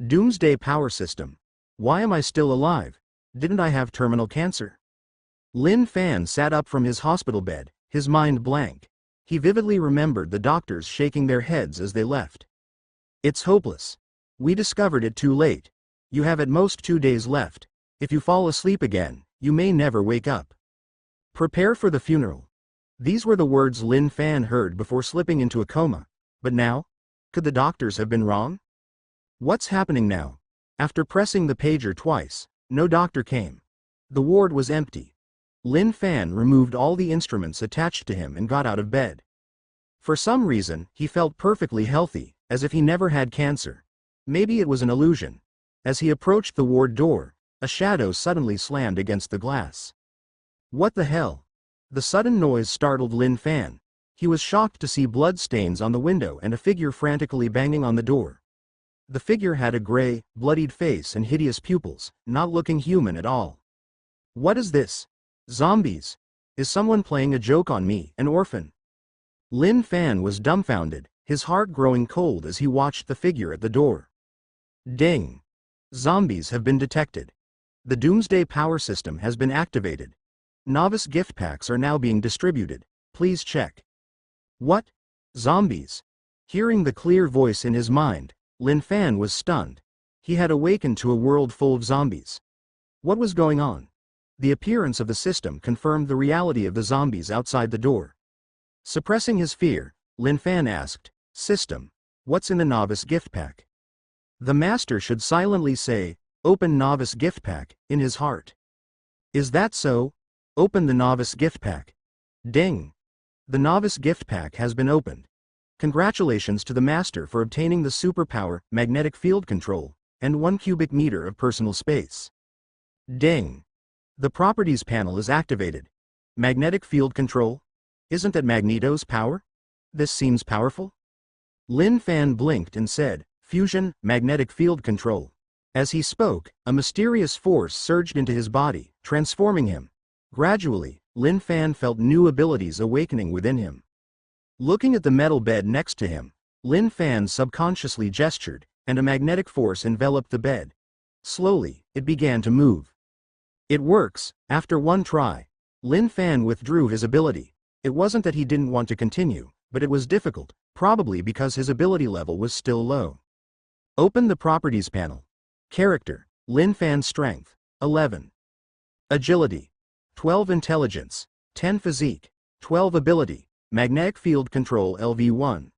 Doomsday power system. Why am I still alive? Didn't I have terminal cancer? Lin Fan sat up from his hospital bed, his mind blank. He vividly remembered the doctors shaking their heads as they left. It's hopeless. We discovered it too late. You have at most 2 days left. If you fall asleep again, you may never wake up. Prepare for the funeral. These were the words Lin Fan heard before slipping into a coma. But now? Could the doctors have been wrong? What's happening now? After pressing the pager twice, no doctor came. The ward was empty. Lin Fan removed all the instruments attached to him and got out of bed. For some reason, he felt perfectly healthy, as if he never had cancer. Maybe it was an illusion. As he approached the ward door, a shadow suddenly slammed against the glass. What the hell? The sudden noise startled Lin Fan. He was shocked to see blood stains on the window and a figure frantically banging on the door. The figure had a gray, bloodied face and hideous pupils, not looking human at all. What is this? Zombies? Is someone playing a joke on me, an orphan? Lin Fan was dumbfounded, his heart growing cold as he watched the figure at the door. Ding! Zombies have been detected. The Doomsday power system has been activated. Novice gift packs are now being distributed. Please check. What? Zombies? Hearing the clear voice in his mind, Lin Fan was stunned. He had awakened to a world full of zombies. What was going on? The appearance of the system confirmed the reality of the zombies outside the door. Suppressing his fear, Lin Fan asked, "System, what's in the novice gift pack?" The master should silently say, "Open novice gift pack," in his heart. Is that so? Open the novice gift pack. Ding! The novice gift pack has been opened. Congratulations to the master for obtaining the superpower, magnetic field control, and 1 cubic meter of personal space. Ding! The properties panel is activated. Magnetic field control? Isn't that Magneto's power? This seems powerful. Lin Fan blinked and said, "Fusion, magnetic field control." As he spoke, a mysterious force surged into his body, transforming him. Gradually, Lin Fan felt new abilities awakening within him. Looking at the metal bed next to him, Lin Fan subconsciously gestured, and a magnetic force enveloped the bed. Slowly, it began to move. It works. After one try, Lin Fan withdrew his ability. It wasn't that he didn't want to continue, but it was difficult, probably because his ability level was still low. Open the properties panel. Character, Lin Fan strength, 11. Agility, 12 intelligence, 10 physique, 12 ability, magnetic field control LV1.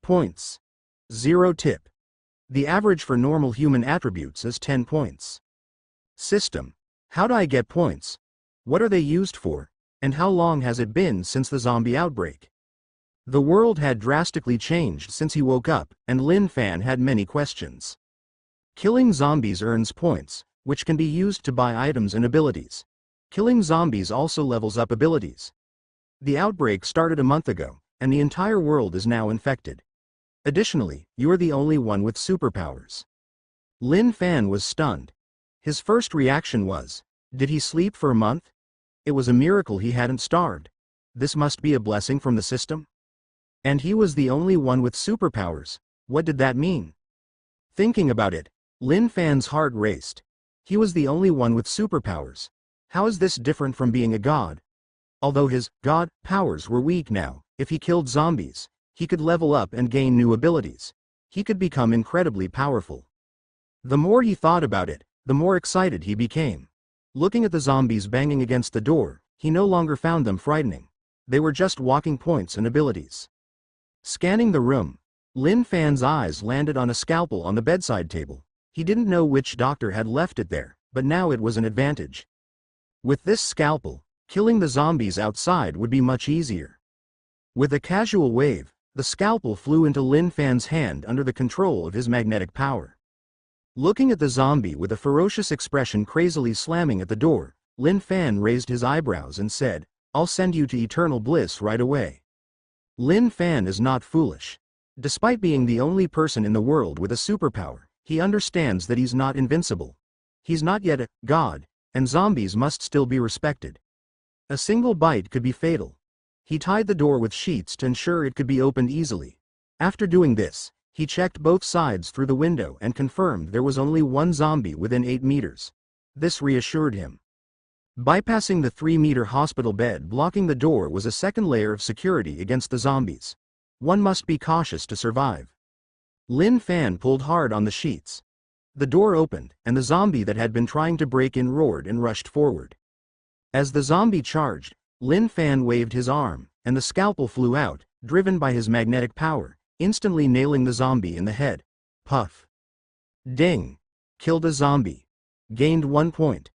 Points. 0 tip. The average for normal human attributes is 10 points. System. How do I get points? What are they used for? And how long has it been since the zombie outbreak? The world had drastically changed since he woke up, and Lin Fan had many questions. Killing zombies earns points, which can be used to buy items and abilities. Killing zombies also levels up abilities. The outbreak started a month ago, and the entire world is now infected. Additionally, you're the only one with superpowers. Lin Fan was stunned. His first reaction was, did he sleep for a month? It was a miracle he hadn't starved. This must be a blessing from the system? And he was the only one with superpowers. What did that mean? Thinking about it, Lin Fan's heart raced. He was the only one with superpowers. How is this different from being a god? Although his god powers were weak now, if he killed zombies, he could level up and gain new abilities. He could become incredibly powerful. The more he thought about it, the more excited he became. Looking at the zombies banging against the door, he no longer found them frightening. They were just walking points and abilities. Scanning the room, Lin Fan's eyes landed on a scalpel on the bedside table. He didn't know which doctor had left it there, but now it was an advantage. With this scalpel, killing the zombies outside would be much easier. With a casual wave, the scalpel flew into Lin Fan's hand under the control of his magnetic power. Looking at the zombie with a ferocious expression crazily slamming at the door, Lin Fan raised his eyebrows and said, "I'll send you to eternal bliss right away." Lin Fan is not foolish. Despite being the only person in the world with a superpower, he understands that he's not invincible. He's not yet a god, and zombies must still be respected. A single bite could be fatal. He tied the door with sheets to ensure it could be opened easily. After doing this, He checked both sides through the window and confirmed there was only one zombie within 8 meters. This reassured him. Bypassing the 3-meter hospital bed blocking the door was a second layer of security against the zombies. One must be cautious to survive. Lin Fan pulled hard on the sheets. The door opened, and the zombie that had been trying to break in roared and rushed forward. As the zombie charged, Lin Fan waved his arm, and the scalpel flew out, driven by his magnetic power, instantly nailing the zombie in the head. Puff. Ding. Killed a zombie. Gained 1 point.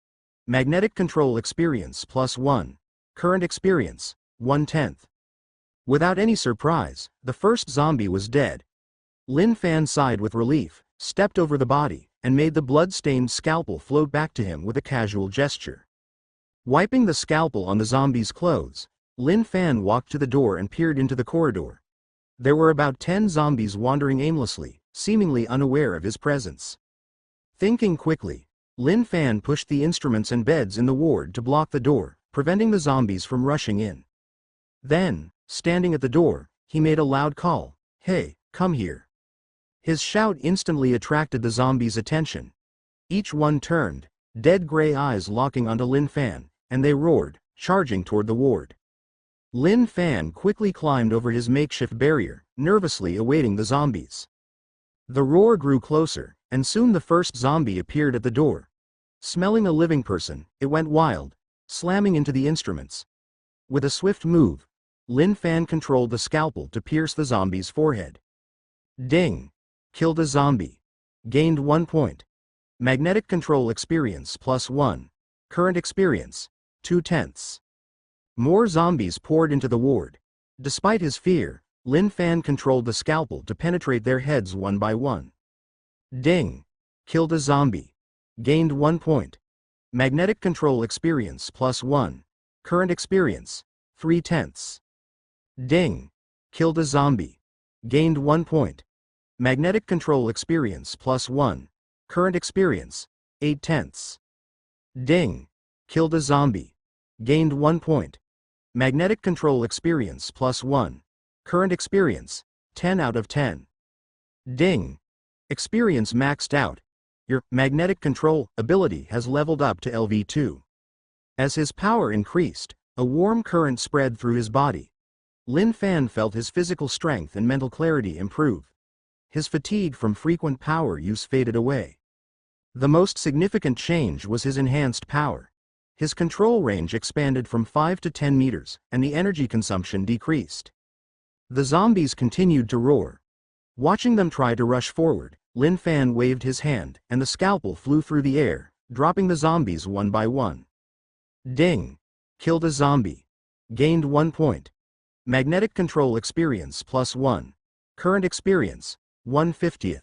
Magnetic control experience +1. Current experience, 1/10. Without any surprise, the first zombie was dead. Lin Fan sighed with relief, stepped over the body, and made the blood-stained scalpel float back to him with a casual gesture. Wiping the scalpel on the zombie's clothes, Lin Fan walked to the door and peered into the corridor. There were about 10 zombies wandering aimlessly, seemingly unaware of his presence. Thinking quickly, Lin Fan pushed the instruments and beds in the ward to block the door, preventing the zombies from rushing in. Then, standing at the door, he made a loud call, "Hey, come here." His shout instantly attracted the zombies' attention. Each one turned, dead gray eyes locking onto Lin Fan, and they roared, charging toward the ward. Lin Fan quickly climbed over his makeshift barrier, nervously awaiting the zombies. The roar grew closer, and soon the first zombie appeared at the door. Smelling a living person, it went wild, slamming into the instruments. With a swift move, Lin Fan controlled the scalpel to pierce the zombie's forehead. Ding. Killed a zombie. Gained 1 point. Magnetic control experience +1. Current experience, 2/10. More zombies poured into the ward. Despite his fear, Lin Fan controlled the scalpel to penetrate their heads one by one. Ding. Killed a zombie. Gained 1 point. Magnetic control experience +1. Current experience, 3/10. Ding. Killed a zombie. Gained 1 point. Magnetic control experience +1. Current experience, 8/10. Ding. Killed a zombie. Gained 1 point. Magnetic control experience +1. Current experience, 10 out of 10. Ding. Experience maxed out. Your magnetic control ability has leveled up to LV2. As his power increased, a warm current spread through his body. Lin Fan felt his physical strength and mental clarity improve. His fatigue from frequent power use faded away. The most significant change was his enhanced power. His control range expanded from 5 to 10 meters, and the energy consumption decreased. The zombies continued to roar. Watching them try to rush forward, Lin Fan waved his hand, and the scalpel flew through the air, dropping the zombies one by one. Ding. Killed a zombie. Gained 1 point. Magnetic control experience +1. Current experience, 1/50.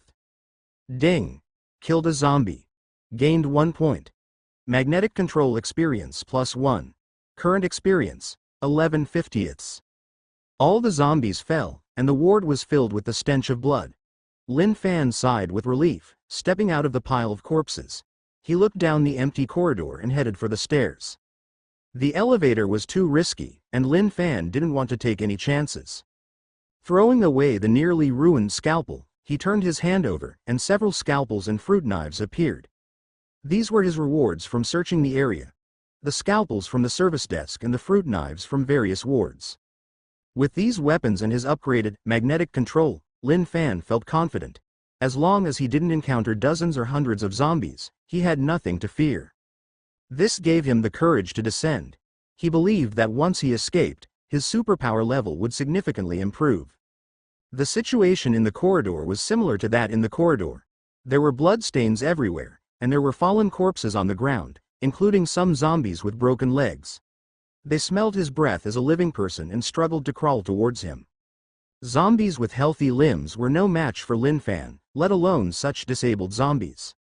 Ding. Killed a zombie. Gained 1 point. Magnetic control experience +1. Current experience, 11/50. All the zombies fell, and the ward was filled with the stench of blood. Lin Fan sighed with relief, stepping out of the pile of corpses. He looked down the empty corridor and headed for the stairs. The elevator was too risky, and Lin Fan didn't want to take any chances. Throwing away the nearly ruined scalpel, he turned his hand over, and several scalpels and fruit knives appeared. These were his rewards from searching the area. The scalpels from the service desk and the fruit knives from various wards. With these weapons and his upgraded magnetic control, Lin Fan felt confident. As long as he didn't encounter dozens or hundreds of zombies, he had nothing to fear. This gave him the courage to descend. He believed that once he escaped, his superpower level would significantly improve. The situation in the corridor was similar to that in the corridor. There were bloodstains everywhere, and there were fallen corpses on the ground, including some zombies with broken legs. They smelled his breath as a living person and struggled to crawl towards him. Zombies with healthy limbs were no match for Lin Fan, let alone such disabled zombies.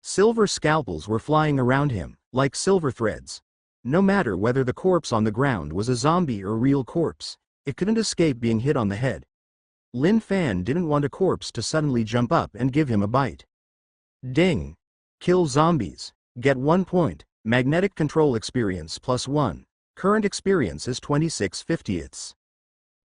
Silver scalpels were flying around him, like silver threads. No matter whether the corpse on the ground was a zombie or a real corpse, it couldn't escape being hit on the head. Lin Fan didn't want a corpse to suddenly jump up and give him a bite. Ding. Kill zombies. Get 1 point. Magnetic control experience +1. Current experience is 26/50.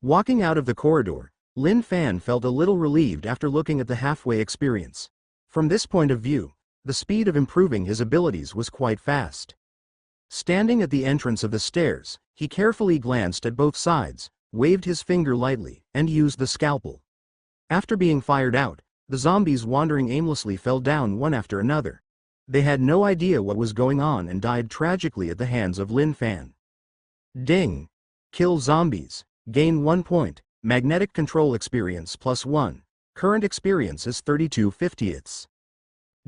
Walking out of the corridor, Lin Fan felt a little relieved after looking at the halfway experience. From this point of view, the speed of improving his abilities was quite fast. Standing at the entrance of the stairs, he carefully glanced at both sides, waved his finger lightly, and used the scalpel. After being fired out, the zombies wandering aimlessly fell down one after another. They had no idea what was going on and died tragically at the hands of Lin Fan. Ding! Kill zombies. Gain 1 point. Magnetic control experience +1. Current experience is 32/50ths.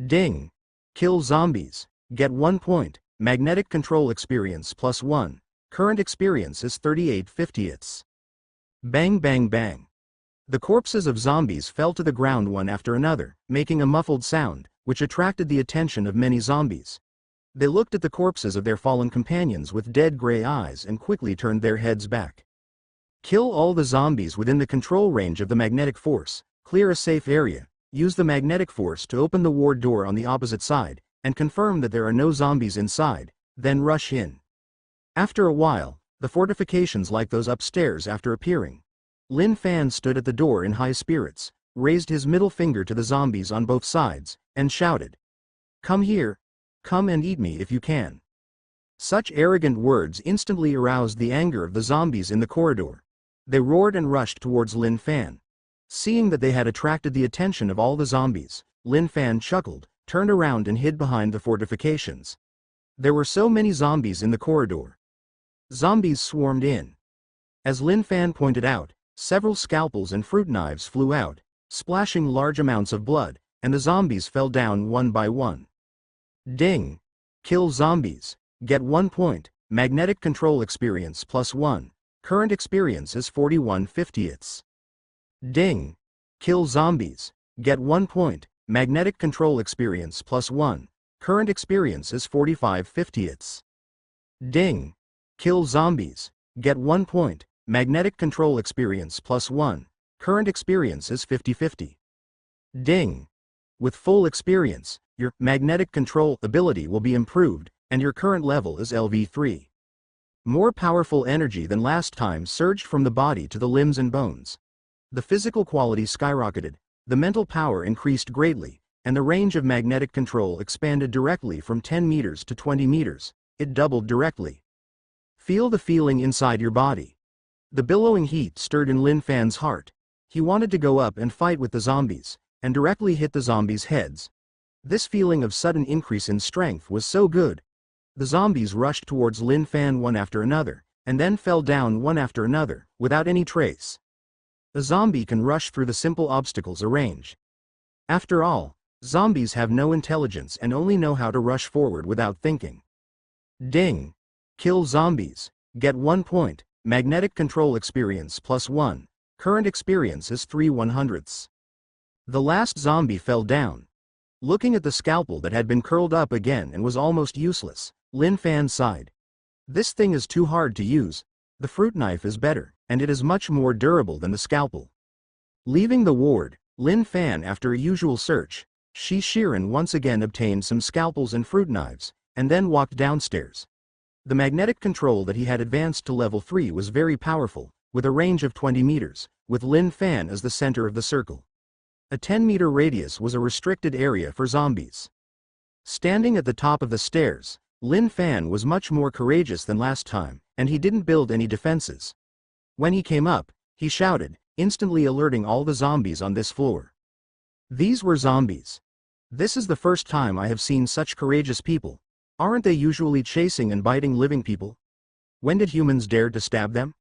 Ding! Kill zombies. Get 1 point. Magnetic control experience +1. Current experience is 38/50ths. Bang bang bang. The corpses of zombies fell to the ground one after another, making a muffled sound, which attracted the attention of many zombies. They looked at the corpses of their fallen companions with dead gray eyes and quickly turned their heads back. Kill all the zombies within the control range of the magnetic force, clear a safe area, use the magnetic force to open the ward door on the opposite side, and confirm that there are no zombies inside, then rush in. After a while, the fortifications like those upstairs after appearing. Lin Fan stood at the door in high spirits, raised his middle finger to the zombies on both sides, and shouted, "Come here! Come and eat me if you can." Such arrogant words instantly aroused the anger of the zombies in the corridor. They roared and rushed towards Lin Fan. Seeing that they had attracted the attention of all the zombies, Lin Fan chuckled, turned around and hid behind the fortifications. There were so many zombies in the corridor. Zombies swarmed in. As Lin Fan pointed out, several scalpels and fruit knives flew out, splashing large amounts of blood, and the zombies fell down one by one. Ding! Kill zombies. Get 1 point. Magnetic control experience +1. Current experience is 41/50ths. Ding! Kill zombies. Get 1 point. Magnetic control experience +1. Current experience is 45/50ths. Ding! Kill zombies. Get 1 point. Magnetic control experience +1. Current experience is 50/50. Ding! With full experience, your magnetic control ability will be improved, and your current level is LV3. More powerful energy than last time surged from the body to the limbs and bones. The physical quality skyrocketed, the mental power increased greatly, and the range of magnetic control expanded directly from 10 meters to 20 meters, it doubled directly. Feel the feeling inside your body. The billowing heat stirred in Lin Fan's heart. He wanted to go up and fight with the zombies, and directly hit the zombies' heads. This feeling of sudden increase in strength was so good. The zombies rushed towards Lin Fan one after another, and then fell down one after another, without any trace. A zombie can rush through the simple obstacles arranged. After all, zombies have no intelligence and only know how to rush forward without thinking. Ding! Kill zombies. Get 1 point. Magnetic control experience +1. Current experience is 3/100ths. The last zombie fell down. Looking at the scalpel that had been curled up again and was almost useless, Lin Fan sighed. This thing is too hard to use. The fruit knife is better, and it is much more durable than the scalpel. Leaving the ward, Lin Fan, after a usual search, Shiren once again obtained some scalpels and fruit knives, and then walked downstairs. The magnetic control that he had advanced to level 3 was very powerful, with a range of 20 meters, with Lin Fan as the center of the circle. A 10-meter radius was a restricted area for zombies. Standing at the top of the stairs, Lin Fan was much more courageous than last time, and he didn't build any defenses. When he came up, he shouted, instantly alerting all the zombies on this floor. These were zombies. This is the first time I have seen such courageous people. Aren't they usually chasing and biting living people? When did humans dare to stab them?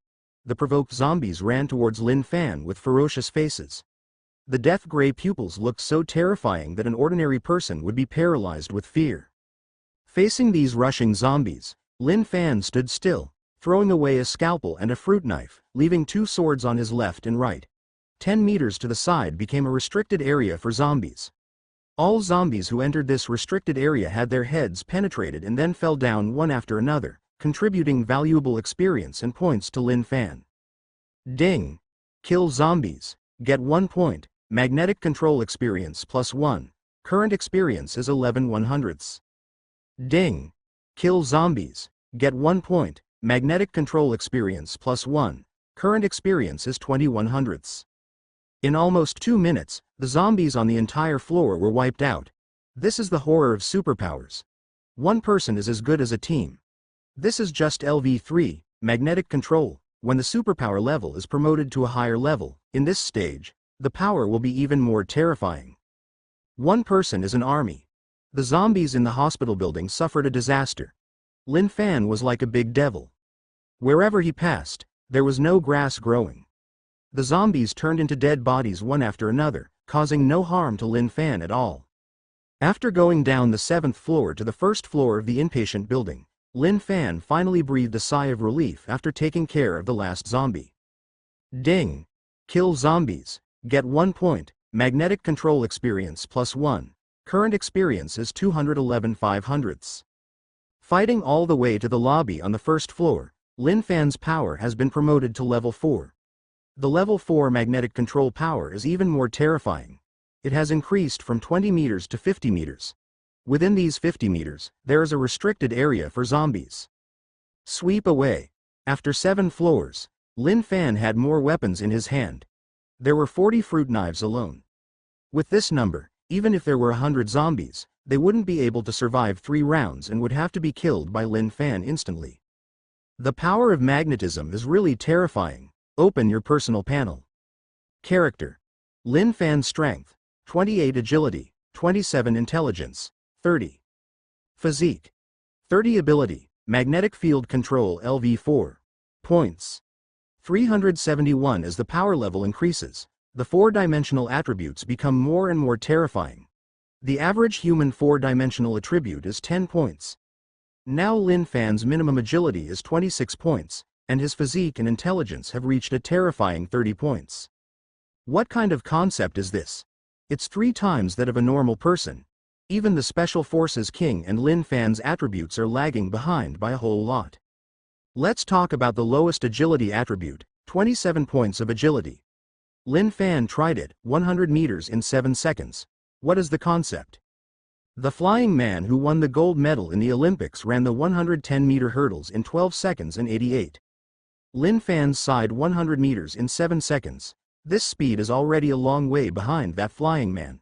The provoked zombies ran towards Lin Fan with ferocious faces. The death-gray pupils looked so terrifying that an ordinary person would be paralyzed with fear. Facing these rushing zombies, Lin Fan stood still, throwing away a scalpel and a fruit knife, leaving 2 swords on his left and right. 10 meters to the side became a restricted area for zombies. All zombies who entered this restricted area had their heads penetrated and then fell down one after another, contributing valuable experience and points to Lin Fan. Ding! Kill zombies. Get 1 point. Magnetic control experience +1. Current experience is 11/100ths. Ding! Kill zombies. Get 1 point. Magnetic control experience +1. Current experience is 20/100ths. In almost 2 minutes, the zombies on the entire floor were wiped out. This is the horror of superpowers. One person is as good as a team. This is just LV3, magnetic control. When the superpower level is promoted to a higher level, in this stage, the power will be even more terrifying. One person is an army. The zombies in the hospital building suffered a disaster. Lin Fan was like a big devil. Wherever he passed, there was no grass growing. The zombies turned into dead bodies one after another, causing no harm to Lin Fan at all. After going down the 7th floor to the 1st floor of the inpatient building, Lin Fan finally breathed a sigh of relief after taking care of the last zombie. Ding! Kill zombies. Get 1 point. Magnetic control experience +1. Current experience is 211/500ths. Fighting all the way to the lobby on the 1st floor, Lin Fan's power has been promoted to level 4. The level 4 magnetic control power is even more terrifying. It has increased from 20 meters to 50 meters. Within these 50 meters, there is a restricted area for zombies. Sweep away. After 7 floors, Lin Fan had more weapons in his hand. There were 40 fruit knives alone. With this number, even if there were 100 zombies, they wouldn't be able to survive 3 rounds and would have to be killed by Lin Fan instantly. The power of magnetism is really terrifying. Open your personal panel. Character. Lin Fan's strength, 28 agility, 27 intelligence, 30. Physique. 30 ability, magnetic field control LV4. Points. 371. As the power level increases, the 4-dimensional attributes become more and more terrifying. The average human 4-dimensional attribute is 10 points. Now Lin Fan's minimum agility is 26 points, and his physique and intelligence have reached a terrifying 30 points. What kind of concept is this? It's 3 times that of a normal person. Even the Special Forces King and Lin Fan's attributes are lagging behind by a whole lot. Let's talk about the lowest agility attribute, 27 points of agility. Lin Fan tried it, 100 meters in 7 seconds. What is the concept? The flying man who won the gold medal in the Olympics ran the 110-meter hurdles in 12 seconds and 88. Lin Fan's side 100 meters in 7 seconds. This speed is already a long way behind that flying man.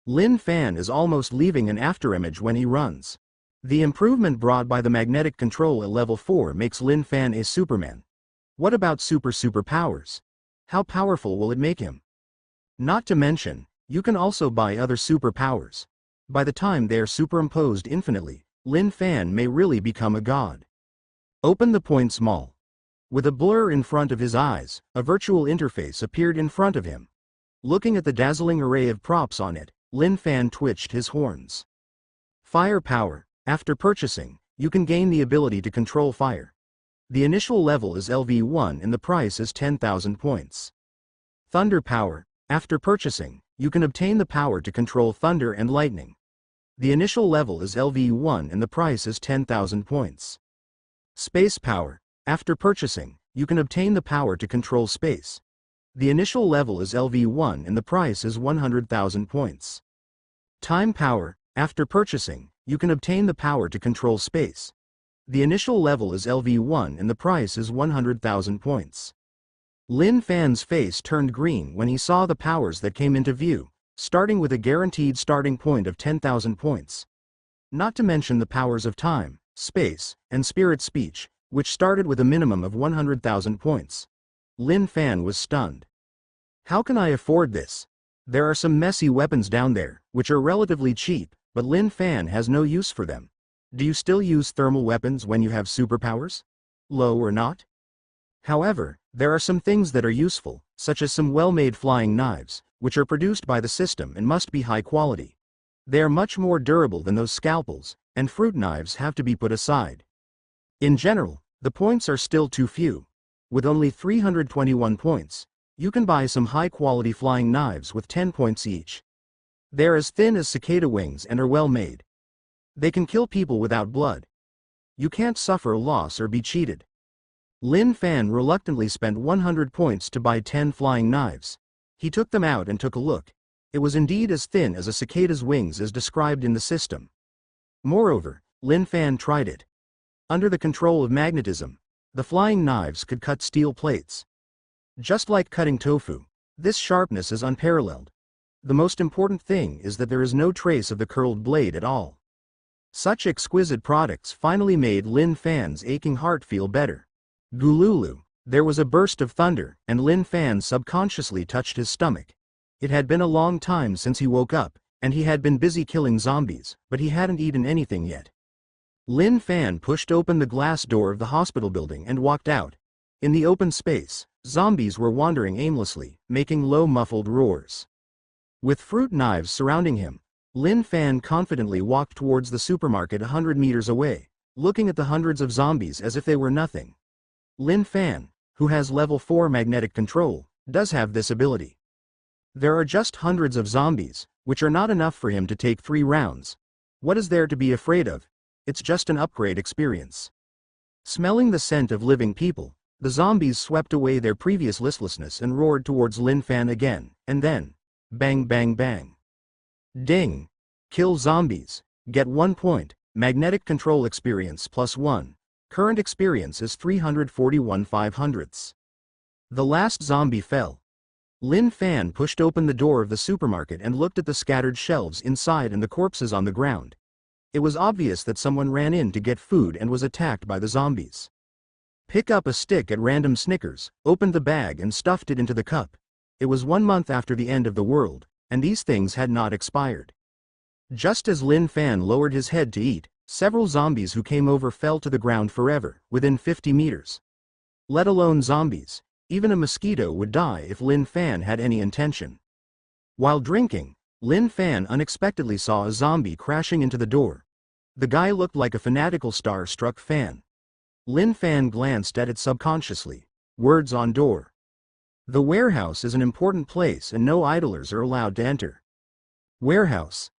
Lin Fan is almost leaving an afterimage when he runs. The improvement brought by the magnetic control at level 4 makes Lin Fan a Superman. What about superpowers? How powerful will it make him? Not to mention, you can also buy other superpowers. By the time they are superimposed infinitely, Lin Fan may really become a god. Open the points mall. With a blur in front of his eyes, a virtual interface appeared in front of him. Looking at the dazzling array of props on it, Lin Fan twitched his horns. Fire power. After purchasing, you can gain the ability to control fire. The initial level is LV1 and the price is 10,000 points. Thunder power. After purchasing, you can obtain the power to control thunder and lightning. The initial level is LV1 and the price is 10,000 points. Space power. After purchasing, you can obtain the power to control space. The initial level is LV1 and the price is 100,000 points. Time power. After purchasing, you can obtain the power to control space. The initial level is LV1 and the price is 100,000 points. Lin Fan's face turned green when he saw the powers that came into view, starting with a guaranteed starting point of 10,000 points. Not to mention the powers of time, space, and spirit speech, which started with a minimum of 100,000 points. Lin Fan was stunned. How can I afford this? There are some messy weapons down there, which are relatively cheap, but Lin Fan has no use for them. Do you still use thermal weapons when you have superpowers? Low or not? However, there are some things that are useful, such as some well-made flying knives, which are produced by the system and must be high quality. They are much more durable than those scalpels, and fruit knives have to be put aside. In general, the points are still too few. With only 321 points, you can buy some high-quality flying knives with 10 points each. They're as thin as cicada wings and are well made. They can kill people without blood. You can't suffer loss or be cheated. Lin Fan reluctantly spent 100 points to buy 10 flying knives. He took them out and took a look. It was indeed as thin as a cicada's wings as described in the system. Moreover, Lin Fan tried it. Under the control of magnetism, the flying knives could cut steel plates. Just like cutting tofu, This sharpness is unparalleled. The most important thing is that there is no trace of the curled blade at all. Such exquisite products finally made Lin Fan's aching heart feel better. Gululu. There was a burst of thunder, and Lin Fan subconsciously touched his stomach. It had been a long time since he woke up, and he had been busy killing zombies, but he hadn't eaten anything yet. Lin Fan pushed open the glass door of the hospital building and walked out. In the open space, zombies were wandering aimlessly, making low muffled roars. With fruit knives surrounding him, Lin Fan confidently walked towards the supermarket 100 meters away, looking at the hundreds of zombies as if they were nothing. Lin Fan, who has level 4 magnetic control, does have this ability. There are just hundreds of zombies, which are not enough for him to take 3 rounds. What is there to be afraid of? It's just an upgrade experience. Smelling the scent of living people, the zombies swept away their previous listlessness and roared towards Lin Fan again, and then, bang bang bang. Ding! Kill zombies. Get 1 point, magnetic control experience +1. Current experience is 341/500ths. The last zombie fell. Lin Fan pushed open the door of the supermarket and looked at the scattered shelves inside and the corpses on the ground. It was obvious that someone ran in to get food and was attacked by the zombies. Pick up a stick at random Snickers, opened the bag and stuffed it into the cup. It was 1 month after the end of the world, and these things had not expired. Just as Lin Fan lowered his head to eat, several zombies who came over fell to the ground forever, within 50 meters. Let alone zombies, even a mosquito would die if Lin Fan had any intention. While drinking, Lin Fan unexpectedly saw a zombie crashing into the door. The guy looked like a fanatical star-struck fan. Lin Fan glanced at it subconsciously. Words on door. The warehouse is an important place and no idlers are allowed to enter. Warehouse.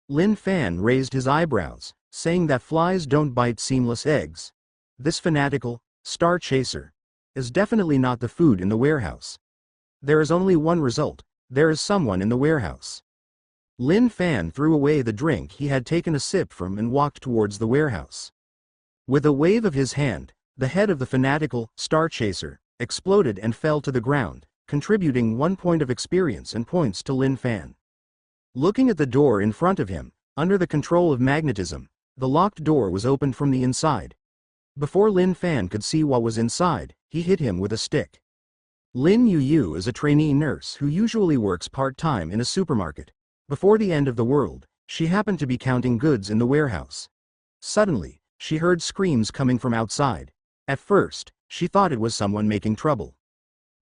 Lin Fan raised his eyebrows, saying that flies don't bite seamless eggs. This fanatical, star chaser, is definitely not the food in the warehouse. There is only one result: there is someone in the warehouse. Lin Fan threw away the drink he had taken a sip from and walked towards the warehouse. With a wave of his hand, the head of the fanatical, star chaser, exploded and fell to the ground, contributing 1 point of experience and points to Lin Fan. Looking at the door in front of him, under the control of magnetism, the locked door was opened from the inside. Before Lin Fan could see what was inside, he hit him with a stick. Lin YuYu is a trainee nurse who usually works part-time in a supermarket. Before the end of the world, she happened to be counting goods in the warehouse. Suddenly, she heard screams coming from outside. At first, she thought it was someone making trouble.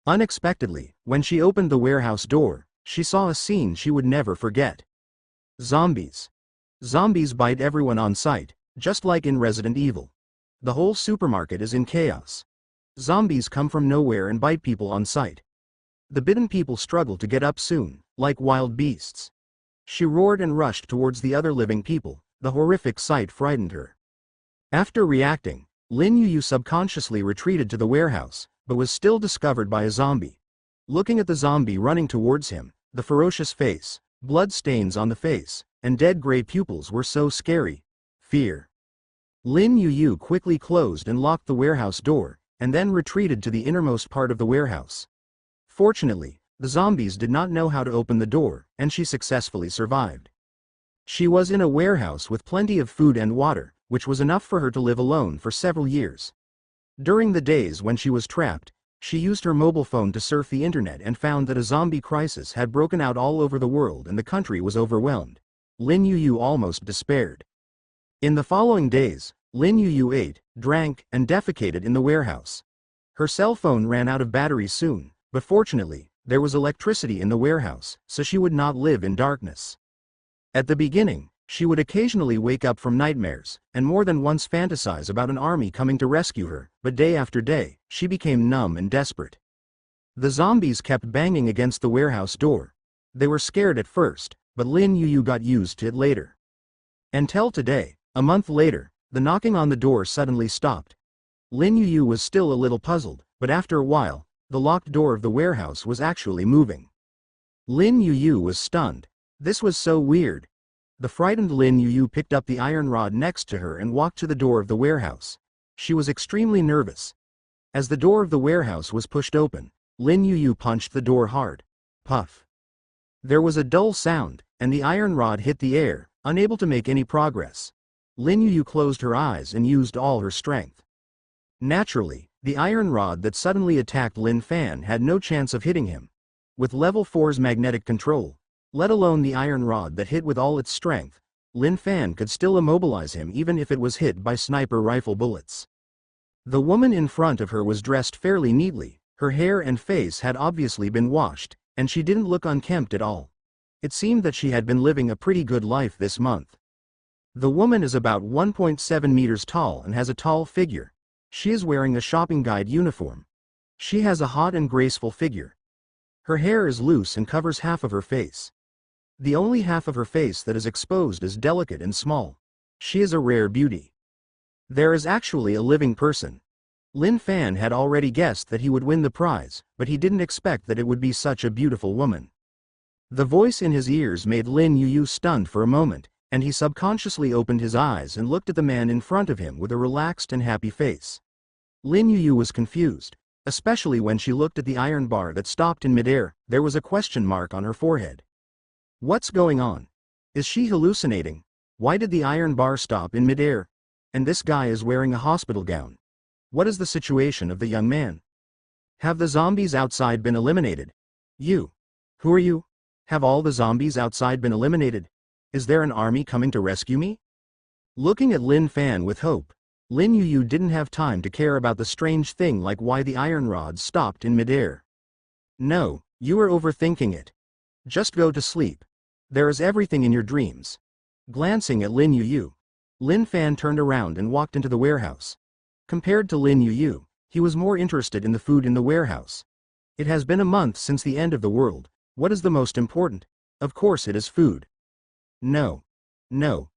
Unexpectedly, when she opened the warehouse door, she saw a scene she would never forget. Zombies. Zombies bite everyone on sight, just like in Resident Evil. The whole supermarket is in chaos. Zombies come from nowhere and bite people on sight. The bitten people struggle to get up soon, like wild beasts. She roared and rushed towards the other living people. The horrific sight frightened her. After reacting, Lin YuYu subconsciously retreated to the warehouse, but was still discovered by a zombie. Looking at the zombie running towards him, the ferocious face, blood stains on the face, and dead gray pupils were so scary. Fear. Lin YuYu quickly closed and locked the warehouse door, and then retreated to the innermost part of the warehouse. Fortunately, the zombies did not know how to open the door, and she successfully survived. She was in a warehouse with plenty of food and water, which was enough for her to live alone for several years. During the days when she was trapped, she used her mobile phone to surf the internet and found that a zombie crisis had broken out all over the world and the country was overwhelmed. Lin YuYu almost despaired. In the following days, Lin YuYu ate, drank, and defecated in the warehouse. Her cell phone ran out of battery soon, but fortunately, there was electricity in the warehouse, so she would not live in darkness. At the beginning, she would occasionally wake up from nightmares, and more than once fantasize about an army coming to rescue her, but day after day, she became numb and desperate. The zombies kept banging against the warehouse door. They were scared at first, but Lin YuYu got used to it later. Until today, a month later, the knocking on the door suddenly stopped. Lin YuYu was still a little puzzled, but after a while, the locked door of the warehouse was actually moving. Lin YuYu was stunned. This was so weird. The frightened Lin YuYu picked up the iron rod next to her and walked to the door of the warehouse. She was extremely nervous. As the door of the warehouse was pushed open, Lin YuYu punched the door hard. Puff. There was a dull sound, and the iron rod hit the air, unable to make any progress. Lin YuYu closed her eyes and used all her strength. Naturally, the iron rod that suddenly attacked Lin Fan had no chance of hitting him. With level 4's magnetic control, let alone the iron rod that hit with all its strength, Lin Fan could still immobilize him even if it was hit by sniper rifle bullets. The woman in front of her was dressed fairly neatly, her hair and face had obviously been washed, and she didn't look unkempt at all. It seemed that she had been living a pretty good life this month. The woman is about 1.7 meters tall and has a tall figure. She is wearing a shopping guide uniform. She has a hot and graceful figure. Her hair is loose and covers half of her face. The only half of her face that is exposed is delicate and small. She is a rare beauty. There is actually a living person. Lin Fan had already guessed that he would win the prize, but he didn't expect that it would be such a beautiful woman. The voice in his ears made Lin YuYu stunned for a moment, and he subconsciously opened his eyes and looked at the man in front of him with a relaxed and happy face. Lin YuYu was confused, especially when she looked at the iron bar that stopped in midair. There was a question mark on her forehead. What's going on? Is she hallucinating? Why did the iron bar stop in midair? And this guy is wearing a hospital gown. What is the situation of the young man? Have the zombies outside been eliminated? You. Who are you? Have all the zombies outside been eliminated? Is there an army coming to rescue me? Looking at Lin Fan with hope, Lin YuYu didn't have time to care about the strange thing like why the iron rod stopped in midair. No, you are overthinking it. Just go to sleep. There is everything in your dreams. Glancing at Lin YuYu, Lin Fan turned around and walked into the warehouse. Compared to Lin YuYu, he was more interested in the food in the warehouse. It has been a month since the end of the world. What is the most important? Of course it is food. No. No.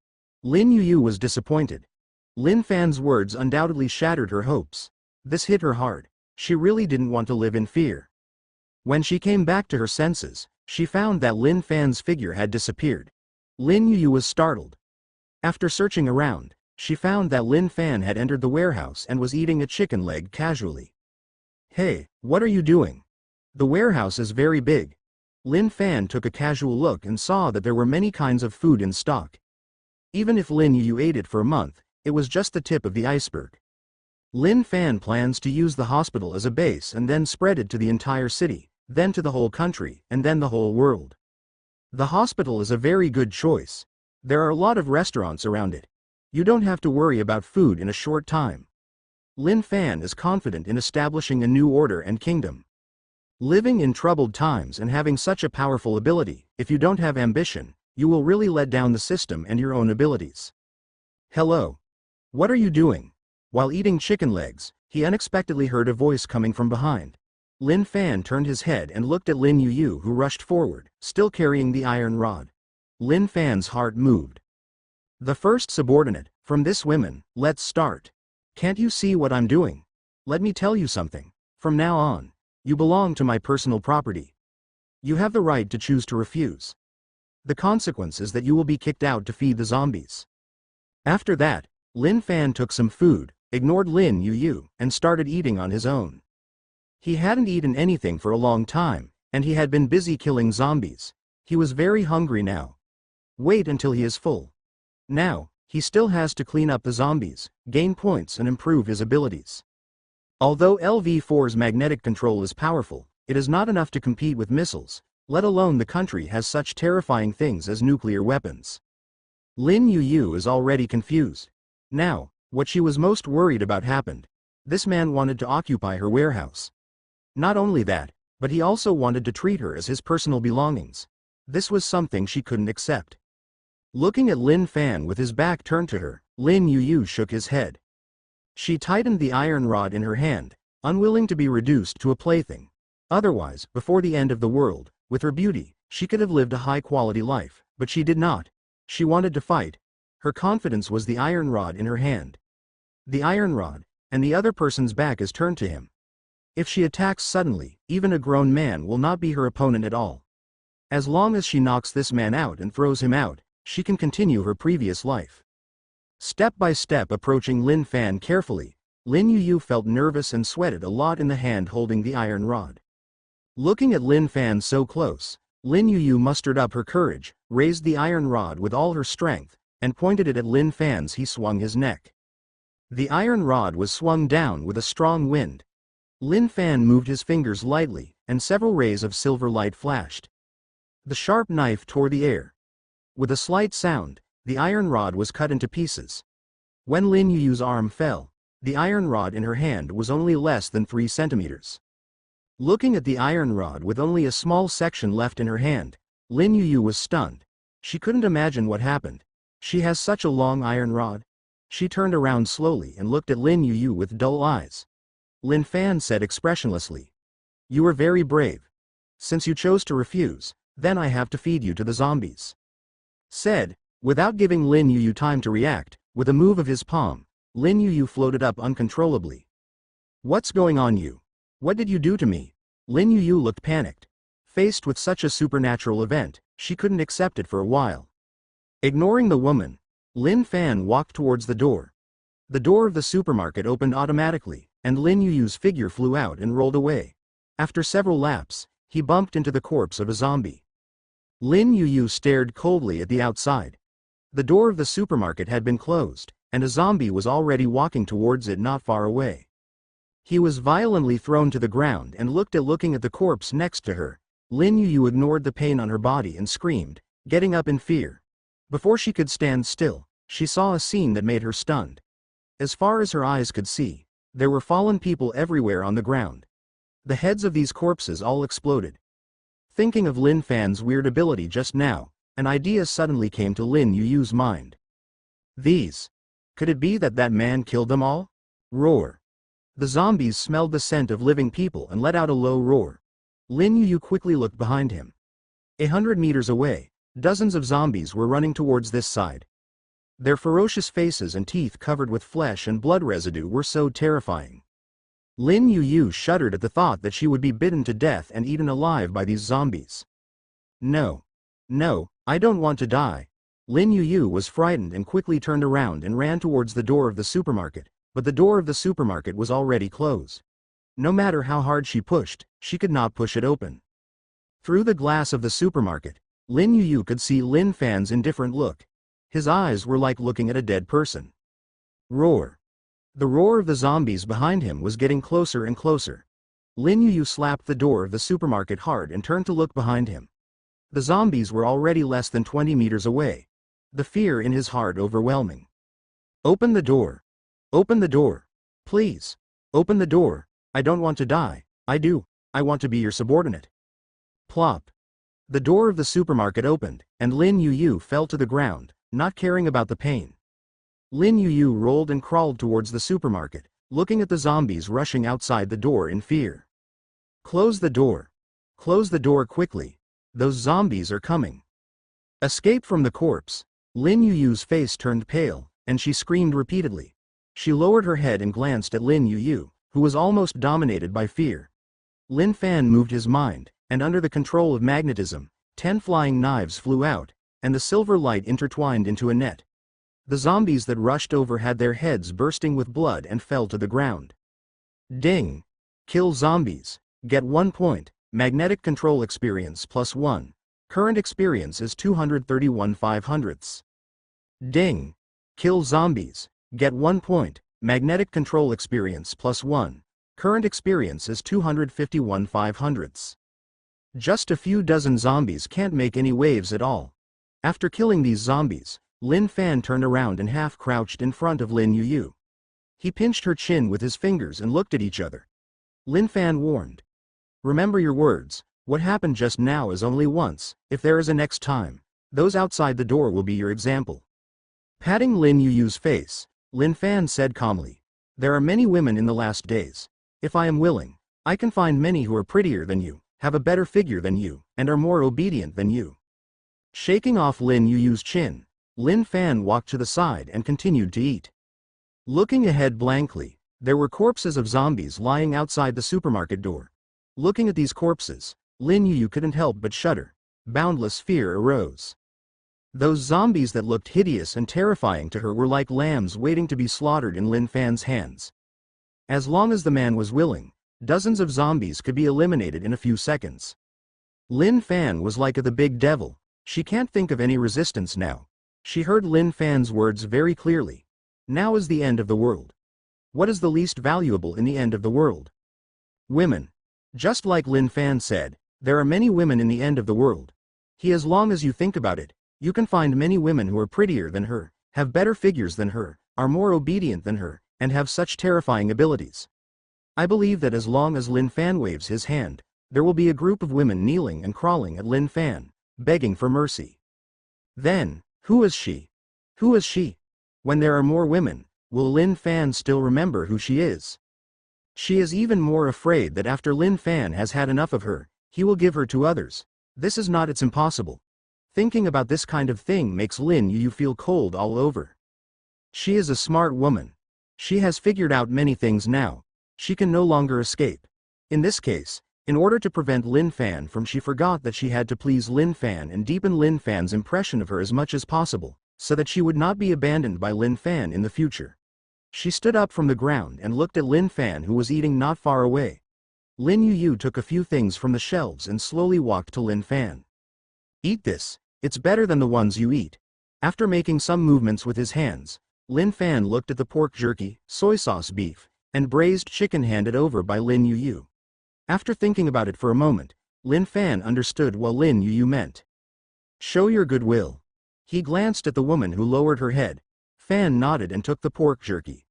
Lin YuYu was disappointed. Lin Fan's words undoubtedly shattered her hopes. This hit her hard. She really didn't want to live in fear. When she came back to her senses, she found that Lin Fan's figure had disappeared. Lin YuYu was startled. After searching around, she found that Lin Fan had entered the warehouse and was eating a chicken leg casually. Hey, what are you doing? The warehouse is very big. Lin Fan took a casual look and saw that there were many kinds of food in stock. Even if Lin YuYu ate it for a month, it was just the tip of the iceberg. Lin Fan plans to use the hospital as a base and then spread it to the entire city, then to the whole country, and then the whole world. The hospital is a very good choice. There are a lot of restaurants around it. You don't have to worry about food in a short time. Lin Fan is confident in establishing a new order and kingdom. Living in troubled times and having such a powerful ability, if you don't have ambition, you will really let down the system and your own abilities. Hello. What are you doing? While eating chicken legs, he unexpectedly heard a voice coming from behind. Lin Fan turned his head and looked at Lin YuYu, who rushed forward, still carrying the iron rod. Lin Fan's heart moved. The first subordinate, from this woman, let's start. Can't you see what I'm doing? Let me tell you something. From now on, you belong to my personal property. You have the right to choose to refuse. The consequence is that you will be kicked out to feed the zombies. After that, Lin Fan took some food, ignored Lin YuYu, and started eating on his own. He hadn't eaten anything for a long time, and he had been busy killing zombies. He was very hungry now. Wait until he is full. Now, he still has to clean up the zombies, gain points and improve his abilities. Although LV4's magnetic control is powerful, it is not enough to compete with missiles, let alone the country has such terrifying things as nuclear weapons. Lin YuYu is already confused. Now, what she was most worried about happened. This man wanted to occupy her warehouse. Not only that, but he also wanted to treat her as his personal belongings. This was something she couldn't accept. Looking at Lin Fan with his back turned to her, Lin YuYu shook his head. She tightened the iron rod in her hand, unwilling to be reduced to a plaything. Otherwise, before the end of the world, with her beauty, she could have lived a high-quality life, but she did not. She wanted to fight. Her confidence was the iron rod in her hand. The iron rod, and the other person's back is turned to him. If she attacks suddenly, even a grown man will not be her opponent at all. As long as she knocks this man out and throws him out, she can continue her previous life. Step by step approaching Lin Fan carefully, Lin YuYu felt nervous and sweated a lot in the hand holding the iron rod. Looking at Lin Fan so close, Lin YuYu mustered up her courage, raised the iron rod with all her strength, and pointed it at Lin Fan's. He swung his neck. The iron rod was swung down with a strong wind. Lin Fan moved his fingers lightly, and several rays of silver light flashed. The sharp knife tore the air. With a slight sound, the iron rod was cut into pieces. When Lin YuYu's arm fell, the iron rod in her hand was only less than 3 centimeters. Looking at the iron rod with only a small section left in her hand, Lin YuYu was stunned. She couldn't imagine what happened. She has such a long iron rod? She turned around slowly and looked at Lin YuYu with dull eyes. Lin Fan said expressionlessly, "You are very brave. Since you chose to refuse, then I have to feed you to the zombies." Said, without giving Lin YuYu time to react, with a move of his palm, Lin YuYu floated up uncontrollably. "What's going on you? What did you do to me?" Lin YuYu looked panicked. Faced with such a supernatural event, she couldn't accept it for a while. Ignoring the woman, Lin Fan walked towards the door. The door of the supermarket opened automatically, and Lin YuYu's figure flew out and rolled away. After several laps, he bumped into the corpse of a zombie. Lin YuYu stared coldly at the outside. The door of the supermarket had been closed, and a zombie was already walking towards it not far away. He was violently thrown to the ground and looking at the corpse next to her. Lin YuYu ignored the pain on her body and screamed, getting up in fear. Before she could stand still, she saw a scene that made her stunned. As far as her eyes could see, there were fallen people everywhere on the ground. The heads of these corpses all exploded. Thinking of Lin Fan's weird ability just now, an idea suddenly came to Lin YuYu's mind. Could it be that that man killed them all? Roar. The zombies smelled the scent of living people and let out a low roar. Lin YuYu quickly looked behind him. 100 meters away, dozens of zombies were running towards this side. Their ferocious faces and teeth covered with flesh and blood residue were so terrifying. Lin YuYu shuddered at the thought that she would be bitten to death and eaten alive by these zombies. No, I don't want to die. Lin YuYu was frightened and quickly turned around and ran towards the door of the supermarket, but the door of the supermarket was already closed. No matter how hard she pushed, she could not push it open. Through the glass of the supermarket, Lin YuYu could see Lin Fan's indifferent look. His eyes were like looking at a dead person. Roar. The roar of the zombies behind him was getting closer and closer. Lin YuYu slapped the door of the supermarket hard and turned to look behind him. The zombies were already less than 20 meters away. The fear in his heart overwhelming. Open the door. Open the door. Please. Open the door. I don't want to die. I want to be your subordinate. Plop. The door of the supermarket opened, and Lin YuYu fell to the ground, not caring about the pain. Lin YuYu rolled and crawled towards the supermarket, looking at the zombies rushing outside the door in fear. Close the door. Close the door quickly. Those zombies are coming. Escape from the corpse. Lin YuYu's face turned pale, and she screamed repeatedly. She lowered her head and glanced at Lin YuYu, who was almost dominated by fear. Lin Fan moved his mind, and under the control of magnetism, 10 flying knives flew out, and the silver light intertwined into a net. The zombies that rushed over had their heads bursting with blood and fell to the ground. Ding! Kill zombies. Get 1 point. Magnetic control experience +1. Current experience is 231/500ths. Ding! Kill zombies. Get 1 point. Magnetic control experience +1. Current experience is 251/500ths. Just a few dozen zombies can't make any waves at all. After killing these zombies, Lin Fan turned around and half-crouched in front of Lin YuYu. He pinched her chin with his fingers and looked at each other. Lin Fan warned. Remember your words, what happened just now is only once. If there is a next time, those outside the door will be your example. Patting Lin YuYu's face, Lin Fan said calmly, there are many women in the last days. If I am willing, I can find many who are prettier than you, have a better figure than you, and are more obedient than you. Shaking off Lin YuYu's chin, Lin Fan walked to the side and continued to eat. Looking ahead blankly, there were corpses of zombies lying outside the supermarket door. Looking at these corpses, Lin YuYu couldn't help but shudder. Boundless fear arose. Those zombies that looked hideous and terrifying to her were like lambs waiting to be slaughtered in Lin Fan's hands. As long as the man was willing, Dozens of zombies could be eliminated in a few seconds. Lin Fan was like the big devil. She can't think of any resistance now. She heard Lin Fan's words very clearly. Now is the end of the world. What is the least valuable in the end of the world? Women. Just like Lin Fan said, there are many women in the end of the world. As long as you think about it, you can find many women who are prettier than her, have better figures than her, are more obedient than her, and have such terrifying abilities. I believe that as long as Lin Fan waves his hand, there will be a group of women kneeling and crawling at Lin Fan, begging for mercy. Then, who is she? Who is she? When there are more women, will Lin Fan still remember who she is? She is even more afraid that after Lin Fan has had enough of her, he will give her to others. This is not it's impossible. Thinking about this kind of thing makes Lin YuYu feel cold all over. She is a smart woman. She has figured out many things now. She can no longer escape. In this case, in order to prevent Lin Fan from she forgot that she had to please Lin Fan and deepen Lin Fan's impression of her as much as possible, so that she would not be abandoned by Lin Fan in the future. She stood up from the ground and looked at Lin Fan who was eating not far away. Lin YuYu took a few things from the shelves and slowly walked to Lin Fan. Eat this, it's better than the ones you eat. After making some movements with his hands, Lin Fan looked at the pork jerky, soy sauce beef, and braised chicken handed over by Lin YuYu. After thinking about it for a moment, Lin Fan understood what Lin YuYu meant. Show your goodwill. He glanced at the woman who lowered her head. Fan nodded and took the pork jerky.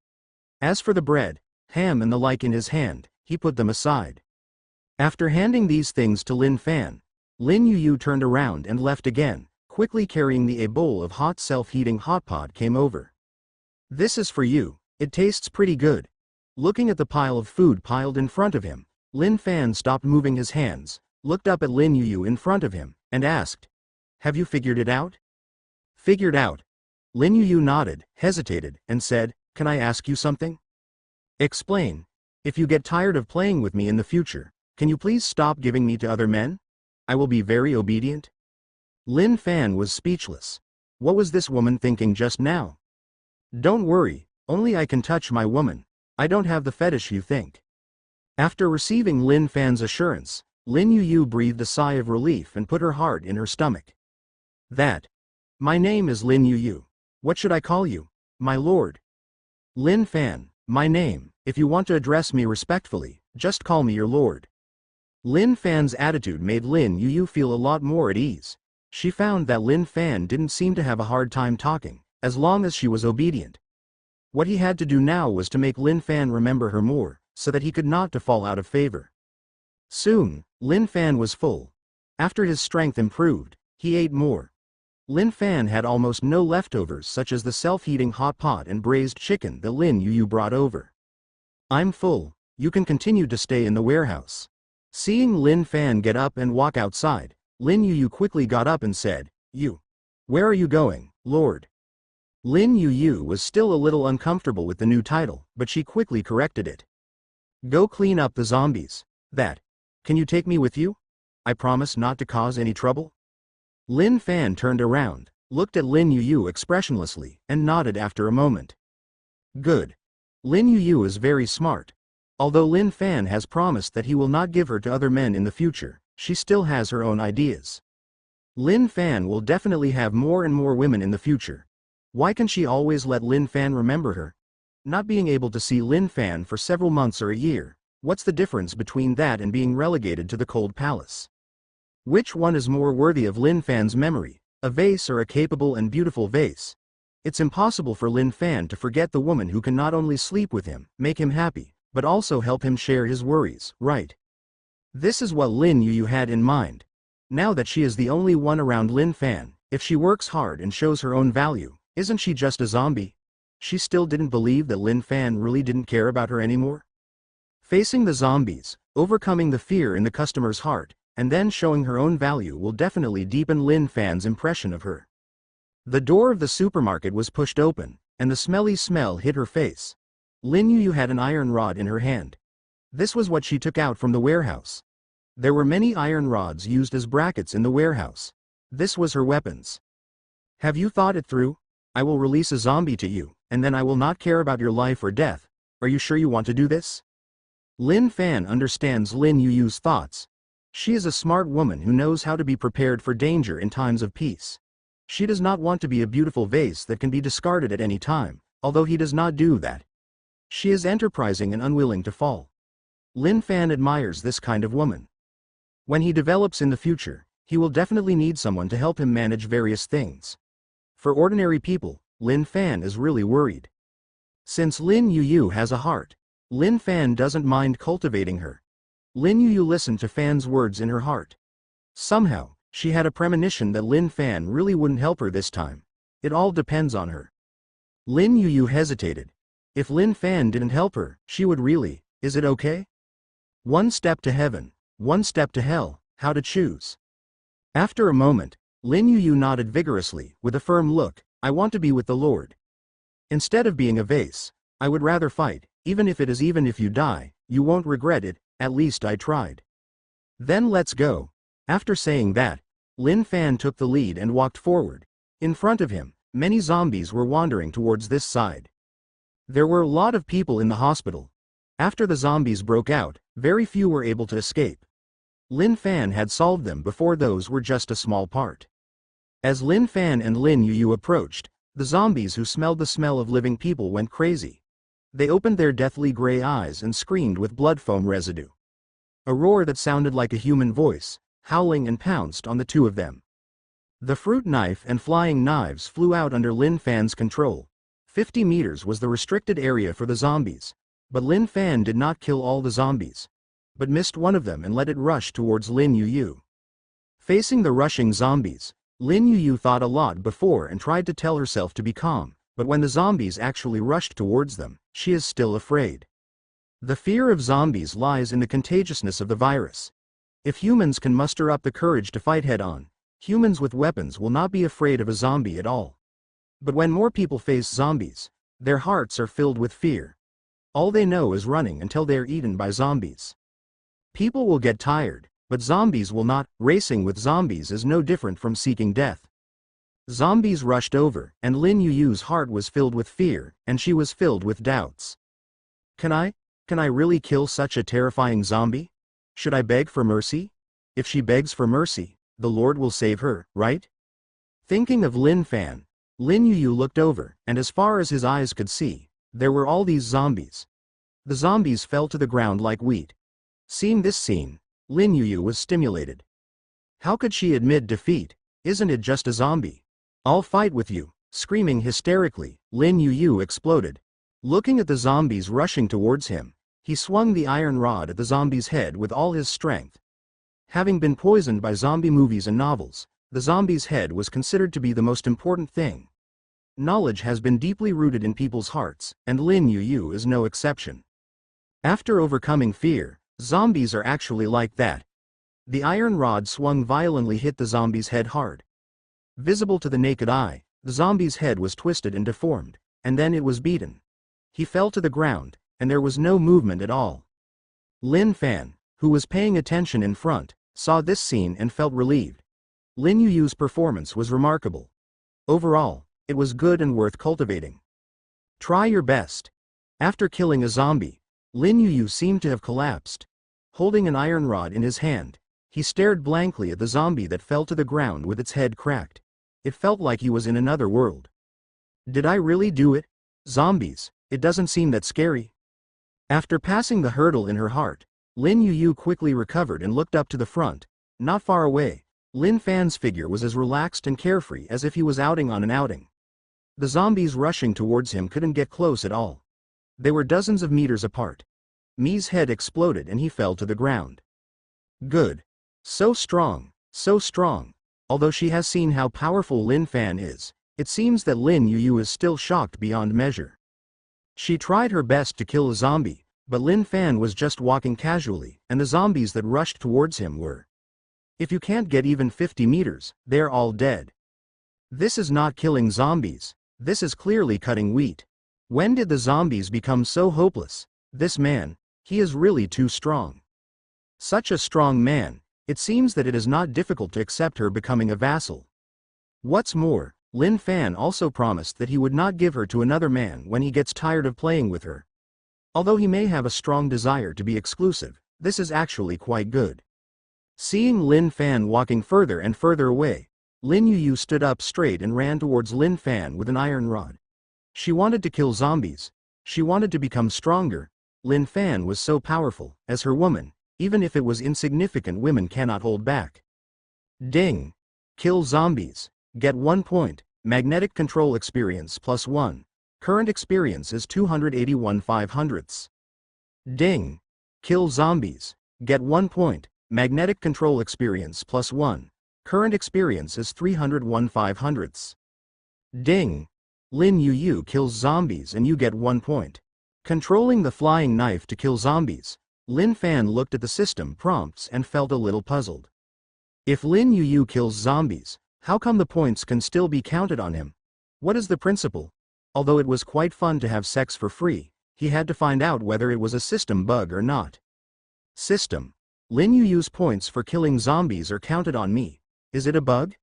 As for the bread, ham and the like in his hand, he put them aside. After handing these things to Lin Fan, Lin YuYu turned around and left again, quickly carrying a bowl of hot self-heating hot pot came over. This is for you, it tastes pretty good. Looking at the pile of food piled in front of him, Lin Fan stopped moving his hands, looked up at Lin YuYu in front of him, and asked, "Have you figured it out?" Figured out? Lin YuYu nodded, hesitated, and said, "Can I ask you something?" Explain. If you get tired of playing with me in the future, can you please stop giving me to other men? I will be very obedient. Lin Fan was speechless. What was this woman thinking just now? Don't worry, only I can touch my woman. I don't have the fetish you think. After receiving Lin Fan's assurance, Lin YuYu breathed a sigh of relief and put her heart in her stomach. My name is Lin YuYu. What should I call you? My lord. Lin Fan, my name, if you want to address me respectfully, just call me your lord. Lin Fan's attitude made Lin YuYu feel a lot more at ease. She found that Lin Fan didn't seem to have a hard time talking, as long as she was obedient. What he had to do now was to make Lin Fan remember her more, so that he could not fall out of favor. Soon, Lin Fan was full. After his strength improved, he ate more. Lin Fan had almost no leftovers such as the self-heating hot pot and braised chicken that Lin YuYu brought over. I'm full, you can continue to stay in the warehouse. Seeing Lin Fan get up and walk outside, Lin YuYu quickly got up and said, Where are you going, Lord? Lin YuYu was still a little uncomfortable with the new title, but she quickly corrected it. Go clean up the zombies. Can you take me with you? I promise not to cause any trouble. Lin Fan turned around, looked at Lin YuYu expressionlessly, and nodded after a moment. Good. Lin YuYu is very smart. Although Lin Fan has promised that he will not give her to other men in the future, she still has her own ideas. Lin Fan will definitely have more and more women in the future. Why can she always let Lin Fan remember her? Not being able to see Lin Fan for several months or a year, what's the difference between that and being relegated to the cold palace? Which one is more worthy of Lin Fan's memory, a vase or a capable and beautiful vase? It's impossible for Lin Fan to forget the woman who can not only sleep with him, make him happy, but also help him share his worries, right? This is what Lin YuYu had in mind. Now that she is the only one around Lin Fan, if she works hard and shows her own value, isn't she just a zombie? She still didn't believe that Lin Fan really didn't care about her anymore. Facing the zombies, overcoming the fear in the customer's heart, and then showing her own value will definitely deepen Lin Fan's impression of her. The door of the supermarket was pushed open, and the smelly smell hit her face. Lin YuYu had an iron rod in her hand. This was what she took out from the warehouse. There were many iron rods used as brackets in the warehouse. This was her weapons. Have you thought it through? I will release a zombie to you, and then I will not care about your life or death. Are you sure you want to do this? Lin Fan understands Lin YuYu's thoughts. She is a smart woman who knows how to be prepared for danger in times of peace. She does not want to be a beautiful vase that can be discarded at any time, although he does not do that. She is enterprising and unwilling to fall. Lin Fan admires this kind of woman. When he develops in the future, he will definitely need someone to help him manage various things. For ordinary people, Lin Fan is really worried. Since Lin YuYu has a heart, Lin Fan doesn't mind cultivating her. Lin YuYu listened to Fan's words in her heart. Somehow, she had a premonition that Lin Fan really wouldn't help her this time. It all depends on her. Lin YuYu hesitated. If Lin Fan didn't help her, she would really. Is it okay? One step to heaven, one step to hell, how to choose. After a moment, Lin YuYu nodded vigorously, with a firm look. I want to be with the Lord. Instead of being a vase, I would rather fight, even if you die, you won't regret it, at least I tried. Then let's go. After saying that, Lin Fan took the lead and walked forward. In front of him, many zombies were wandering towards this side. There were a lot of people in the hospital. After the zombies broke out, very few were able to escape. Lin Fan had solved them before those were just a small part. As Lin Fan and Lin YuYu approached, the zombies who smelled the smell of living people went crazy. They opened their deathly gray eyes and screamed with blood foam residue. A roar that sounded like a human voice, howling and pounced on the two of them. The fruit knife and flying knives flew out under Lin Fan's control. 50 meters was the restricted area for the zombies. But Lin Fan did not kill all the zombies, but missed one of them and let it rush towards Lin YuYu. Facing the rushing zombies, Lin YuYu thought a lot before and tried to tell herself to be calm, but when the zombies actually rushed towards them, she is still afraid. The fear of zombies lies in the contagiousness of the virus. If humans can muster up the courage to fight head-on, humans with weapons will not be afraid of a zombie at all. But when more people face zombies, their hearts are filled with fear. All they know is running until they are eaten by zombies. People will get tired, but zombies will not. Racing with zombies is no different from seeking death. Zombies rushed over, and Lin YuYu's heart was filled with fear, and she was filled with doubts. Can I really kill such a terrifying zombie? Should I beg for mercy? If she begs for mercy, the Lord will save her, right? Thinking of Lin Fan, Lin YuYu looked over, and as far as his eyes could see, there were all these zombies. The zombies fell to the ground like wheat. Seeing this scene, Lin YuYu was stimulated. How could she admit defeat? Isn't it just a zombie? I'll fight with you. Screaming hysterically, Lin YuYu exploded. Looking at the zombies rushing towards him, he swung the iron rod at the zombie's head with all his strength. Having been poisoned by zombie movies and novels, the zombie's head was considered to be the most important thing. Knowledge has been deeply rooted in people's hearts, and Lin YuYu is no exception. After overcoming fear, zombies are actually like that. The iron rod swung violently hit the zombie's head hard. Visible to the naked eye, the zombie's head was twisted and deformed, and then it was beaten. He fell to the ground, and there was no movement at all. Lin Fan, who was paying attention in front, saw this scene and felt relieved. Lin YuYu's performance was remarkable. Overall, it was good and worth cultivating. Try your best. After killing a zombie, Lin YuYu seemed to have collapsed. Holding an iron rod in his hand, he stared blankly at the zombie that fell to the ground with its head cracked. It felt like he was in another world. Did I really do it? Zombies, it doesn't seem that scary. After passing the hurdle in her heart, Lin YuYu quickly recovered and looked up to the front. Not far away, Lin Fan's figure was as relaxed and carefree as if he was outing on an outing. The zombies rushing towards him couldn't get close at all. They were dozens of meters apart. Mi's head exploded and he fell to the ground. Good. So strong, so strong. Although she has seen how powerful Lin Fan is, it seems that Lin YuYu is still shocked beyond measure. She tried her best to kill a zombie, but Lin Fan was just walking casually, and the zombies that rushed towards him were. If you can't get even 50 meters, they're all dead. This is not killing zombies, this is clearly cutting wheat. When did the zombies become so hopeless? This man, he is really too strong. Such a strong man, it seems that it is not difficult to accept her becoming a vassal. What's more, Lin Fan also promised that he would not give her to another man when he gets tired of playing with her. Although he may have a strong desire to be exclusive, this is actually quite good. Seeing Lin Fan walking further and further away, Lin YuYu stood up straight and ran towards Lin Fan with an iron rod. She wanted to kill zombies. She wanted to become stronger. Lin Fan was so powerful, as her woman, even if it was insignificant, women cannot hold back. Ding! Kill zombies. Get 1 point. Magnetic control experience +1. Current experience is 281 500ths. Ding! Kill zombies. Get 1 point. Magnetic control experience +1. Current experience is 301 500ths. Ding! Lin YuYu kills zombies and you get 1 point. Controlling the flying knife to kill zombies, Lin Fan looked at the system prompts and felt a little puzzled. If Lin YuYu kills zombies, how come the points can still be counted on him? What is the principle? Although it was quite fun to have sex for free, he had to find out whether it was a system bug or not. System. Lin YuYu's points for killing zombies are counted on me. Is it a bug?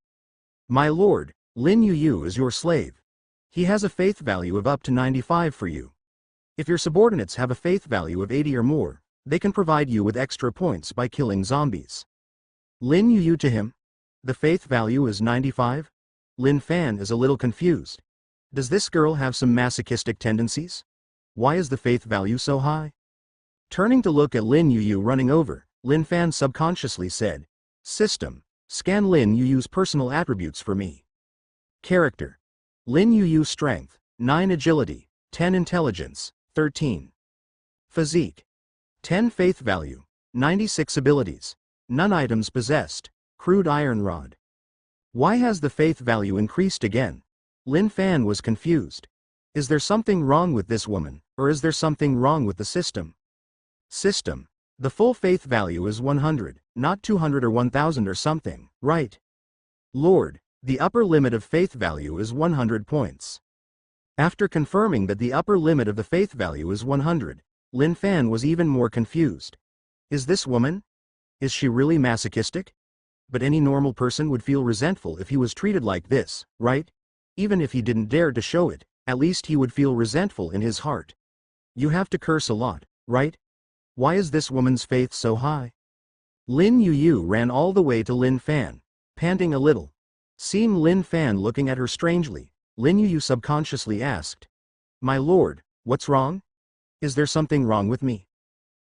My lord, Lin YuYu is your slave. He has a faith value of up to 95 for you. If your subordinates have a faith value of 80 or more, they can provide you with extra points by killing zombies. Lin YuYu to him. The faith value is 95? Lin Fan is a little confused. Does this girl have some masochistic tendencies? Why is the faith value so high? Turning to look at Lin YuYu running over, Lin Fan subconsciously said, System, scan Lin YuYu's personal attributes for me. Character. Lin YuYu strength, 9 agility, 10 intelligence, 13. Physique. 10 faith value, 96 abilities, none items possessed, crude iron rod. Why has the faith value increased again? Lin Fan was confused. Is there something wrong with this woman, or is there something wrong with the system? System. The full faith value is 100, not 200 or 1000 or something, right? Lord, the upper limit of faith value is 100 points. After confirming that the upper limit of the faith value is 100, Lin Fan was even more confused. Is this woman? Is she really masochistic? But any normal person would feel resentful if he was treated like this, right? Even if he didn't dare to show it, at least he would feel resentful in his heart. You have to curse a lot, right? Why is this woman's faith so high? Lin YuYu ran all the way to Lin Fan, panting a little. Seeing Lin Fan looking at her strangely, Lin YuYu subconsciously asked, My lord, what's wrong? Is there something wrong with me?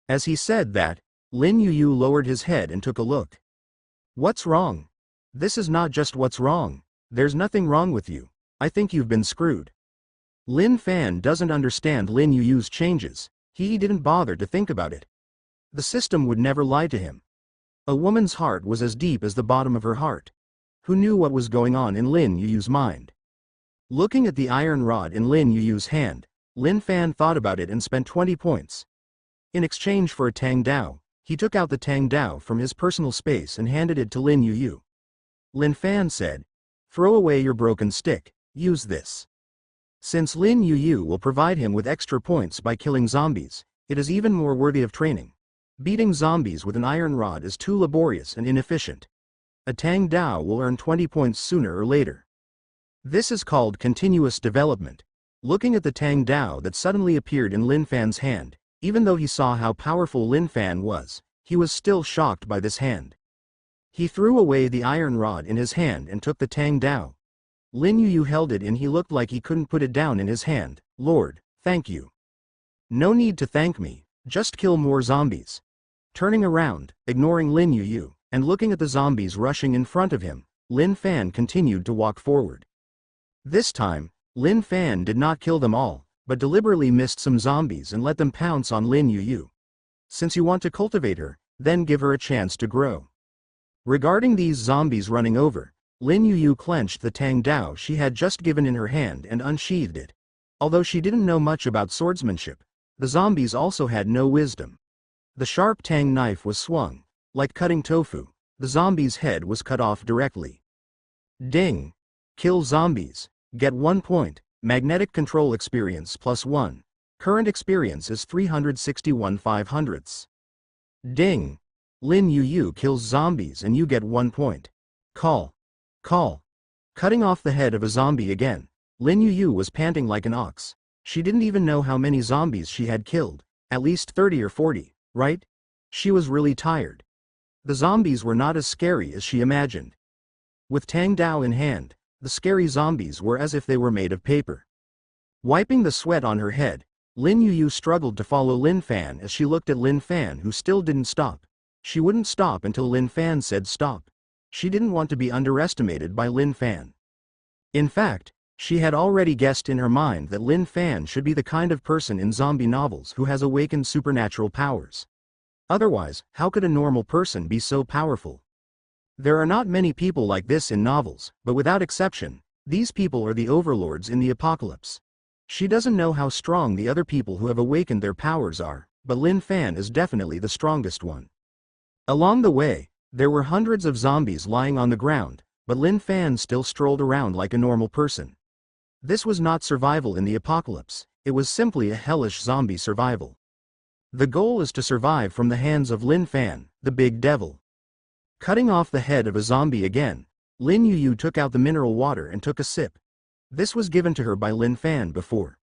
As he said that, Lin YuYu lowered his head and took a look. What's wrong? This is not just what's wrong. There's nothing wrong with you. I think you've been screwed. Lin Fan doesn't understand Lin YuYu's changes. He didn't bother to think about it. The system would never lie to him. A woman's heart was as deep as the bottom of her heart. Who knew what was going on in Lin YuYu's mind? Looking at the iron rod in Lin YuYu's hand, Lin Fan thought about it and spent 20 points. In exchange for a Tang Dao, he took out the Tang Dao from his personal space and handed it to Lin YuYu. Lin Fan said, Throw away your broken stick, use this. Since Lin YuYu will provide him with extra points by killing zombies, it is even more worthy of training. Beating zombies with an iron rod is too laborious and inefficient. A Tang Dao will earn 20 points sooner or later. This is called continuous development. Looking at the Tang Dao that suddenly appeared in Lin Fan's hand, even though he saw how powerful Lin Fan was, he was still shocked by this hand. He threw away the iron rod in his hand and took the Tang Dao. Lin YuYu held it and he looked like he couldn't put it down in his hand. Lord, thank you. No need to thank me, just kill more zombies. Turning around, ignoring Lin YuYu, and looking at the zombies rushing in front of him, Lin Fan continued to walk forward. This time, Lin Fan did not kill them all, but deliberately missed some zombies and let them pounce on Lin YuYu. Since you want to cultivate her, then give her a chance to grow. Regarding these zombies running over, Lin YuYu clenched the Tang Dao she had just given in her hand and unsheathed it. Although she didn't know much about swordsmanship, the zombies also had no wisdom. The sharp Tang knife was swung. Like cutting tofu, the zombie's head was cut off directly. Ding! Kill zombies. Get 1 point. Magnetic control experience +1. Current experience is 361 500ths. Ding! Lin YuYu kills zombies and you get 1 point. Call. Call. Cutting off the head of a zombie again, Lin YuYu was panting like an ox. She didn't even know how many zombies she had killed, At least 30 or 40, right? She was really tired. The zombies were not as scary as she imagined. With Tang Dao in hand, the scary zombies were as if they were made of paper. Wiping the sweat on her head, Lin YuYu struggled to follow Lin Fan as she looked at Lin Fan, who still didn't stop. She wouldn't stop until Lin Fan said stop. She didn't want to be underestimated by Lin Fan. In fact, she had already guessed in her mind that Lin Fan should be the kind of person in zombie novels who has awakened supernatural powers. Otherwise, how could a normal person be so powerful? There are not many people like this in novels, but without exception, these people are the overlords in the apocalypse. She doesn't know how strong the other people who have awakened their powers are, but Lin Fan is definitely the strongest one. Along the way, there were hundreds of zombies lying on the ground, but Lin Fan still strolled around like a normal person. This was not survival in the apocalypse, it was simply a hellish zombie survival. The goal is to survive from the hands of Lin Fan, the big devil. Cutting off the head of a zombie again, Lin YuYu took out the mineral water and took a sip. This was given to her by Lin Fan before.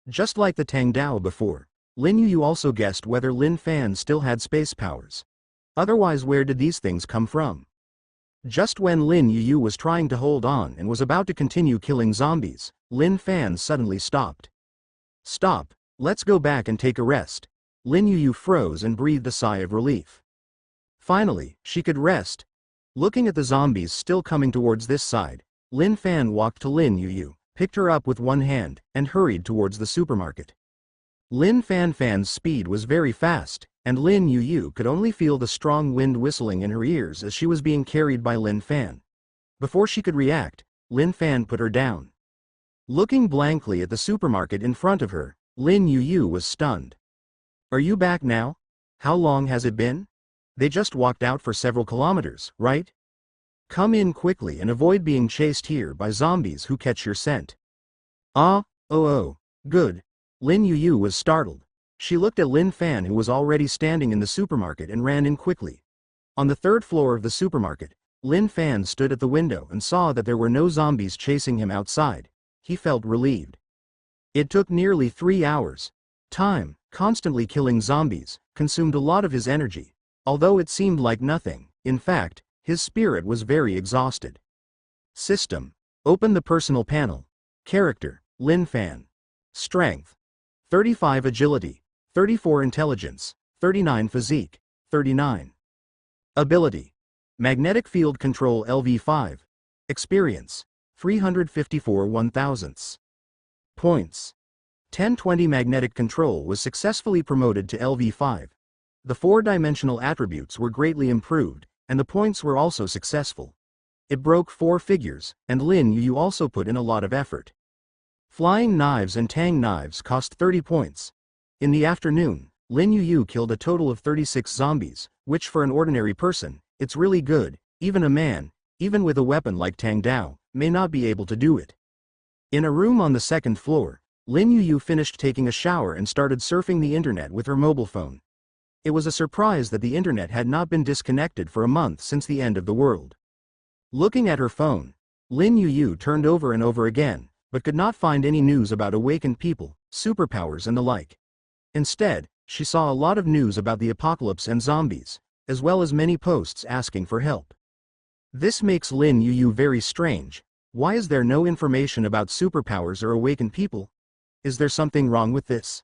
Just like the Tang Dao before, Lin YuYu also guessed whether Lin Fan still had space powers. Otherwise, where did these things come from? Just when Lin YuYu was trying to hold on and was about to continue killing zombies, Lin Fan suddenly stopped. Stop, let's go back and take a rest. Lin YuYu froze and breathed a sigh of relief. Finally, she could rest. Looking at the zombies still coming towards this side, Lin Fan walked to Lin YuYu, picked her up with one hand, and hurried towards the supermarket. Lin Fan's speed was very fast, and Lin YuYu could only feel the strong wind whistling in her ears as she was being carried by Lin Fan. Before she could react, Lin Fan put her down. Looking blankly at the supermarket in front of her, Lin YuYu was stunned. Are you back now? How long has it been? They just walked out for several kilometers, right? Come in quickly and avoid being chased here by zombies who catch your scent. Good. Lin YuYu was startled. She looked at Lin Fan, who was already standing in the supermarket, and ran in quickly. On the third floor of the supermarket, Lin Fan stood at the window and saw that there were no zombies chasing him outside. He felt relieved. It took nearly 3 hours. Time, constantly killing zombies, consumed a lot of his energy. Although it seemed like nothing, in fact, his spirit was very exhausted. System. Open the personal panel. Character, Lin Fan. Strength. 35 agility, 34 intelligence, 39 physique, 39. Ability. Magnetic field control LV5. Experience. 354 1,000ths. Points. 1020 magnetic control was successfully promoted to LV5. The 4-dimensional attributes were greatly improved, and the points were also successful. It broke 4 figures, and Lin YuYu also put in a lot of effort. Flying knives and tang knives cost 30 points. In the afternoon, Lin YuYu killed a total of 36 zombies, which for an ordinary person, it's really good. Even a man, even with a weapon like Tang Dao, may not be able to do it. In a room on the second floor, Lin YuYu finished taking a shower and started surfing the internet with her mobile phone. It was a surprise that the internet had not been disconnected for a month since the end of the world. Looking at her phone, Lin YuYu turned over and over again, but could not find any news about awakened people, superpowers and the like. Instead, she saw a lot of news about the apocalypse and zombies, as well as many posts asking for help. This makes Lin YuYu very strange. Why is there no information about superpowers or awakened people? Is there something wrong with this?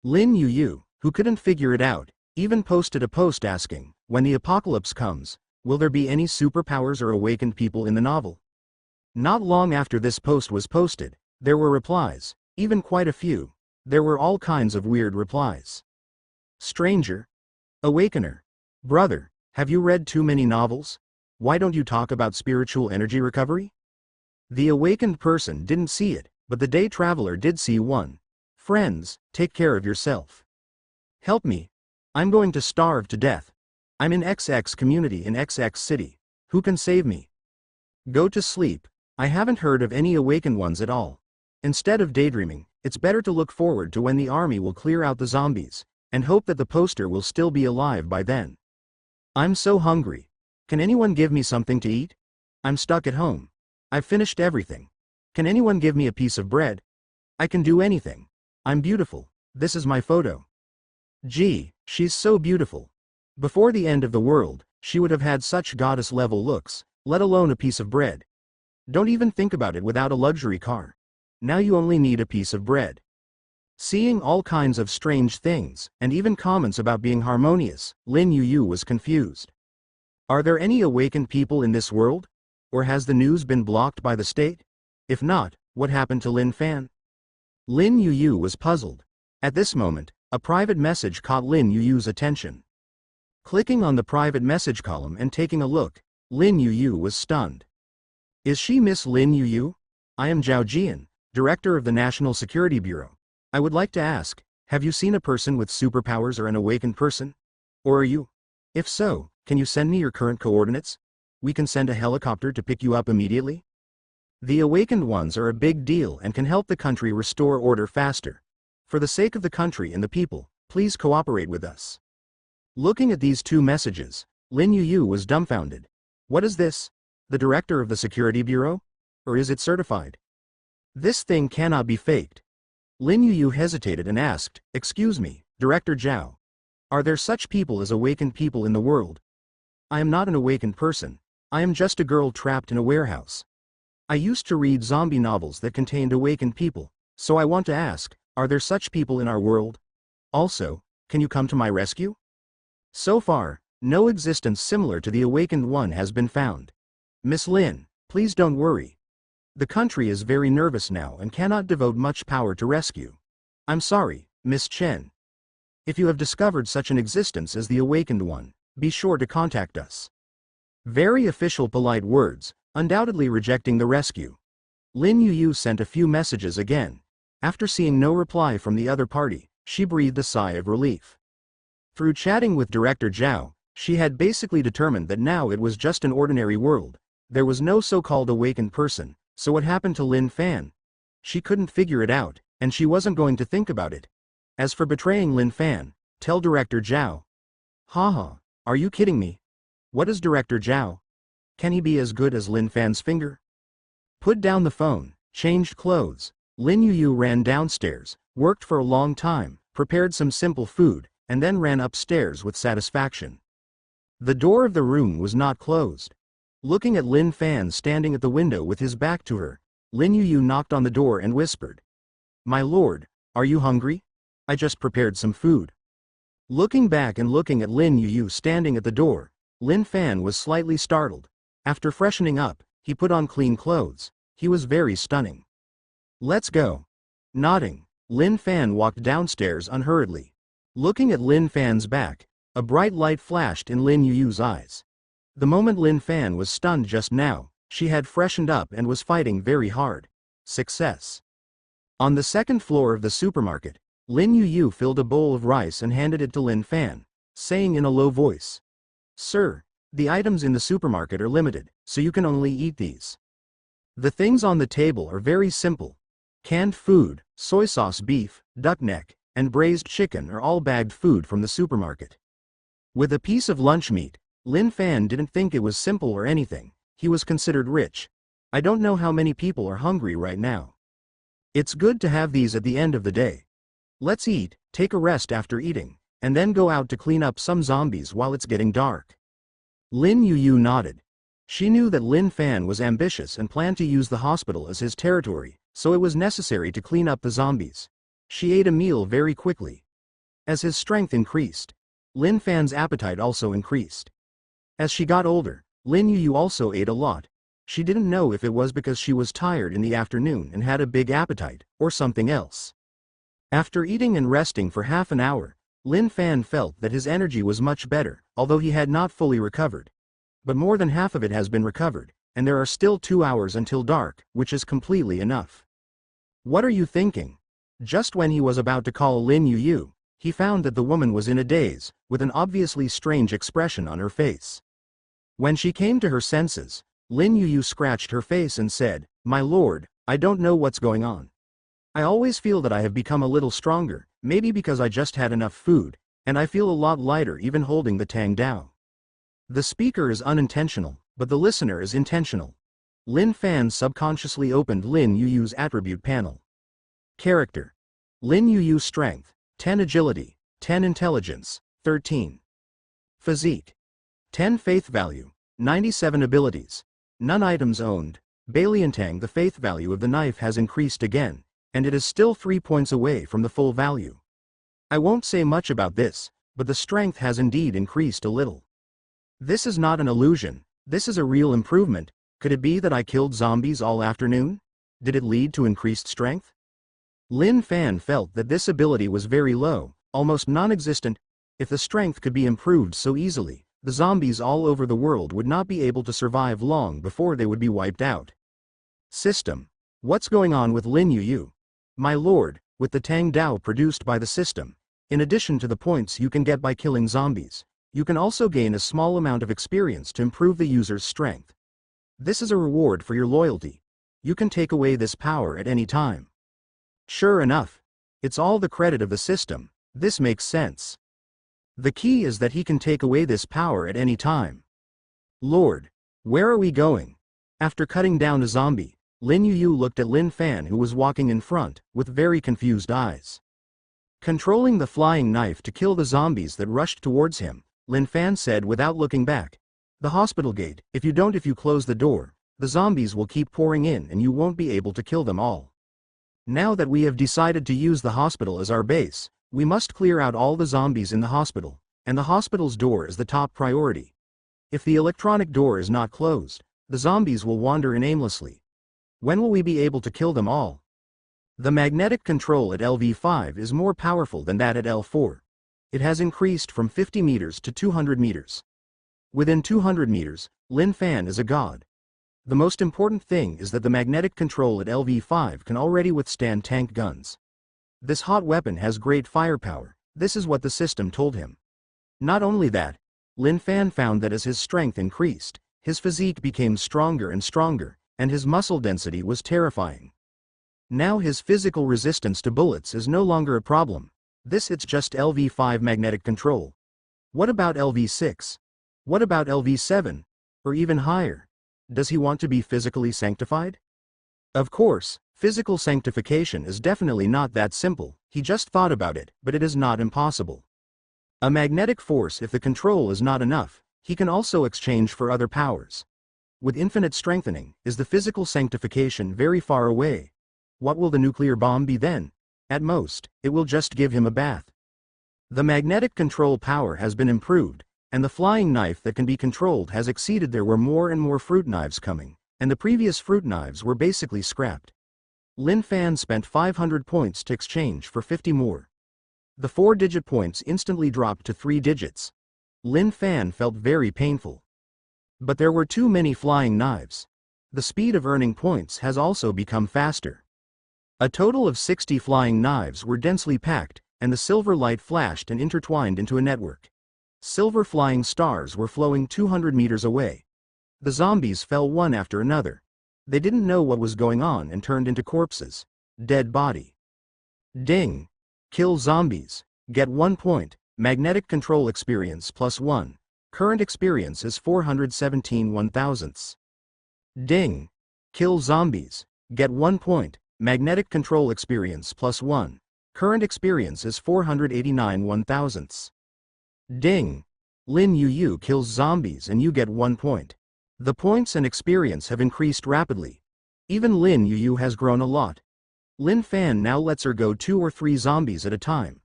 Lin YuYu, who couldn't figure it out, even posted a post asking, when the apocalypse comes, will there be any superpowers or awakened people in the novel? Not long after this post was posted, there were replies, even quite a few. There were all kinds of weird replies. Stranger. Awakener. Brother, have you read too many novels? Why don't you talk about spiritual energy recovery? The awakened person didn't see it, but the day traveler did see one. Friends, take care of yourself. Help me. I'm going to starve to death. I'm in XX community in XX city. Who can save me? Go to sleep. I haven't heard of any awakened ones at all. Instead of daydreaming, it's better to look forward to when the army will clear out the zombies, and hope that the poster will still be alive by then. I'm so hungry. Can anyone give me something to eat? I'm stuck at home. I've finished everything. Can anyone give me a piece of bread? I can do anything. I'm beautiful. This is my photo. Gee, she's so beautiful. Before the end of the world, she would have had such goddess-level looks, let alone a piece of bread. Don't even think about it without a luxury car. Now you only need a piece of bread. Seeing all kinds of strange things, and even comments about being harmonious, Lin YuYu was confused. Are there any awakened people in this world? Or has the news been blocked by the state? If not, what happened to Lin Fan? Lin YuYu was puzzled. At this moment, a private message caught Lin YuYu's attention. Clicking on the private message column and taking a look, Lin YuYu was stunned. Is she Miss Lin YuYu? I am Zhao Jian, Director of the National Security Bureau. I would like to ask, have you seen a person with superpowers or an awakened person? Or are you? If so, can you send me your current coordinates? We can send a helicopter to pick you up immediately. The awakened ones are a big deal and can help the country restore order faster. For the sake of the country and the people, please cooperate with us. Looking at these two messages, Lin YuYu was dumbfounded. What is this? The Director of the Security Bureau? Or is it certified? This thing cannot be faked. Lin YuYu hesitated and asked, "Excuse me, Director Zhao. Are there such people as awakened people in the world?" I am not an awakened person. I am just a girl trapped in a warehouse. I used to read zombie novels that contained awakened people, so I want to ask, are there such people in our world? Also, can you come to my rescue? So far, no existence similar to the awakened one has been found. Miss Lin, please don't worry. The country is very nervous now and cannot devote much power to rescue. I'm sorry, Miss Chen. If you have discovered such an existence as the awakened one, be sure to contact us. Very official polite words, undoubtedly rejecting the rescue. Lin YuYu sent a few messages again. After seeing no reply from the other party, she breathed a sigh of relief. Through chatting with Director Zhao, she had basically determined that now it was just an ordinary world. There was no so-called awakened person, so what happened to Lin Fan? She couldn't figure it out, and she wasn't going to think about it. As for betraying Lin Fan, tell Director Zhao. Haha, are you kidding me? What is Director Zhao? Can he be as good as Lin Fan's finger? Put down the phone, changed clothes. Lin YuYu ran downstairs, worked for a long time, prepared some simple food, and then ran upstairs with satisfaction. The door of the room was not closed. Looking at Lin Fan standing at the window with his back to her, Lin YuYu knocked on the door and whispered, "My lord, are you hungry? I just prepared some food." Looking back and looking at Lin YuYu standing at the door, Lin Fan was slightly startled. After freshening up, he put on clean clothes. He was very stunning. Let's go. Nodding, Lin Fan walked downstairs unhurriedly. Looking at Lin Fan's back, a bright light flashed in Lin YuYu's eyes. The moment Lin Fan was stunned just now, she had freshened up and was fighting very hard. Success. On the second floor of the supermarket, Lin YuYu filled a bowl of rice and handed it to Lin Fan, saying in a low voice, "Sir, the items in the supermarket are limited, so you can only eat these. The things on the table are very simple. Canned food, soy sauce beef, duck neck, and braised chicken are all bagged food from the supermarket." With a piece of lunch meat, Lin Fan didn't think it was simple or anything. He was considered rich. I don't know how many people are hungry right now. It's good to have these at the end of the day. Let's eat, take a rest after eating, and then go out to clean up some zombies while it's getting dark. Lin YuYu nodded. She knew that Lin Fan was ambitious and planned to use the hospital as his territory, so it was necessary to clean up the zombies. She ate a meal very quickly. As his strength increased, Lin Fan's appetite also increased. As she got older, Lin YuYu also ate a lot. She didn't know if it was because she was tired in the afternoon and had a big appetite, or something else. After eating and resting for half an hour, Lin Fan felt that his energy was much better, although he had not fully recovered. But more than half of it has been recovered, and there are still 2 hours until dark, which is completely enough. What are you thinking? Just when he was about to call Lin YuYu, he found that the woman was in a daze, with an obviously strange expression on her face. When she came to her senses, Lin YuYu scratched her face and said, "My lord, I don't know what's going on. I always feel that I have become a little stronger, maybe because I just had enough food, and I feel a lot lighter even holding the Tang Dao." The speaker is unintentional, but the listener is intentional. Lin Fan subconsciously opened Lin YuYu's attribute panel. Character: Lin YuYu strength, 10 agility, 10 intelligence, 13 physique, 10 faith value, 97 abilities, none items owned. Baliantang, the faith value of the knife has increased again, and it is still 3 points away from the full value. I won't say much about this, but the strength has indeed increased a little. This is not an illusion, this is a real improvement. Could it be that I killed zombies all afternoon? Did it lead to increased strength? Lin Fan felt that this ability was very low, almost non-existent. If the strength could be improved so easily, the zombies all over the world would not be able to survive long before they would be wiped out. System. What's going on with Lin YuYu? My lord, with the Tang Dao produced by the system, in addition to the points you can get by killing zombies, you can also gain a small amount of experience to improve the user's strength. This is a reward for your loyalty. You can take away this power at any time. Sure enough. It's all the credit of the system, this makes sense. The key is that he can take away this power at any time. Lord, where are we going? After cutting down a zombie, Lin YuYu looked at Lin Fan, who was walking in front, with very confused eyes. Controlling the flying knife to kill the zombies that rushed towards him, Lin Fan said without looking back. The hospital gate, if you close the door, the zombies will keep pouring in and you won't be able to kill them all. Now that we have decided to use the hospital as our base, we must clear out all the zombies in the hospital, and the hospital's door is the top priority. If the electronic door is not closed, the zombies will wander in aimlessly. When will we be able to kill them all? The magnetic control at LV5 is more powerful than that at L4. It has increased from 50 meters to 200 meters. Within 200 meters, Lin Fan is a god. The most important thing is that the magnetic control at LV5 can already withstand tank guns. This hot weapon has great firepower, this is what the system told him. Not only that, Lin Fan found that as his strength increased, his physique became stronger and stronger, and his muscle density was terrifying. Now his physical resistance to bullets is no longer a problem. It's just LV5 magnetic control. What about LV6? What about LV7? Or even higher? Does he want to be physically sanctified? Of course, physical sanctification is definitely not that simple. He just thought about it, but it is not impossible. A magnetic force, if the control is not enough, he can also exchange for other powers. With infinite strengthening, is the physical sanctification very far away? What will the nuclear bomb be then? At most, it will just give him a bath. The magnetic control power has been improved, and the flying knife that can be controlled has exceeded. There were more and more fruit knives coming, and the previous fruit knives were basically scrapped. Lin Fan spent 500 points to exchange for 50 more. The 4-digit points instantly dropped to 3 digits. Lin Fan felt very painful. But there were too many flying knives. The speed of earning points has also become faster. A total of 60 flying knives were densely packed, and the silver light flashed and intertwined into a network. Silver flying stars were flowing 200 meters away. The zombies fell one after another. They didn't know what was going on and turned into corpses. Dead body. Ding. Kill zombies. Get 1 point. Magnetic control experience +1. Current experience is 417 1/1000ths. Ding. Kill zombies. Get 1 point. Magnetic control experience +1. Current experience is 489 1/1000ths. Ding. Lin YuYu kills zombies and you get 1 point. The points and experience have increased rapidly. Even Lin YuYu has grown a lot. Lin Fan now lets her go 2 or 3 zombies at a time.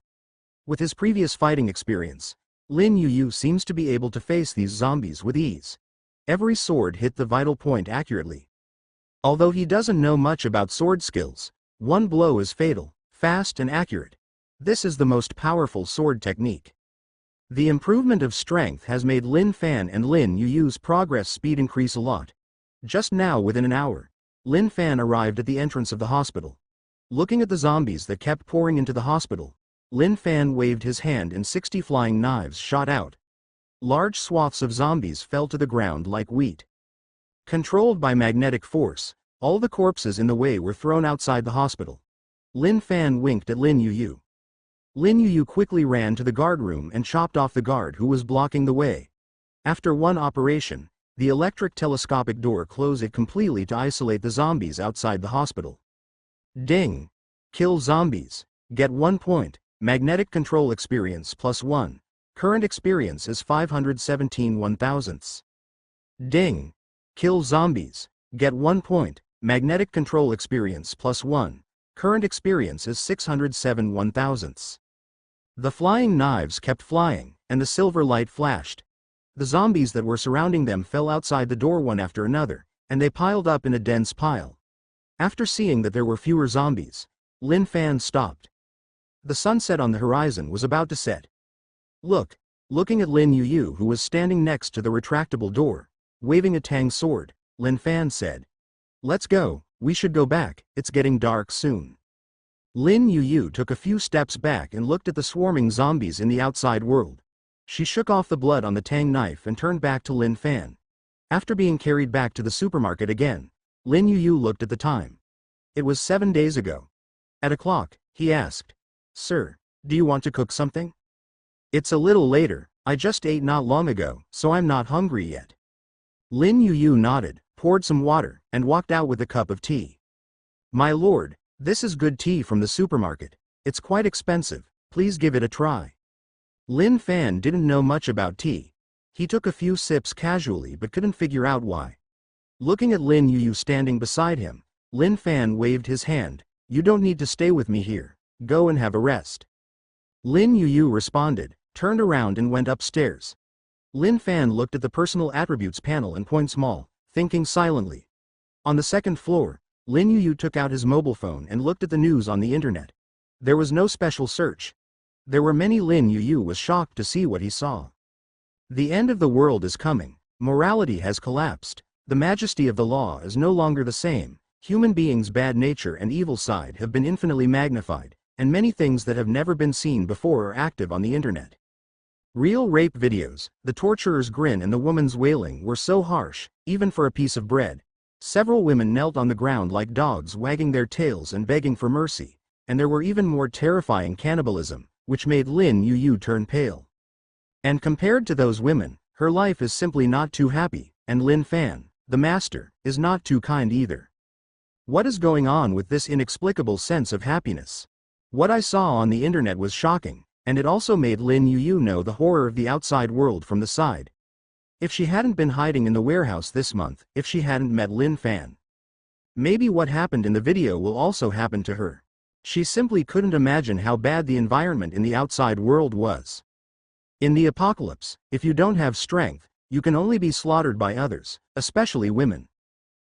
With his previous fighting experience, Lin YuYu seems to be able to face these zombies with ease. Every sword hit the vital point accurately. Although he doesn't know much about sword skills, one blow is fatal, fast and accurate. This is the most powerful sword technique. The improvement of strength has made Lin Fan and Lin YuYu's progress speed increase a lot. Just now, within an hour, Lin Fan arrived at the entrance of the hospital. Looking at the zombies that kept pouring into the hospital, Lin Fan waved his hand and 60 flying knives shot out. Large swaths of zombies fell to the ground like wheat. Controlled by magnetic force, all the corpses in the way were thrown outside the hospital. Lin Fan winked at Lin YuYu. Lin YuYu quickly ran to the guard room and chopped off the guard who was blocking the way. After one operation, the electric telescopic door closed it completely to isolate the zombies outside the hospital. Ding. Kill zombies. Get 1 point. magnetic control experience +1. Current experience is 517 1,000ths. Ding! Kill zombies. Get 1 point. Magnetic control experience +1. Current experience is 607 1,000ths. The flying knives kept flying, and the silver light flashed. The zombies that were surrounding them fell outside the door one after another, and they piled up in a dense pile. After seeing that there were fewer zombies, Lin Fan stopped. The sunset on the horizon was about to set. Looking at Lin YuYu, who was standing next to the retractable door, waving a tang sword, Lin Fan said, "Let's go, we should go back, it's getting dark soon." Lin YuYu took a few steps back and looked at the swarming zombies in the outside world. She shook off the blood on the tang knife and turned back to Lin Fan. After being carried back to the supermarket again, Lin YuYu looked at the time. It was 7 days ago. At a clock, he asked, "Sir, do you want to cook something?" "It's a little later, I just ate not long ago, so I'm not hungry yet." Lin YuYu nodded, poured some water, and walked out with a cup of tea. "My lord, this is good tea from the supermarket. It's quite expensive, please give it a try." Lin Fan didn't know much about tea. He took a few sips casually but couldn't figure out why. Looking at Lin YuYu standing beside him, Lin Fan waved his hand. "You don't need to stay with me here, go and have a rest." Lin YuYu responded, turned around and went upstairs. Lin Fan looked at the personal attributes panel and point small, thinking silently. On the second floor, Lin YuYu took out his mobile phone and looked at the news on the internet. There was no special search. There were many. Lin YuYu was shocked to see what he saw. The end of the world is coming, morality has collapsed, the majesty of the law is no longer the same, human beings' bad nature and evil side have been infinitely magnified, and many things that have never been seen before are active on the internet. Real rape videos, the torturer's grin and the woman's wailing were so harsh, even for a piece of bread. Several women knelt on the ground like dogs, wagging their tails and begging for mercy, and there were even more terrifying cannibalism, which made Lin YuYu turn pale. And compared to those women, her life is simply not too happy, and Lin Fan, the master, is not too kind either. What is going on with this inexplicable sense of happiness? What I saw on the internet was shocking, and it also made Lin YuYu know the horror of the outside world from the side. If she hadn't been hiding in the warehouse this month, if she hadn't met Lin Fan, maybe what happened in the video will also happen to her. She simply couldn't imagine how bad the environment in the outside world was. In the apocalypse, if you don't have strength, you can only be slaughtered by others, especially women.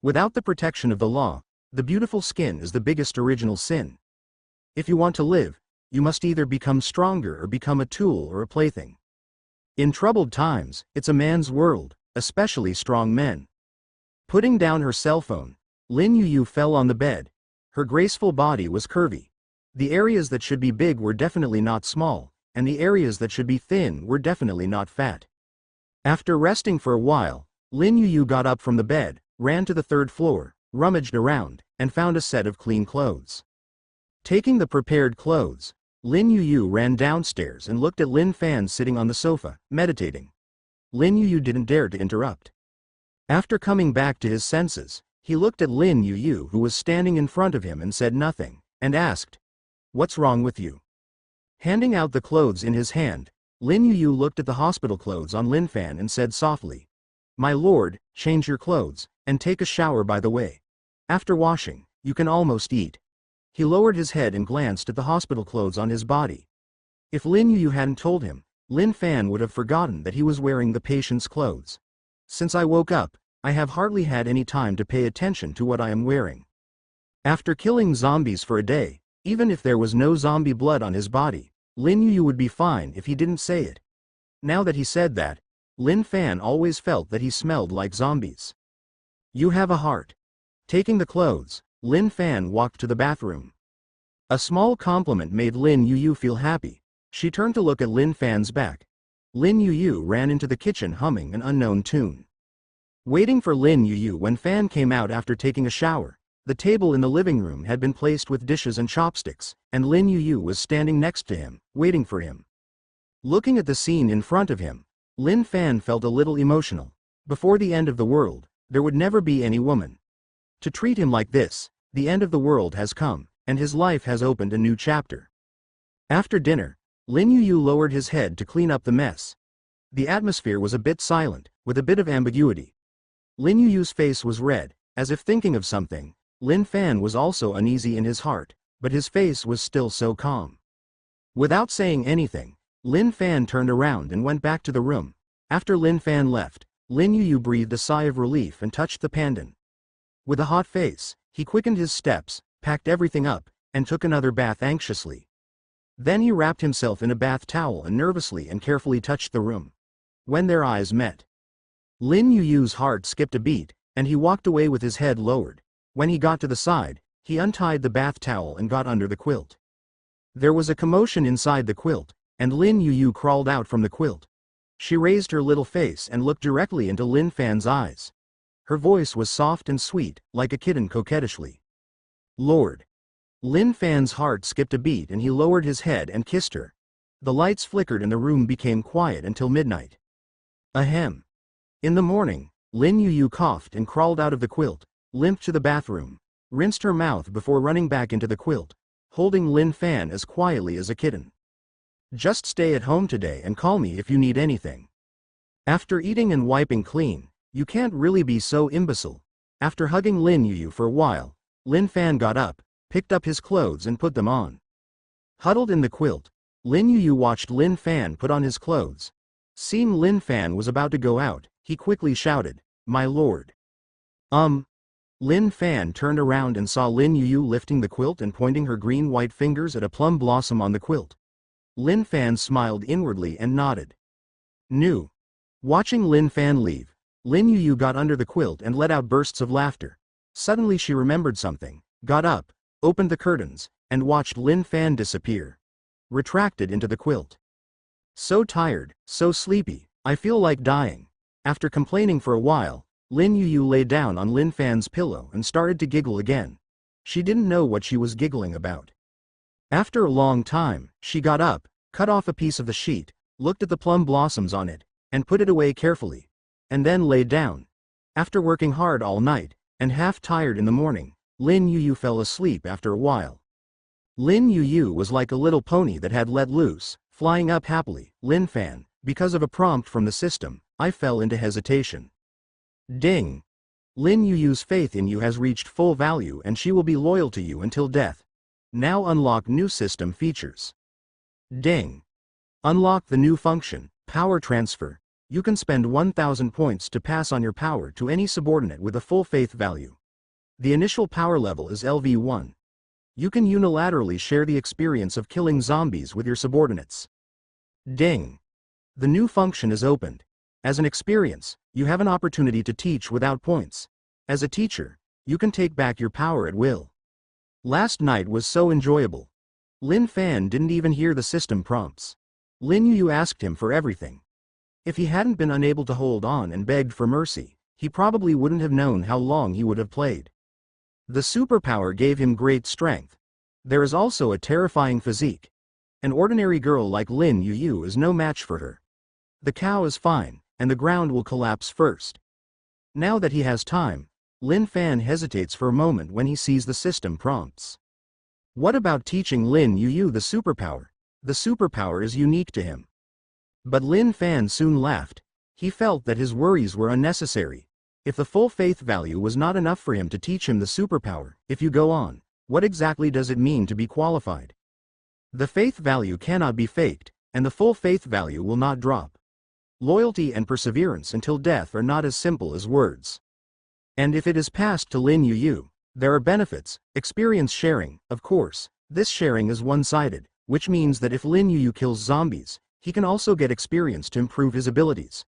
Without the protection of the law, the beautiful skin is the biggest original sin. If you want to live, you must either become stronger or become a tool or a plaything. In troubled times, it's a man's world, especially strong men. Putting down her cell phone, Lin YuYu fell on the bed. Her graceful body was curvy. The areas that should be big were definitely not small, and the areas that should be thin were definitely not fat. After resting for a while, Lin YuYu got up from the bed, ran to the third floor, rummaged around, and found a set of clean clothes. Taking the prepared clothes, Lin YuYu ran downstairs and looked at Lin Fan sitting on the sofa, meditating. Lin YuYu didn't dare to interrupt. After coming back to his senses, he looked at Lin YuYu, who was standing in front of him, and said nothing, and asked, "What's wrong with you?" Handing out the clothes in his hand, Lin YuYu looked at the hospital clothes on Lin Fan and said softly, "My lord, change your clothes, and take a shower by the way. After washing, you can almost eat." He lowered his head and glanced at the hospital clothes on his body. If Lin YuYu hadn't told him, Lin Fan would have forgotten that he was wearing the patient's clothes. "Since I woke up, I have hardly had any time to pay attention to what I am wearing." After killing zombies for a day, even if there was no zombie blood on his body, Lin YuYu would be fine if he didn't say it. Now that he said that, Lin Fan always felt that he smelled like zombies. "You have a heart." Taking the clothes, Lin Fan walked to the bathroom. A small compliment made Lin YuYu feel happy. She turned to look at Lin Fan's back. Lin YuYu ran into the kitchen humming an unknown tune. Waiting for Lin YuYu when Fan came out after taking a shower, the table in the living room had been placed with dishes and chopsticks, and Lin YuYu was standing next to him, waiting for him. Looking at the scene in front of him, Lin Fan felt a little emotional. Before the end of the world, there would never be any woman. To treat him like this, the end of the world has come, and his life has opened a new chapter. After dinner, Lin YuYu lowered his head to clean up the mess. The atmosphere was a bit silent, with a bit of ambiguity. Lin YuYu's face was red, as if thinking of something. Lin Fan was also uneasy in his heart, but his face was still so calm. Without saying anything, Lin Fan turned around and went back to the room. After Lin Fan left, Lin YuYu breathed a sigh of relief and touched the pandan. With a hot face, he quickened his steps, packed everything up, and took another bath anxiously. Then he wrapped himself in a bath towel and nervously and carefully touched the room. When their eyes met, Lin YuYu's heart skipped a beat, and he walked away with his head lowered. When he got to the side, he untied the bath towel and got under the quilt. There was a commotion inside the quilt, and Lin YuYu crawled out from the quilt. She raised her little face and looked directly into Lin Fan's eyes. Her voice was soft and sweet, like a kitten coquettishly. "Lord." Lin Fan's heart skipped a beat and he lowered his head and kissed her. The lights flickered and the room became quiet until midnight. Ahem. In the morning, Lin YuYu coughed and crawled out of the quilt, limped to the bathroom, rinsed her mouth before running back into the quilt, holding Lin Fan as quietly as a kitten. "Just stay at home today and call me if you need anything." After eating and wiping clean, you can't really be so imbecile. After hugging Lin YuYu for a while, Lin Fan got up, picked up his clothes and put them on. Huddled in the quilt, Lin YuYu watched Lin Fan put on his clothes. Seeing Lin Fan was about to go out, he quickly shouted, "My lord." Lin Fan turned around and saw Lin YuYu lifting the quilt and pointing her green-white fingers at a plum blossom on the quilt. Lin Fan smiled inwardly and nodded. "New." Watching Lin Fan leave, Lin YuYu got under the quilt and let out bursts of laughter. Suddenly she remembered something, got up, opened the curtains, and watched Lin Fan disappear. Retracted into the quilt. "So tired, so sleepy, I feel like dying." After complaining for a while, Lin YuYu lay down on Lin Fan's pillow and started to giggle again. She didn't know what she was giggling about. After a long time, she got up, cut off a piece of the sheet, looked at the plum blossoms on it, and put it away carefully, and then lay down. After working hard all night, and half tired in the morning, Lin YuYu fell asleep after a while. Lin YuYu was like a little pony that had let loose, flying up happily. "Lin Fan, because of a prompt from the system, I fell into hesitation. Ding. Lin YuYu's faith in you has reached full value and she will be loyal to you until death. Now unlock new system features. Ding. Unlock the new function, Power Transfer. You can spend 1000 points to pass on your power to any subordinate with a full faith value. The initial power level is LV1. You can unilaterally share the experience of killing zombies with your subordinates. Ding. The new function is opened. As an experience, you have an opportunity to teach without points. As a teacher, you can take back your power at will. Last night was so enjoyable. Lin Fan didn't even hear the system prompts. Lin YuYu asked him for everything. If he hadn't been unable to hold on and begged for mercy, he probably wouldn't have known how long he would have played. The superpower gave him great strength. There is also a terrifying physique. An ordinary girl like Lin YuYu is no match for her. The cow is fine, and the ground will collapse first. Now that he has time, Lin Fan hesitates for a moment when he sees the system prompts. What about teaching Lin YuYu the superpower? The superpower is unique to him. But Lin Fan soon laughed. He felt that his worries were unnecessary. If the full faith value was not enough for him to teach him the superpower, if you go on, what exactly does it mean to be qualified? The faith value cannot be faked, and the full faith value will not drop. Loyalty and perseverance until death are not as simple as words. And if it is passed to Lin YuYu, there are benefits, experience sharing, of course. This sharing is one-sided, which means that if Lin YuYu kills zombies, he can also get experience to improve his abilities.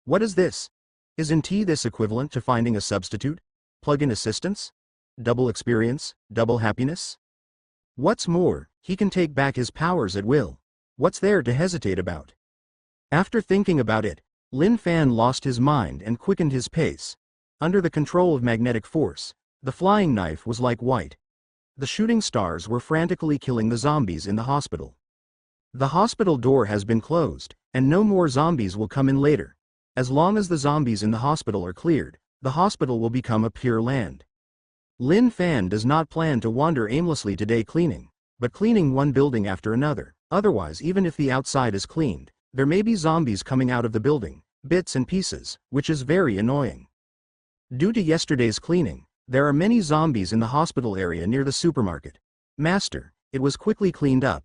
What is this? Isn't this equivalent to finding a substitute? Plug-in assistance? Double experience, double happiness? What's more, he can take back his powers at will. What's there to hesitate about? After thinking about it, Lin Fan lost his mind and quickened his pace. Under the control of magnetic force, the flying knife was like white. The shooting stars were frantically killing the zombies in the hospital. The hospital door has been closed, and no more zombies will come in later. As long as the zombies in the hospital are cleared, the hospital will become a pure land. Lin Fan does not plan to wander aimlessly today cleaning, but cleaning one building after another. Otherwise, even if the outside is cleaned, there may be zombies coming out of the building, bits and pieces, which is very annoying. Due to yesterday's cleaning, there are many zombies in the hospital area near the supermarket. Master, it was quickly cleaned up.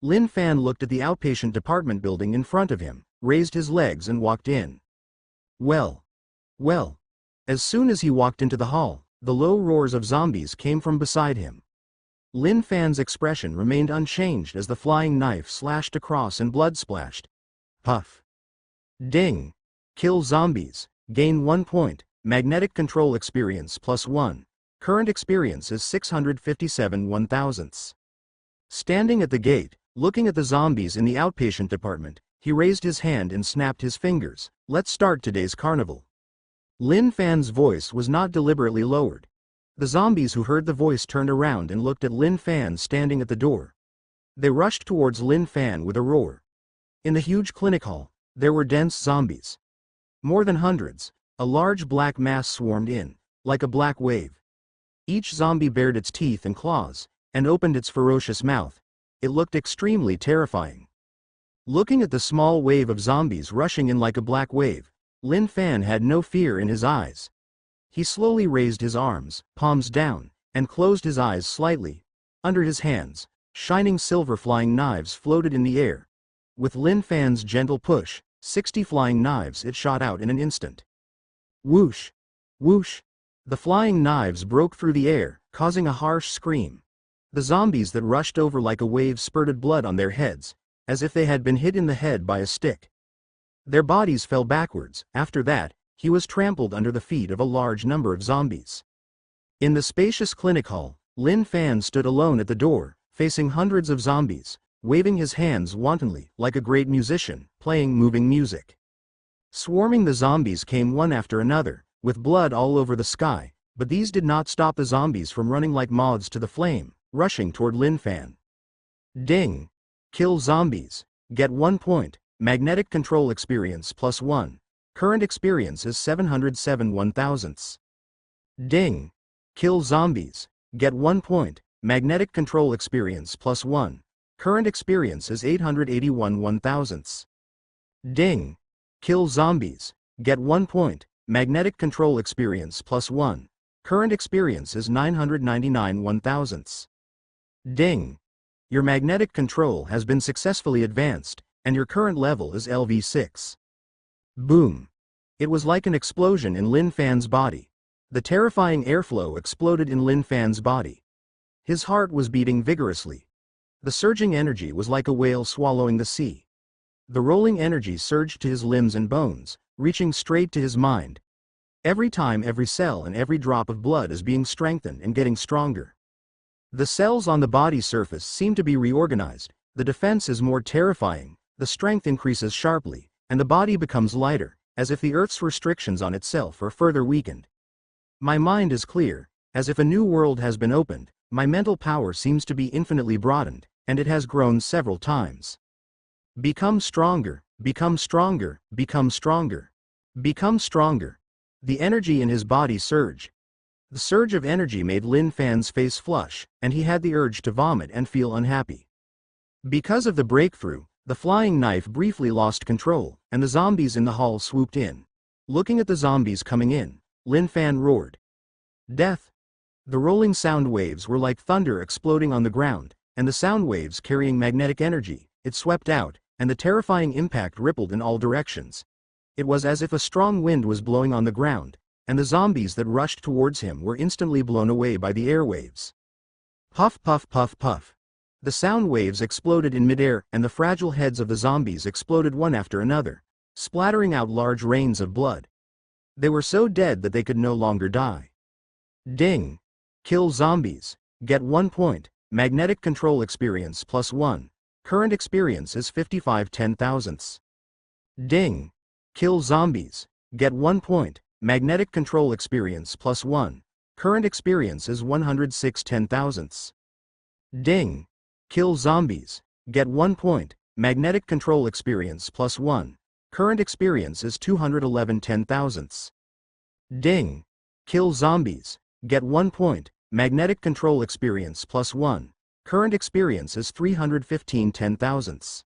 Lin Fan looked at the outpatient department building in front of him, raised his legs and walked in. Well. As soon as he walked into the hall, the low roars of zombies came from beside him. Lin Fan's expression remained unchanged as the flying knife slashed across and blood splashed. Puff. Ding. Kill zombies. Gain 1 point. Magnetic control experience +1. Current experience is 657 1/1000ths. Standing at the gate, looking at the zombies in the outpatient department, he raised his hand and snapped his fingers. Let's start today's carnival. Lin Fan's voice was not deliberately lowered. The zombies who heard the voice turned around and looked at Lin Fan standing at the door. They rushed towards Lin Fan with a roar. In the huge clinic hall, there were dense zombies. More than hundreds, a large black mass swarmed in, like a black wave. Each zombie bared its teeth and claws, and opened its ferocious mouth. It looked extremely terrifying. Looking at the small wave of zombies rushing in like a black wave, Lin Fan had no fear in his eyes. He slowly raised his arms, palms down, and closed his eyes slightly. Under his hands, shining silver flying knives floated in the air. With Lin Fan's gentle push, 60 flying knives it shot out in an instant. Whoosh! Whoosh! The flying knives broke through the air, causing a harsh scream. The zombies that rushed over like a wave spurted blood on their heads, as if they had been hit in the head by a stick. Their bodies fell backwards. After that, he was trampled under the feet of a large number of zombies. In the spacious clinic hall, Lin Fan stood alone at the door, facing hundreds of zombies, waving his hands wantonly, like a great musician, playing moving music. Swarming the zombies came one after another, with blood all over the sky, but these did not stop the zombies from running like moths to the flame, rushing toward Lin Fan. Ding! Kill zombies. Get 1 point. Magnetic control experience +1. Current experience is 707 1/1000ths. Ding! Kill zombies. Get 1 point. Magnetic control experience +1. Current experience is 881 1/1000ths. Ding! Kill zombies. Get 1 point. Magnetic control experience +1. Current experience is 999 1/1000ths. Ding! Your magnetic control has been successfully advanced, and your current level is LV6. Boom! It was like an explosion in Lin Fan's body. The terrifying airflow exploded in Lin Fan's body. His heart was beating vigorously. The surging energy was like a whale swallowing the sea. The rolling energy surged to his limbs and bones, reaching straight to his mind. Every time every cell and every drop of blood is being strengthened and getting stronger. The cells on the body surface seem to be reorganized, the defense is more terrifying, the strength increases sharply, and the body becomes lighter, as if the Earth's restrictions on itself are further weakened. My mind is clear, as if a new world has been opened. My mental power seems to be infinitely broadened, and it has grown several times. Become stronger, become stronger, become stronger. Become stronger. The energy in his body surged. The surge of energy made Lin Fan's face flush, and he had the urge to vomit and feel unhappy. Because of the breakthrough, the flying knife briefly lost control, and the zombies in the hall swooped in. Looking at the zombies coming in, Lin Fan roared. Death! The rolling sound waves were like thunder exploding on the ground, and the sound waves carrying magnetic energy, it swept out, and the terrifying impact rippled in all directions. It was as if a strong wind was blowing on the ground, and the zombies that rushed towards him were instantly blown away by the airwaves. Puff puff puff puff. The sound waves exploded in midair, and the fragile heads of the zombies exploded one after another, splattering out large rains of blood. They were so dead that they could no longer die. Ding! Kill zombies. Get 1 point. Magnetic control experience +1. Current experience is 55 1/10,000ths. Ding! Kill zombies. Get 1 point. Magnetic control experience +1. Current experience is 106 1/10,000ths. Ding! Kill zombies. Get 1 point. Magnetic control experience +1. Current experience is 211 1/10,000ths. Ding! Kill zombies. Get 1 point. Magnetic control experience +1. Current experience is 315 10,000ths.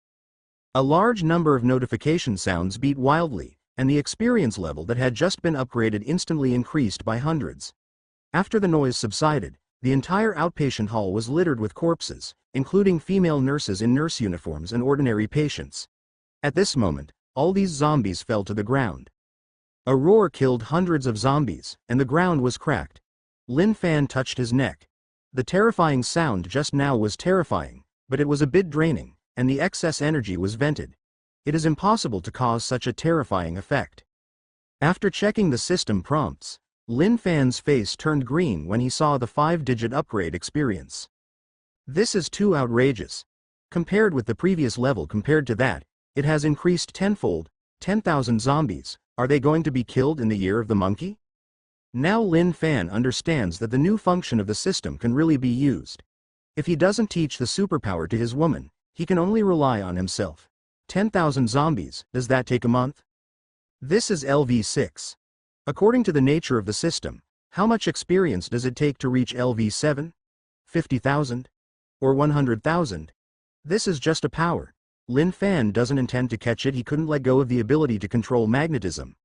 A large number of notification sounds beat wildly, and the experience level that had just been upgraded instantly increased by hundreds. After the noise subsided, the entire outpatient hall was littered with corpses, including female nurses in nurse uniforms and ordinary patients. At this moment, all these zombies fell to the ground. A roar killed hundreds of zombies, and the ground was cracked. Lin Fan touched his neck. The terrifying sound just now was terrifying, but it was a bit draining, and the excess energy was vented. It is impossible to cause such a terrifying effect. After checking the system prompts, Lin Fan's face turned green when he saw the 5-digit upgrade experience. This is too outrageous. Compared with the previous level, it has increased tenfold. 10,000 zombies, are they going to be killed in the year of the monkey? Now Lin Fan understands that the new function of the system can really be used. If he doesn't teach the superpower to his woman, he can only rely on himself. 10,000 zombies, does that take a month? This is LV6. According to the nature of the system, how much experience does it take to reach LV7? 50,000? Or 100,000? This is just a power. Lin Fan doesn't intend to catch it. He couldn't let go of the ability to control magnetism.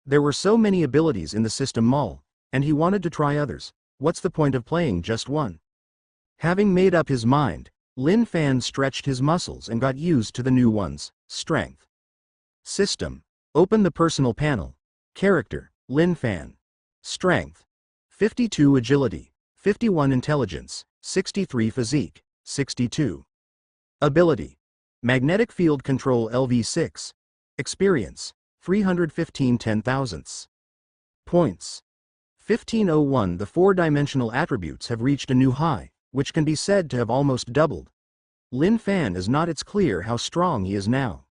There were so many abilities in the system mall, and he wanted to try others. What's the point of playing just one? Having made up his mind, Lin Fan stretched his muscles and got used to the new ones. Strength. System. Open the personal panel. Character, Lin Fan. Strength. 52 agility, 51 intelligence, 63 physique, 62. Ability. Magnetic field control LV6. Experience. 315 10,000ths. Points. 1501. The 4-dimensional attributes have reached a new high, which can be said to have almost doubled. Lin Fan is not. It's clear how strong he is now.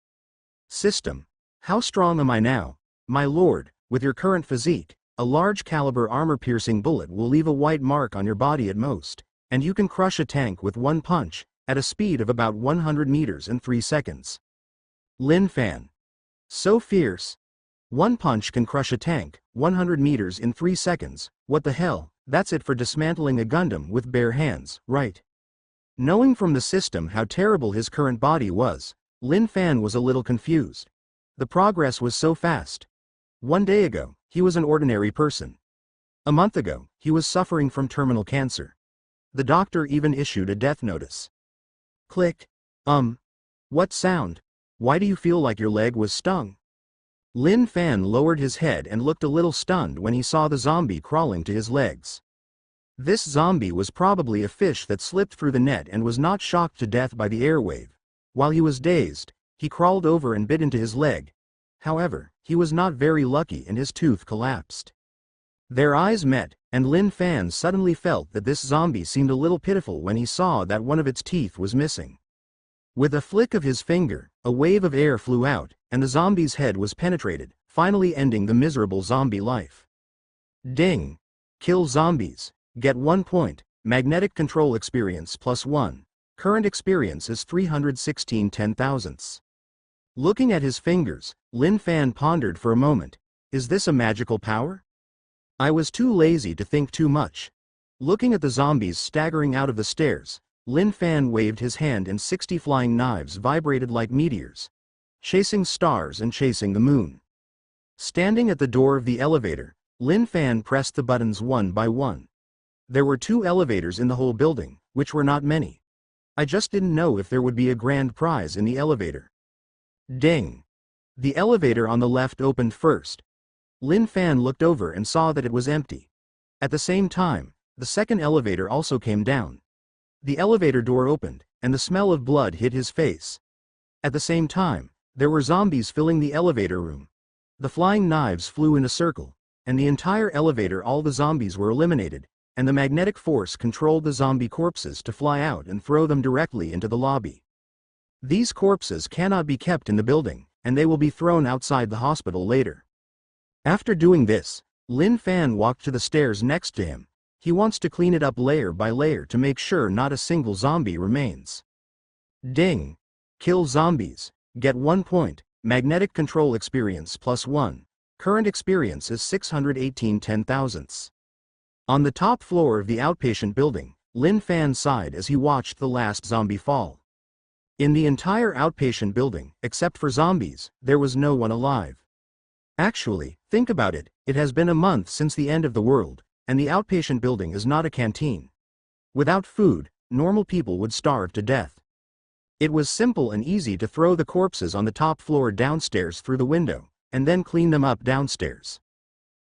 System. How strong am I now? My lord, with your current physique, a large caliber armor-piercing bullet will leave a white mark on your body at most, and you can crush a tank with one punch, at a speed of about 100 meters in 3 seconds. Lin Fan. So fierce. One punch can crush a tank, 100 meters in 3 seconds, what the hell, that's it for dismantling a Gundam with bare hands, right? Knowing from the system how terrible his current body was, Lin Fan was a little confused. The progress was so fast. 1 day ago, he was an ordinary person. A month ago, he was suffering from terminal cancer. The doctor even issued a death notice. Click. What sound? Why do you feel like your leg was stung? Lin Fan lowered his head and looked a little stunned when he saw the zombie crawling to his legs. This zombie was probably a fish that slipped through the net and was not shocked to death by the airwave. While he was dazed, he crawled over and bit into his leg. However, he was not very lucky and his tooth collapsed. Their eyes met, and Lin Fan suddenly felt that this zombie seemed a little pitiful when he saw that one of its teeth was missing. With a flick of his finger, a wave of air flew out, and the zombie's head was penetrated, finally ending the miserable zombie life. Ding! Kill zombies. Get 1 point. Magnetic control experience +1. Current experience is 316 10,000ths. Looking at his fingers, Lin Fan pondered for a moment. Is this a magical power? I was too lazy to think too much. Looking at the zombies staggering out of the stairs, Lin Fan waved his hand and 60 flying knives vibrated like meteors, chasing stars and chasing the moon. Standing at the door of the elevator, Lin Fan pressed the buttons one by one. There were 2 elevators in the whole building, which were not many. I just didn't know if there would be a grand prize in the elevator. Ding! The elevator on the left opened first. Lin Fan looked over and saw that it was empty. At the same time, the second elevator also came down. The elevator door opened, and the smell of blood hit his face. At the same time, there were zombies filling the elevator room. The flying knives flew in a circle, and the entire elevator, all the zombies were eliminated, and the magnetic force controlled the zombie corpses to fly out and throw them directly into the lobby. These corpses cannot be kept in the building, and they will be thrown outside the hospital later. After doing this, Lin Fan walked to the stairs next to him. He wants to clean it up layer by layer to make sure not a single zombie remains. Ding! Kill zombies. Get 1 point. Magnetic control experience +1. Current experience is 618 10,000ths. On the top floor of the outpatient building, Lin Fan sighed as he watched the last zombie fall. In the entire outpatient building, except for zombies, there was no one alive. Actually, think about it, it has been a month since the end of the world, and the outpatient building is not a canteen. Without food, normal people would starve to death. It was simple and easy to throw the corpses on the top floor downstairs through the window, and then clean them up downstairs.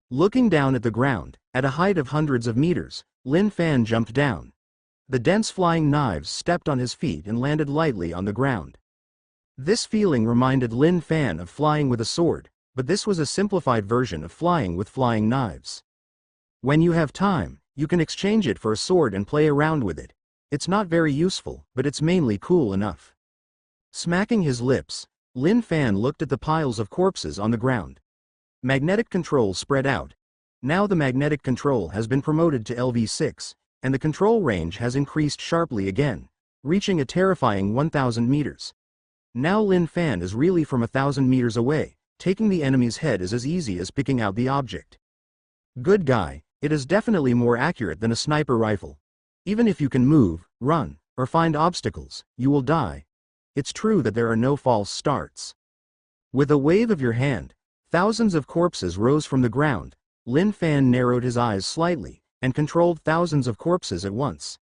Looking down at the ground, at a height of hundreds of meters, Lin Fan jumped down. The dense flying knives stepped on his feet and landed lightly on the ground. This feeling reminded Lin Fan of flying with a sword, but this was a simplified version of flying with flying knives. When you have time, you can exchange it for a sword and play around with it. It's not very useful, but it's mainly cool enough. Smacking his lips, Lin Fan looked at the piles of corpses on the ground. Magnetic control spread out. Now the magnetic control has been promoted to LV6, and the control range has increased sharply again, reaching a terrifying 1,000 meters. Now Lin Fan is really from 1,000 meters away, taking the enemy's head is as easy as picking out the object. Good guy, it is definitely more accurate than a sniper rifle. Even if you can move, run, or find obstacles, you will die. It's true that there are no false starts. With a wave of your hand, thousands of corpses rose from the ground. Lin Fan narrowed his eyes slightly, and controlled thousands of corpses at once.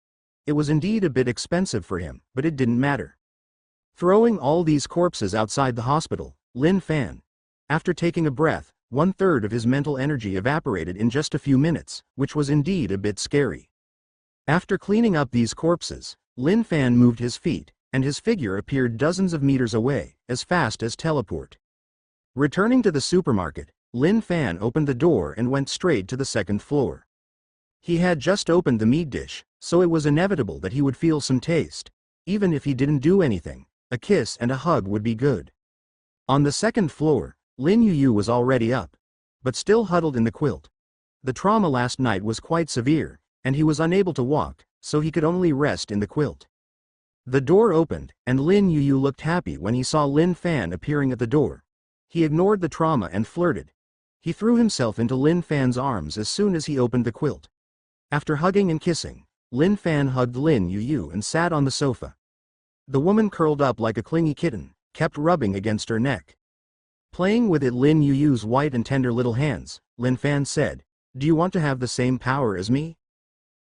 It was indeed a bit expensive for him, but it didn't matter. Throwing all these corpses outside the hospital, Lin Fan, after taking a breath, 1/3 of his mental energy evaporated in just a few minutes, which was indeed a bit scary. After cleaning up these corpses, Lin Fan moved his feet, and his figure appeared dozens of meters away, as fast as teleport. Returning to the supermarket, Lin Fan opened the door and went straight to the second floor. He had just opened the meat dish, so it was inevitable that he would feel some taste. Even if he didn't do anything, a kiss and a hug would be good. On the second floor, Lin YuYu was already up, but still huddled in the quilt. The trauma last night was quite severe, and he was unable to walk, so he could only rest in the quilt. The door opened, and Lin YuYu looked happy when he saw Lin Fan appearing at the door. He ignored the trauma and flirted. He threw himself into Lin Fan's arms as soon as he opened the quilt. After hugging and kissing, Lin Fan hugged Lin YuYu and sat on the sofa. The woman curled up like a clingy kitten, kept rubbing against her neck. Playing with it Lin YuYu's white and tender little hands, Lin Fan said, "Do you want to have the same power as me?"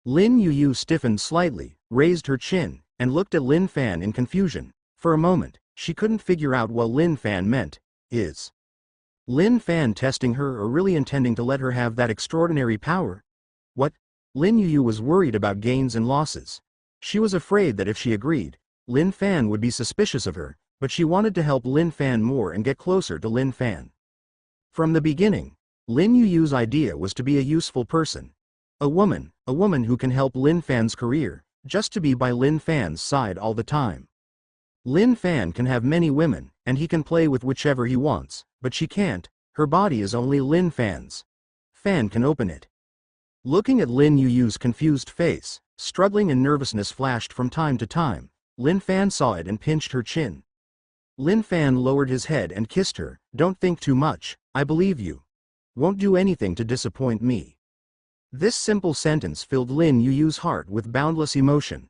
Lin YuYu stiffened slightly, raised her chin, and looked at Lin Fan in confusion. For a moment, she couldn't figure out what Lin Fan meant. Is Lin Fan testing her or really intending to let her have that extraordinary power? What? Lin YuYu was worried about gains and losses. She was afraid that if she agreed, Lin Fan would be suspicious of her, but she wanted to help Lin Fan more and get closer to Lin Fan. From the beginning, Lin YuYu's idea was to be a useful person. A woman who can help Lin Fan's career, just to be by Lin Fan's side all the time. Lin Fan can have many women, and he can play with whichever he wants, but she can't, her body is only Lin Fan's. Fan can open it. Looking at Lin YuYu's confused face, struggling and nervousness flashed from time to time. Lin Fan saw it and pinched her chin. Lin Fan lowered his head and kissed her. "Don't think too much, I believe you. Won't do anything to disappoint me." This simple sentence filled Lin YuYu's heart with boundless emotion.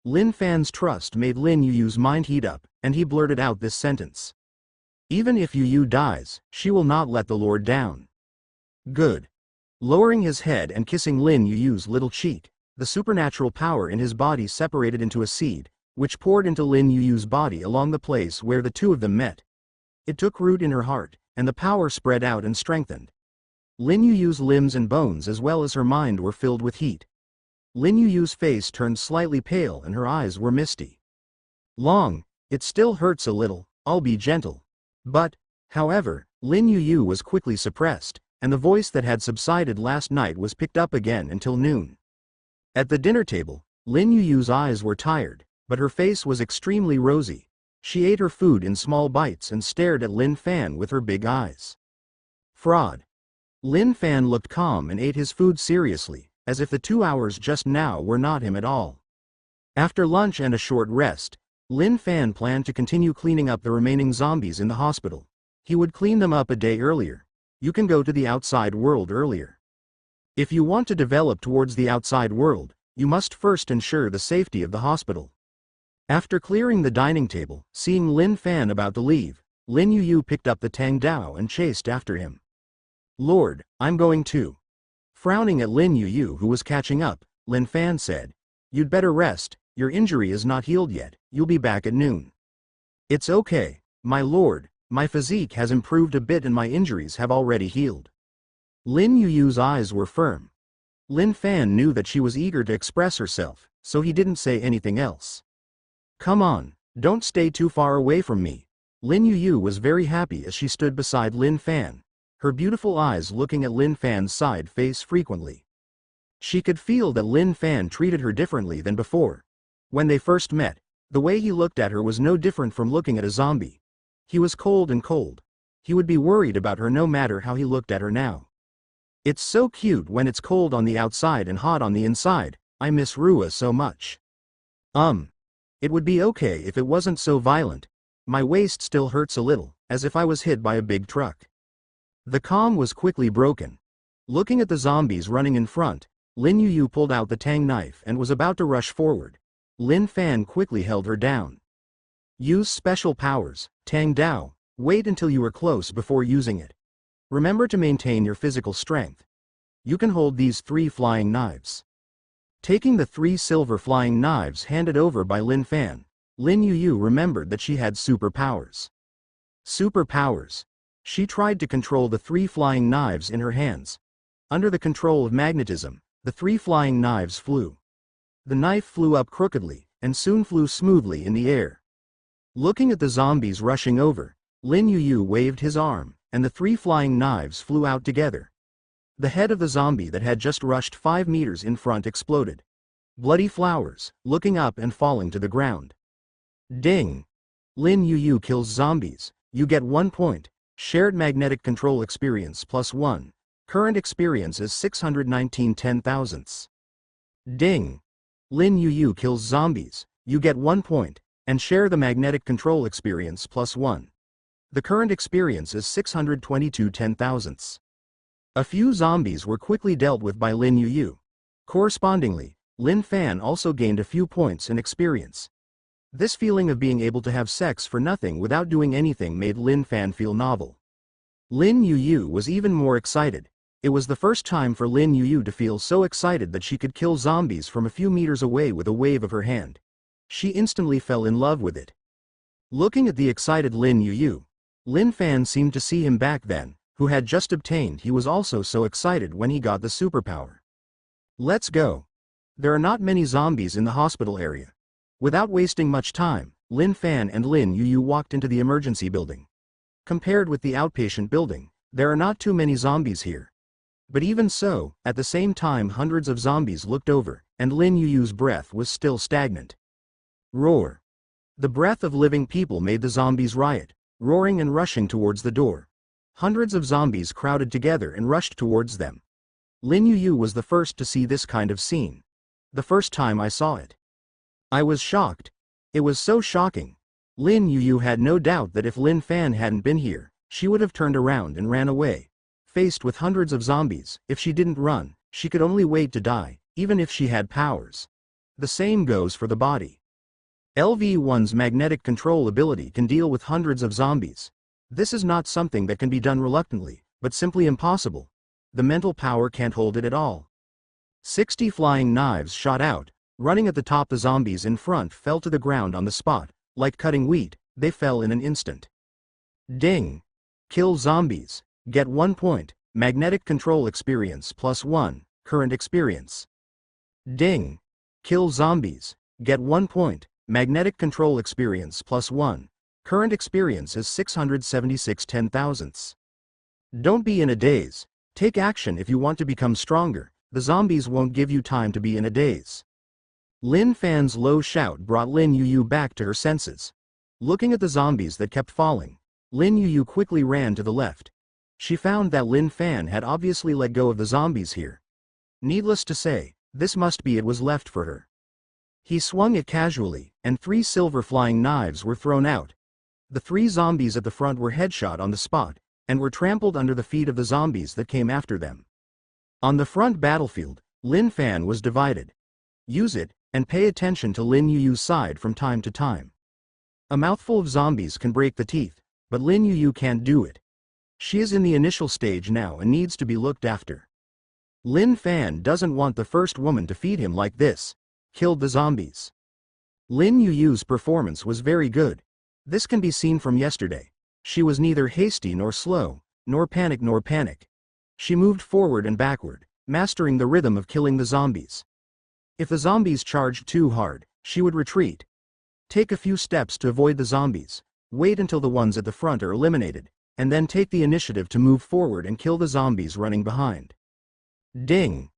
Lin Fan's trust made Lin YuYu's mind heat up, and he blurted out this sentence. "Even if YuYu dies, she will not let the Lord down." Good. Lowering his head and kissing Lin YuYu's little cheek, the supernatural power in his body separated into a seed, which poured into Lin YuYu's body along the place where the two of them met. It took root in her heart, and the power spread out and strengthened. Lin YuYu's limbs and bones as well as her mind were filled with heat. Lin YuYu's face turned slightly pale and her eyes were misty. "Long, it still hurts a little, I'll be gentle." But, however, Lin YuYu was quickly suppressed, and the voice that had subsided last night was picked up again until noon. At the dinner table, Lin YuYu's eyes were tired, but her face was extremely rosy. She ate her food in small bites and stared at Lin Fan with her big eyes. Fraud. Lin Fan looked calm and ate his food seriously, as if the 2 hours just now were not him at all. After lunch and a short rest, Lin Fan planned to continue cleaning up the remaining zombies in the hospital. He would clean them up a day earlier. You can go to the outside world earlier. If you want to develop towards the outside world, you must first ensure the safety of the hospital. After clearing the dining table, seeing Lin Fan about to leave, Lin YuYu picked up the Tang Dao and chased after him. Lord, I'm going too. Frowning at Lin YuYu who was catching up, Lin Fan said, you'd better rest, your injury is not healed yet, you'll be back at noon. It's okay, my lord, my physique has improved a bit and my injuries have already healed. Lin YuYu's eyes were firm. Lin Fan knew that she was eager to express herself, so he didn't say anything else. Come on, don't stay too far away from me. Lin YuYu was very happy as she stood beside Lin Fan, her beautiful eyes looking at Lin Fan's side face frequently. She could feel that Lin Fan treated her differently than before. When they first met, the way he looked at her was no different from looking at a zombie. He was cold and cold. He would be worried about her no matter how he looked at her now. It's so cute when it's cold on the outside and hot on the inside, I miss Rua so much. It would be okay if it wasn't so violent. My waist still hurts a little, as if I was hit by a big truck. The calm was quickly broken. Looking at the zombies running in front, Lin YuYu pulled out the tang knife and was about to rush forward. Lin Fan quickly held her down. Use special powers, Tang Dao, wait until you are close before using it. Remember to maintain your physical strength. You can hold these 3 flying knives. Taking the 3 silver flying knives handed over by Lin Fan, Lin YuYu remembered that she had superpowers. Superpowers. She tried to control the 3 flying knives in her hands. Under the control of magnetism, the 3 flying knives flew. The knife flew up crookedly, and soon flew smoothly in the air. Looking at the zombies rushing over, Lin YuYu waved his arm, and the 3 flying knives flew out together. The head of the zombie that had just rushed 5 meters in front exploded. Bloody flowers, looking up and falling to the ground. Ding! Lin YuYu kills zombies, you get 1 point, shared magnetic control experience +1, current experience is 619 10,000ths. Ding! Lin YuYu kills zombies, you get 1 point, and share the magnetic control experience +1. The current experience is 622 10,000ths. A few zombies were quickly dealt with by Lin YuYu. Correspondingly, Lin Fan also gained a few points in experience. This feeling of being able to have sex for nothing without doing anything made Lin Fan feel novel. Lin YuYu was even more excited. It was the first time for Lin YuYu to feel so excited that she could kill zombies from a few meters away with a wave of her hand. She instantly fell in love with it. Looking at the excited Lin YuYu, Lin Fan seemed to see him back then, who had just obtained. He was also so excited when he got the superpower. Let's go. There are not many zombies in the hospital area. Without wasting much time, Lin Fan and Lin YuYu walked into the emergency building. Compared with the outpatient building, there are not too many zombies here. But even so, at the same time hundreds of zombies looked over, and Lin YuYu's breath was still stagnant. Roar. The breath of living people made the zombies riot, roaring and rushing towards the door. Hundreds of zombies crowded together and rushed towards them. Lin YuYu was the first to see this kind of scene. The first time I saw it, I was shocked. It was so shocking. Lin YuYu had no doubt that if Lin Fan hadn't been here, she would have turned around and ran away. Faced with hundreds of zombies, if she didn't run, she could only wait to die, even if she had powers. The same goes for the body. LV1's magnetic control ability can deal with hundreds of zombies. This is not something that can be done reluctantly, but simply impossible. The mental power can't hold it at all. 60 flying knives shot out, running at the top. The zombies in front fell to the ground on the spot. Like cutting wheat, they fell in an instant. Ding! Kill zombies, get 1 point, magnetic control experience +1, current experience. Ding! Kill zombies, get 1 point, magnetic control experience +1, current experience is 676 10,000ths. Don't be in a daze. Take action if you want to become stronger. The zombies won't give you time to be in a daze. Lin Fan's low shout brought Lin YuYu back to her senses. Looking at the zombies that kept falling, Lin YuYu quickly ran to the left. She found that Lin Fan had obviously let go of the zombies here. Needless to say, this must be it was left for her. He swung it casually, and 3 silver flying knives were thrown out. The 3 zombies at the front were headshot on the spot, and were trampled under the feet of the zombies that came after them. On the front battlefield, Lin Fan was divided. use it, and pay attention to Lin YuYu's side from time to time. A mouthful of zombies can break the teeth, but Lin YuYu can't do it. She is in the initial stage now and needs to be looked after. Lin Fan doesn't want the first woman to feed him like this. Killed the zombies. Lin YuYu's performance was very good. This can be seen from yesterday. She was neither hasty nor slow, nor panic. She moved forward and backward, mastering the rhythm of killing the zombies. If the zombies charged too hard, she would retreat. Take a few steps to avoid the zombies, wait until the ones at the front are eliminated, and then take the initiative to move forward and kill the zombies running behind. Ding!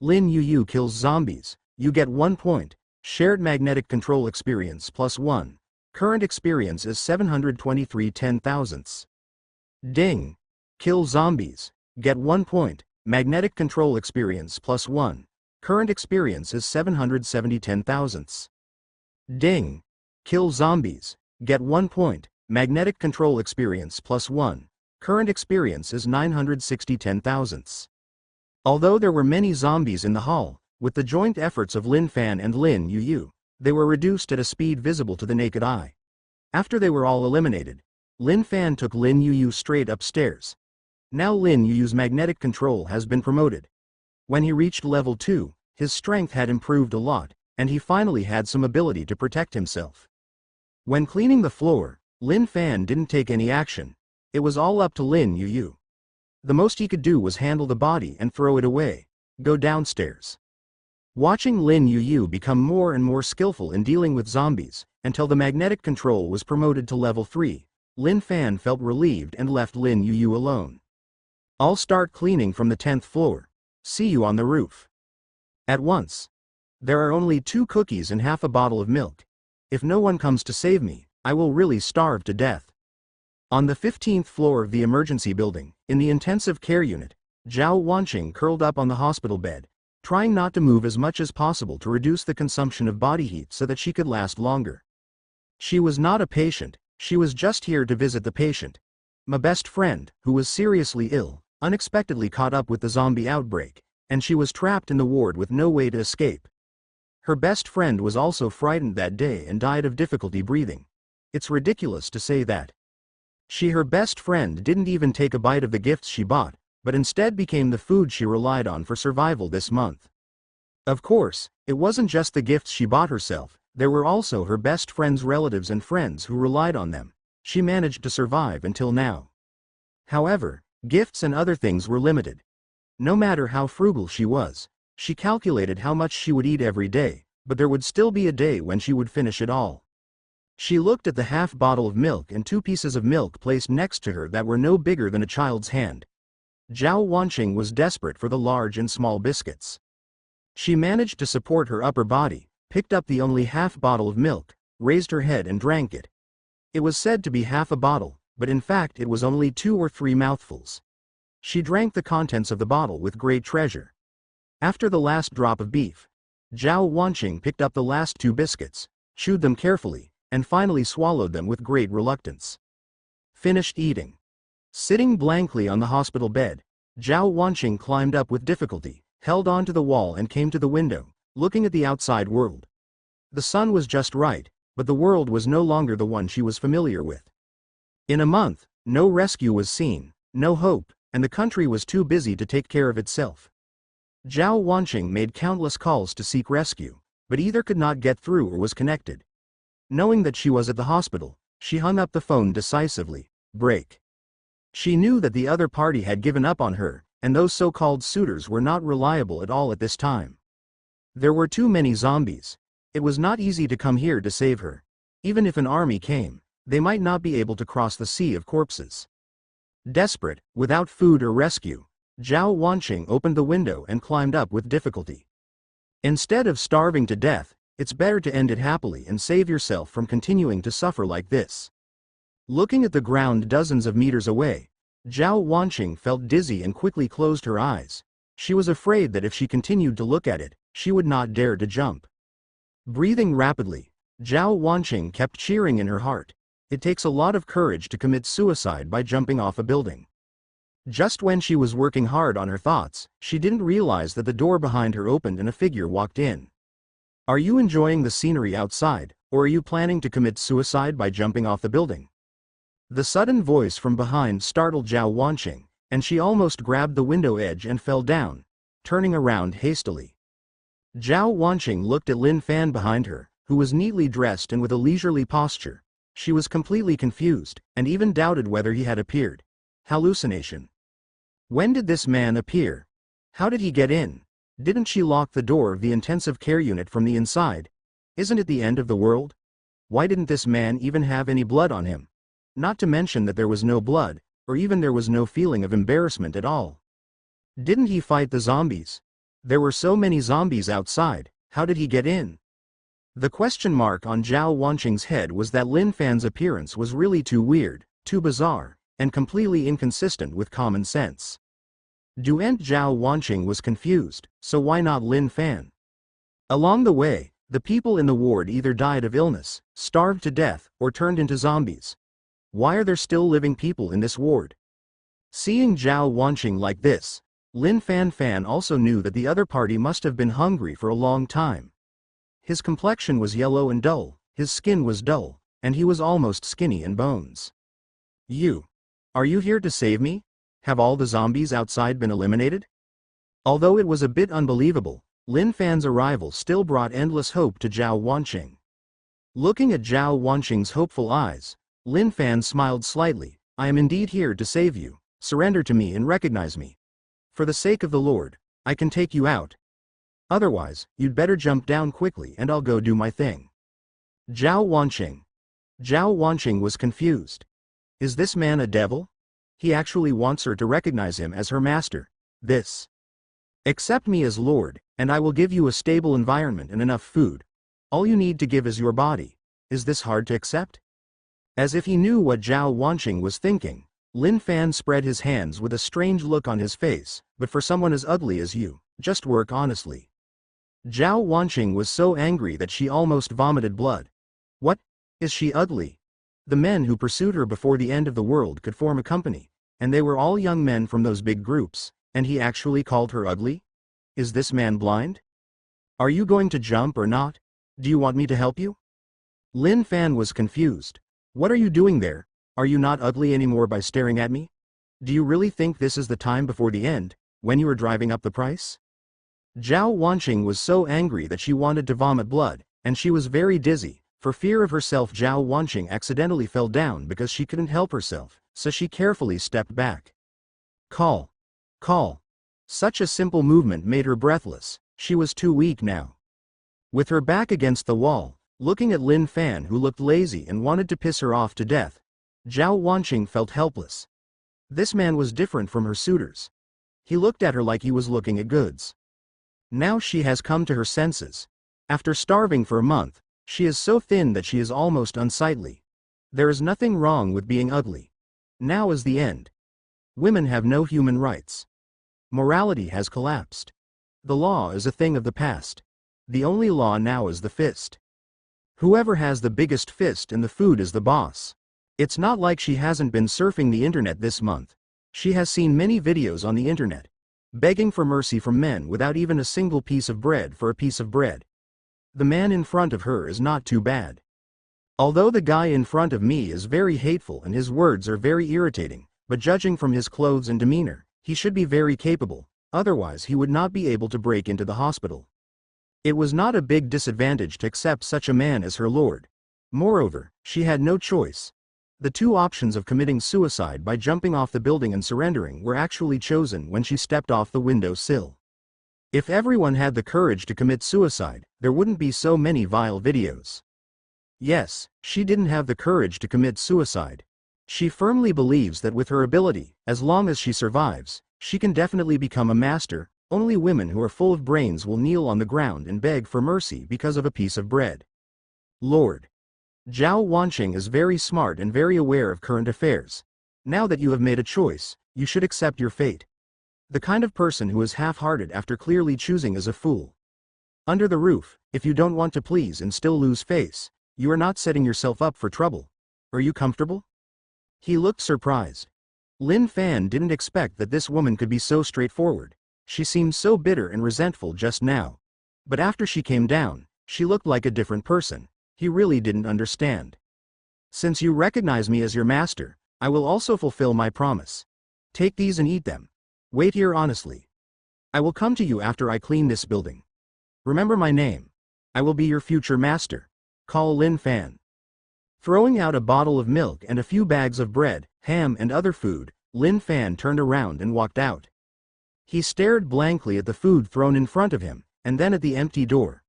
Lin YuYu kills zombies. You get 1 point. Shared magnetic control experience +1. Current experience is 723 10,000ths. Ding! Kill zombies. Get 1 point. Magnetic control experience +1. Current experience is 770 10,000ths. Ding! Kill zombies. Get 1 point. Magnetic control experience +1. Current experience is 960 10,000ths. Although there were many zombies in the hall, with the joint efforts of Lin Fan and Lin YuYu, they were reduced at a speed visible to the naked eye. After they were all eliminated, Lin Fan took Lin YuYu straight upstairs. Now Lin YuYu's magnetic control has been promoted. When he reached level 2, his strength had improved a lot, and he finally had some ability to protect himself. When cleaning the floor, Lin Fan didn't take any action. It was all up to Lin YuYu. The most he could do was handle the body and throw it away. Go downstairs. Watching Lin YuYu become more and more skillful in dealing with zombies, until the magnetic control was promoted to level 3, Lin Fan felt relieved and left Lin YuYu alone. I'll start cleaning from the 10th floor. See you on the roof. At once. There are only 2 cookies and half a bottle of milk. If no one comes to save me, I will really starve to death. On the 15th floor of the emergency building, in the intensive care unit, Xiao Wanqing curled up on the hospital bed, trying not to move as much as possible to reduce the consumption of body heat so that she could last longer. She was not a patient, she was just here to visit the patient. My best friend, who was seriously ill, unexpectedly caught up with the zombie outbreak, and she was trapped in the ward with no way to escape. Her best friend was also frightened that day and died of difficulty breathing. It's ridiculous to say that. Her best friend didn't even take a bite of the gifts she bought, but instead became the food she relied on for survival this month. Of course, it wasn't just the gifts she bought herself, there were also her best friend's relatives and friends who relied on them. She managed to survive until now. However, gifts and other things were limited. No matter how frugal she was, she calculated how much she would eat every day, but there would still be a day when she would finish it all. She looked at the half bottle of milk and 2 pieces of milk placed next to her that were no bigger than a child's hand. Xiao Wanqing was desperate for the large and small biscuits. She managed to support her upper body, picked up the only half bottle of milk, raised her head and drank it. It was said to be half a bottle, but in fact it was only 2 or 3 mouthfuls. She drank the contents of the bottle with great treasure. After the last drop of beef, Xiao Wanqing picked up the last 2 biscuits, chewed them carefully, and finally swallowed them with great reluctance. Finished eating. Sitting blankly on the hospital bed, Xiao Wanqing climbed up with difficulty, held onto the wall and came to the window, looking at the outside world. The sun was just right, but the world was no longer the one she was familiar with. In a month, no rescue was seen, no hope, and the country was too busy to take care of itself. Xiao Wanqing made countless calls to seek rescue, but either could not get through or was connected. Knowing that she was at the hospital, she hung up the phone decisively. Break. She knew that the other party had given up on her, and those so-called suitors were not reliable at all at this time. There were too many zombies. It was not easy to come here to save her. Even if an army came, they might not be able to cross the sea of corpses. Desperate, without food or rescue, Xiao Wanqing opened the window and climbed up with difficulty. Instead of starving to death, it's better to end it happily and save yourself from continuing to suffer like this. Looking at the ground dozens of meters away, Xiao Wanqing felt dizzy and quickly closed her eyes. She was afraid that if she continued to look at it, she would not dare to jump. Breathing rapidly, Xiao Wanqing kept cheering in her heart. It takes a lot of courage to commit suicide by jumping off a building. Just when she was working hard on her thoughts, she didn't realize that the door behind her opened and a figure walked in. Are you enjoying the scenery outside, or are you planning to commit suicide by jumping off the building? The sudden voice from behind startled Zhao Wanqing, and she almost grabbed the window edge and fell down, turning around hastily. Zhao Wanqing looked at Lin Fan behind her, who was neatly dressed and with a leisurely posture. She was completely confused, and even doubted whether he had appeared. Hallucination. When did this man appear? How did he get in? Didn't she lock the door of the intensive care unit from the inside? Isn't it the end of the world? Why didn't this man even have any blood on him? Not to mention that there was no blood, or even there was no feeling of embarrassment at all. Didn't he fight the zombies? There were so many zombies outside, how did he get in? The question mark on Zhao Wanqing's head was that Lin Fan's appearance was really too weird, too bizarre, and completely inconsistent with common sense. Zhao Wanqing was confused, so why not Lin Fan? Along the way, the people in the ward either died of illness, starved to death, or turned into zombies. Why are there still living people in this ward? Seeing Zhao Wanqing like this, Lin Fan also knew that the other party must have been hungry for a long time. His complexion was yellow and dull, his skin was dull, and he was almost skinny in bones. Are you here to save me? Have all the zombies outside been eliminated? Although it was a bit unbelievable, Lin Fan's arrival still brought endless hope to Zhao Wanqing. Looking at Zhao Wanqing's hopeful eyes, Lin Fan smiled slightly. I am indeed here to save you. Surrender to me and recognize me. For the sake of the Lord, I can take you out. Otherwise, you'd better jump down quickly and I'll go do my thing. Zhao Wanqing. Zhao Wanqing was confused. Is this man a devil? He actually wants her to recognize him as her master. Accept me as Lord, and I will give you a stable environment and enough food. All you need to give is your body. Is this hard to accept? As if he knew what Zhao Wanqing was thinking, Lin Fan spread his hands with a strange look on his face. But for someone as ugly as you, just work honestly. Zhao Wanqing was so angry that she almost vomited blood. What? Is she ugly? The men who pursued her before the end of the world could form a company, and they were all young men from those big groups, and he actually called her ugly? Is this man blind? Are you going to jump or not? Do you want me to help you? Lin Fan was confused. What are you doing there? Are you not ugly anymore by staring at me? Do you really think this is the time before the end, when you are driving up the price? Zhao Wanqing was so angry that she wanted to vomit blood, and she was very dizzy. For fear of herself, Zhao Wanqing accidentally fell down because she couldn't help herself, so she carefully stepped back. Call. Such a simple movement made her breathless. She was too weak now. With her back against the wall, looking at Lin Fan, who looked lazy and wanted to piss her off to death, Zhao Wanqing felt helpless. This man was different from her suitors. He looked at her like he was looking at goods. Now she has come to her senses. After starving for a month, she is so thin that she is almost unsightly. There is nothing wrong with being ugly. Now is the end. Women have no human rights. Morality has collapsed. The law is a thing of the past. The only law now is the fist. Whoever has the biggest fist and the food is the boss. It's not like she hasn't been surfing the internet this month. She has seen many videos on the internet, begging for mercy from men without even a single piece of bread for a piece of bread. The man in front of her is not too bad. Although the guy in front of me is very hateful and his words are very irritating, but judging from his clothes and demeanor, he should be very capable, otherwise he would not be able to break into the hospital. It was not a big disadvantage to accept such a man as her lord. Moreover, she had no choice. The two options of committing suicide by jumping off the building and surrendering were actually chosen when she stepped off the window sill. If everyone had the courage to commit suicide, there wouldn't be so many vile videos. Yes, she didn't have the courage to commit suicide. She firmly believes that with her ability, as long as she survives, she can definitely become a master. Only women who are full of brains will kneel on the ground and beg for mercy because of a piece of bread. Lord. Zhao Wanqing is very smart and very aware of current affairs. Now that you have made a choice, you should accept your fate. The kind of person who is half-hearted after clearly choosing is a fool. Under the roof, if you don't want to please and still lose face, you are not setting yourself up for trouble. Are you comfortable? He looked surprised. Lin Fan didn't expect that this woman could be so straightforward. She seemed so bitter and resentful just now. But after she came down, She looked like a different person. He really didn't understand. Since you recognize me as your master, I will also fulfill my promise. Take these and eat them. Wait here honestly. I will come to you after I clean this building. Remember my name. I will be your future master. Call Lin Fan. Throwing out a bottle of milk and a few bags of bread, ham and other food, Lin Fan turned around and walked out. He stared blankly at the food thrown in front of him, and then at the empty door.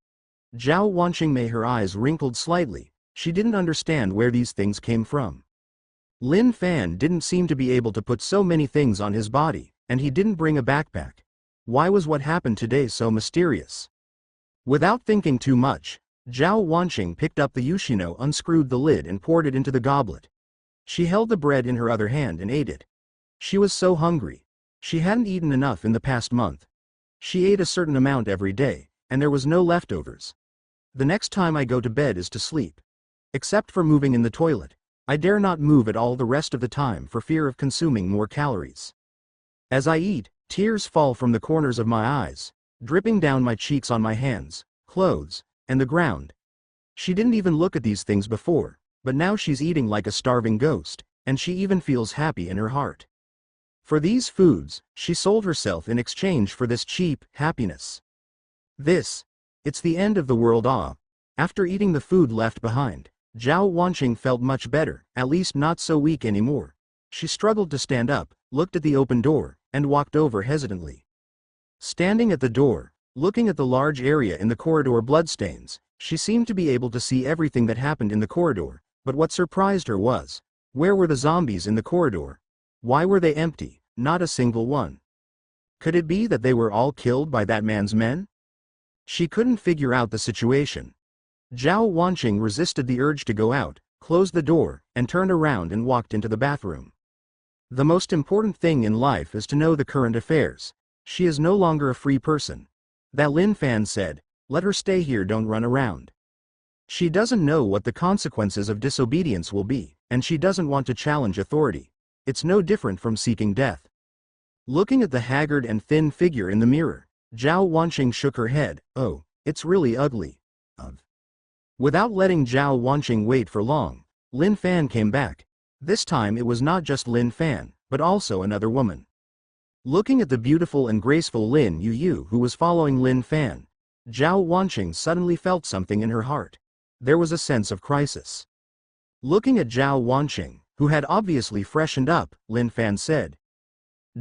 Zhao Wanqing, her eyes wrinkled slightly. She didn't understand where these things came from. Lin Fan didn't seem to be able to put so many things on his body, and he didn't bring a backpack. Why was what happened today so mysterious? Without thinking too much, Zhao Wanqing picked up the Yoshino, unscrewed the lid and poured it into the goblet. She held the bread in her other hand and ate it. She was so hungry. She hadn't eaten enough in the past month. She ate a certain amount every day, and there was no leftovers. The next time I go to bed is to sleep. Except for moving in the toilet. I dare not move at all the rest of the time for fear of consuming more calories. As I eat, tears fall from the corners of my eyes, dripping down my cheeks on my hands, clothes, and the ground. She didn't even look at these things before, but now she's eating like a starving ghost, and she even feels happy in her heart. For these foods, she sold herself in exchange for this cheap happiness. It's the end of the world. After eating the food left behind, Zhao Wanqing felt much better, at least not so weak anymore. She struggled to stand up, looked at the open door, and walked over hesitantly. Standing at the door, looking at the large area in the corridor bloodstains, she seemed to be able to see everything that happened in the corridor, but what surprised her was, where were the zombies in the corridor? Why were they empty, not a single one? Could it be that they were all killed by that man's men? She couldn't figure out the situation. Zhao Wanqing resisted the urge to go out, closed the door, and turned around and walked into the bathroom. The most important thing in life is to know the current affairs. She is no longer a free person. That Lin Fan said, let her stay here, don't run around. She doesn't know what the consequences of disobedience will be, and she doesn't want to challenge authority. It's no different from seeking death. Looking at the haggard and thin figure in the mirror, Zhao Wanqing shook her head. Oh, it's really ugly. Without letting Zhao Wanqing wait for long, Lin Fan came back. This time it was not just Lin Fan, but also another woman. Looking at the beautiful and graceful Lin YuYu who was following Lin Fan, Zhao Wanqing suddenly felt something in her heart. There was a sense of crisis. Looking at Zhao Wanqing, who had obviously freshened up, Lin Fan said,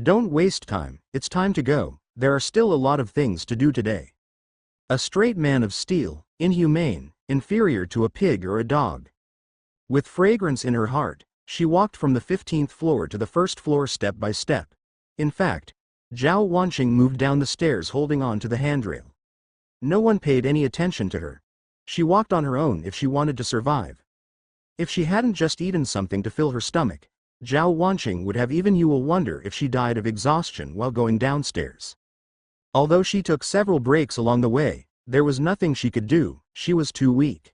don't waste time, it's time to go, there are still a lot of things to do today. A straight man of steel, inhumane, inferior to a pig or a dog. With fragrance in her heart, she walked from the 15th floor to the first floor step by step. In fact, Zhao Wanqing moved down the stairs holding on to the handrail. No one paid any attention to her. She walked on her own if she wanted to survive. If she hadn't just eaten something to fill her stomach, Zhao Wanqing would have even you will wonder if she died of exhaustion while going downstairs. Although she took several breaks along the way, there was nothing she could do, she was too weak.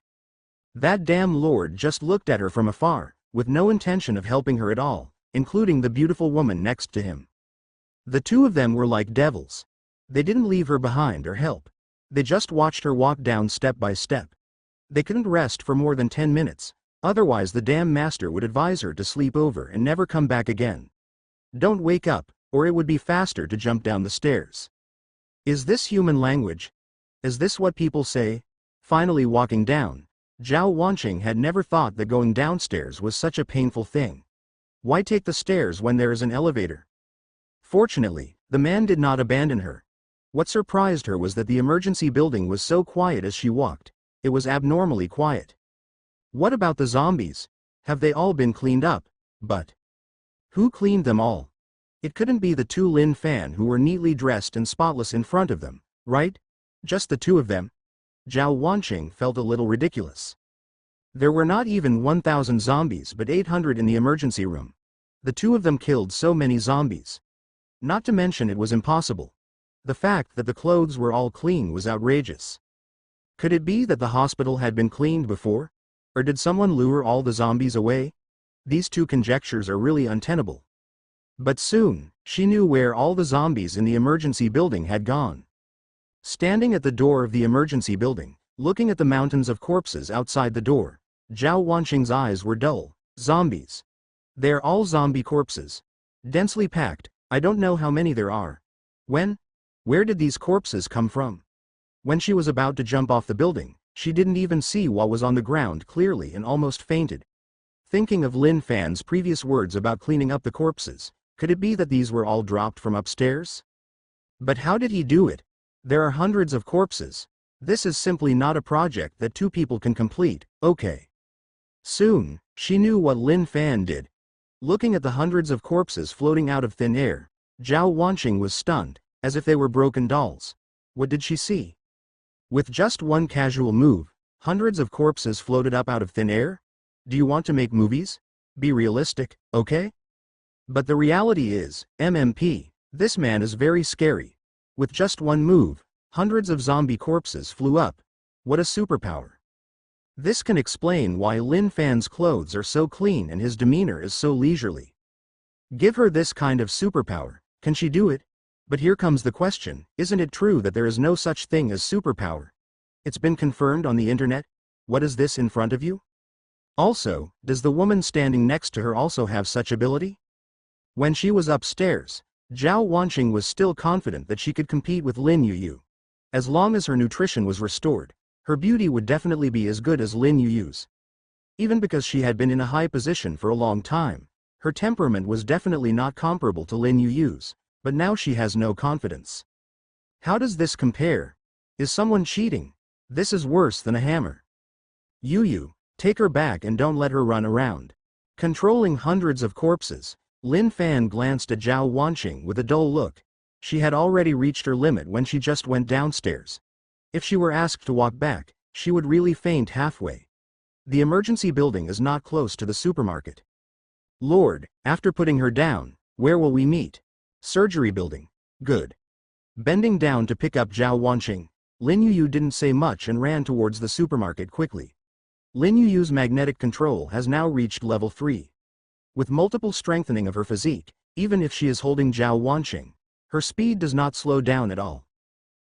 That damn lord just looked at her from afar, with no intention of helping her at all, including the beautiful woman next to him. The two of them were like devils. They didn't leave her behind or help. They just watched her walk down step by step. They couldn't rest for more than 10 minutes, otherwise the damn master would advise her to sleep over and never come back again. Don't wake up, or it would be faster to jump down the stairs. Is this human language? Is this what people say? Finally walking down, Zhao Wanqing had never thought that going downstairs was such a painful thing. Why take the stairs when there is an elevator? Fortunately, the man did not abandon her. What surprised her was that the emergency building was so quiet as she walked. It was abnormally quiet. What about the zombies? Have they all been cleaned up? But who cleaned them all? It couldn't be the two Lin Fan who were neatly dressed and spotless in front of them, right? Just the two of them? Zhao Wanqing felt a little ridiculous. There were not even 1,000 zombies but 800 in the emergency room. The two of them killed so many zombies. Not to mention it was impossible. The fact that the clothes were all clean was outrageous. Could it be that the hospital had been cleaned before? Or did someone lure all the zombies away? These two conjectures are really untenable. But soon, she knew where all the zombies in the emergency building had gone. Standing at the door of the emergency building, Looking at the mountains of corpses outside the door, Zhao Wanqing's eyes were dull. Zombies. They're all zombie corpses. Densely packed, I don't know how many there are. Where did these corpses come from? When she was about to jump off the building, she didn't even see what was on the ground clearly and almost fainted. Thinking of Lin Fan's previous words about cleaning up the corpses, could it be that these were all dropped from upstairs? But how did he do it? There are hundreds of corpses. This is simply not a project that two people can complete, okay. Soon, she knew what Lin Fan did. Looking at the hundreds of corpses floating out of thin air, Zhao Wanqing was stunned, as if they were broken dolls. What did she see? With just one casual move, hundreds of corpses floated up out of thin air? Do you want to make movies? Be realistic, okay? But the reality is, MMP, this man is very scary. With just one move, hundreds of zombie corpses flew up. What a superpower. This can explain why Lin Fan's clothes are so clean and his demeanor is so leisurely. Give her this kind of superpower, can she do it? But here comes the question, isn't it true that there is no such thing as superpower? It's been confirmed on the internet? What is this in front of you? Also, does the woman standing next to her also have such ability? When she was upstairs, Zhao Wanqing was still confident that she could compete with Lin YuYu. As long as her nutrition was restored, her beauty would definitely be as good as Lin YuYu's. Even because she had been in a high position for a long time, her temperament was definitely not comparable to Lin YuYu's, but now she has no confidence. How does this compare? Is someone cheating? This is worse than a hammer. YuYu, take her back and don't let her run around. Controlling hundreds of corpses, Lin Fan glanced at Zhao Wanqing with a dull look. She had already reached her limit when she just went downstairs. If she were asked to walk back, she would really faint halfway. The emergency building is not close to the supermarket. Lord, after putting her down, where will we meet? Surgery building. Good. Bending down to pick up Zhao Wanqing, Lin YuYu didn't say much and ran towards the supermarket quickly. Lin YuYu's magnetic control has now reached level 3. With multiple strengthening of her physique, even if she is holding Zhao Wanqing, her speed does not slow down at all.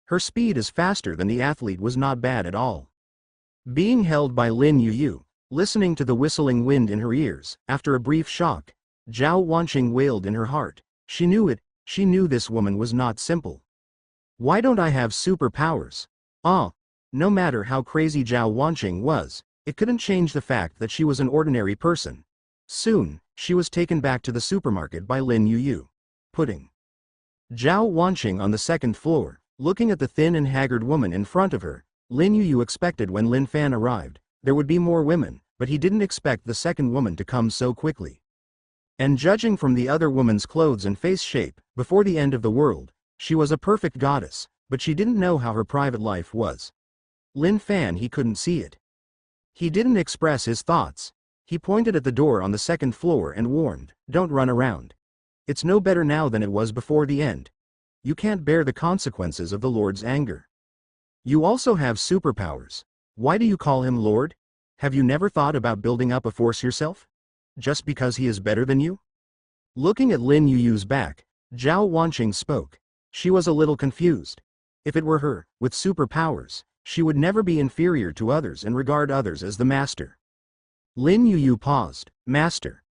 Her speed is faster than the athlete was not bad at all. Being held by Lin YuYu, listening to the whistling wind in her ears, after a brief shock, Zhao Wanqing wailed in her heart. She knew it, she knew this woman was not simple. Why don't I have superpowers? No matter how crazy Zhao Wanqing was, it couldn't change the fact that she was an ordinary person. Soon, she was taken back to the supermarket by Lin YuYu. Pudding. Zhao Wanqing on the second floor, looking at the thin and haggard woman in front of her, Lin YuYu expected when Lin Fan arrived, there would be more women, but he didn't expect the second woman to come so quickly. And judging from the other woman's clothes and face shape, before the end of the world, she was a perfect goddess, but she didn't know how her private life was. Lin Fan, he couldn't see it. He didn't express his thoughts. He pointed at the door on the second floor and warned, don't run around. It's no better now than it was before the end. You can't bear the consequences of the Lord's anger. You also have superpowers. Why do you call him Lord? Have you never thought about building up a force yourself? Just because he is better than you? Looking at Lin YuYu's back, Zhao Wanqing spoke. She was a little confused. If it were her, with superpowers, she would never be inferior to others and regard others as the master. Lin YuYu paused. Master.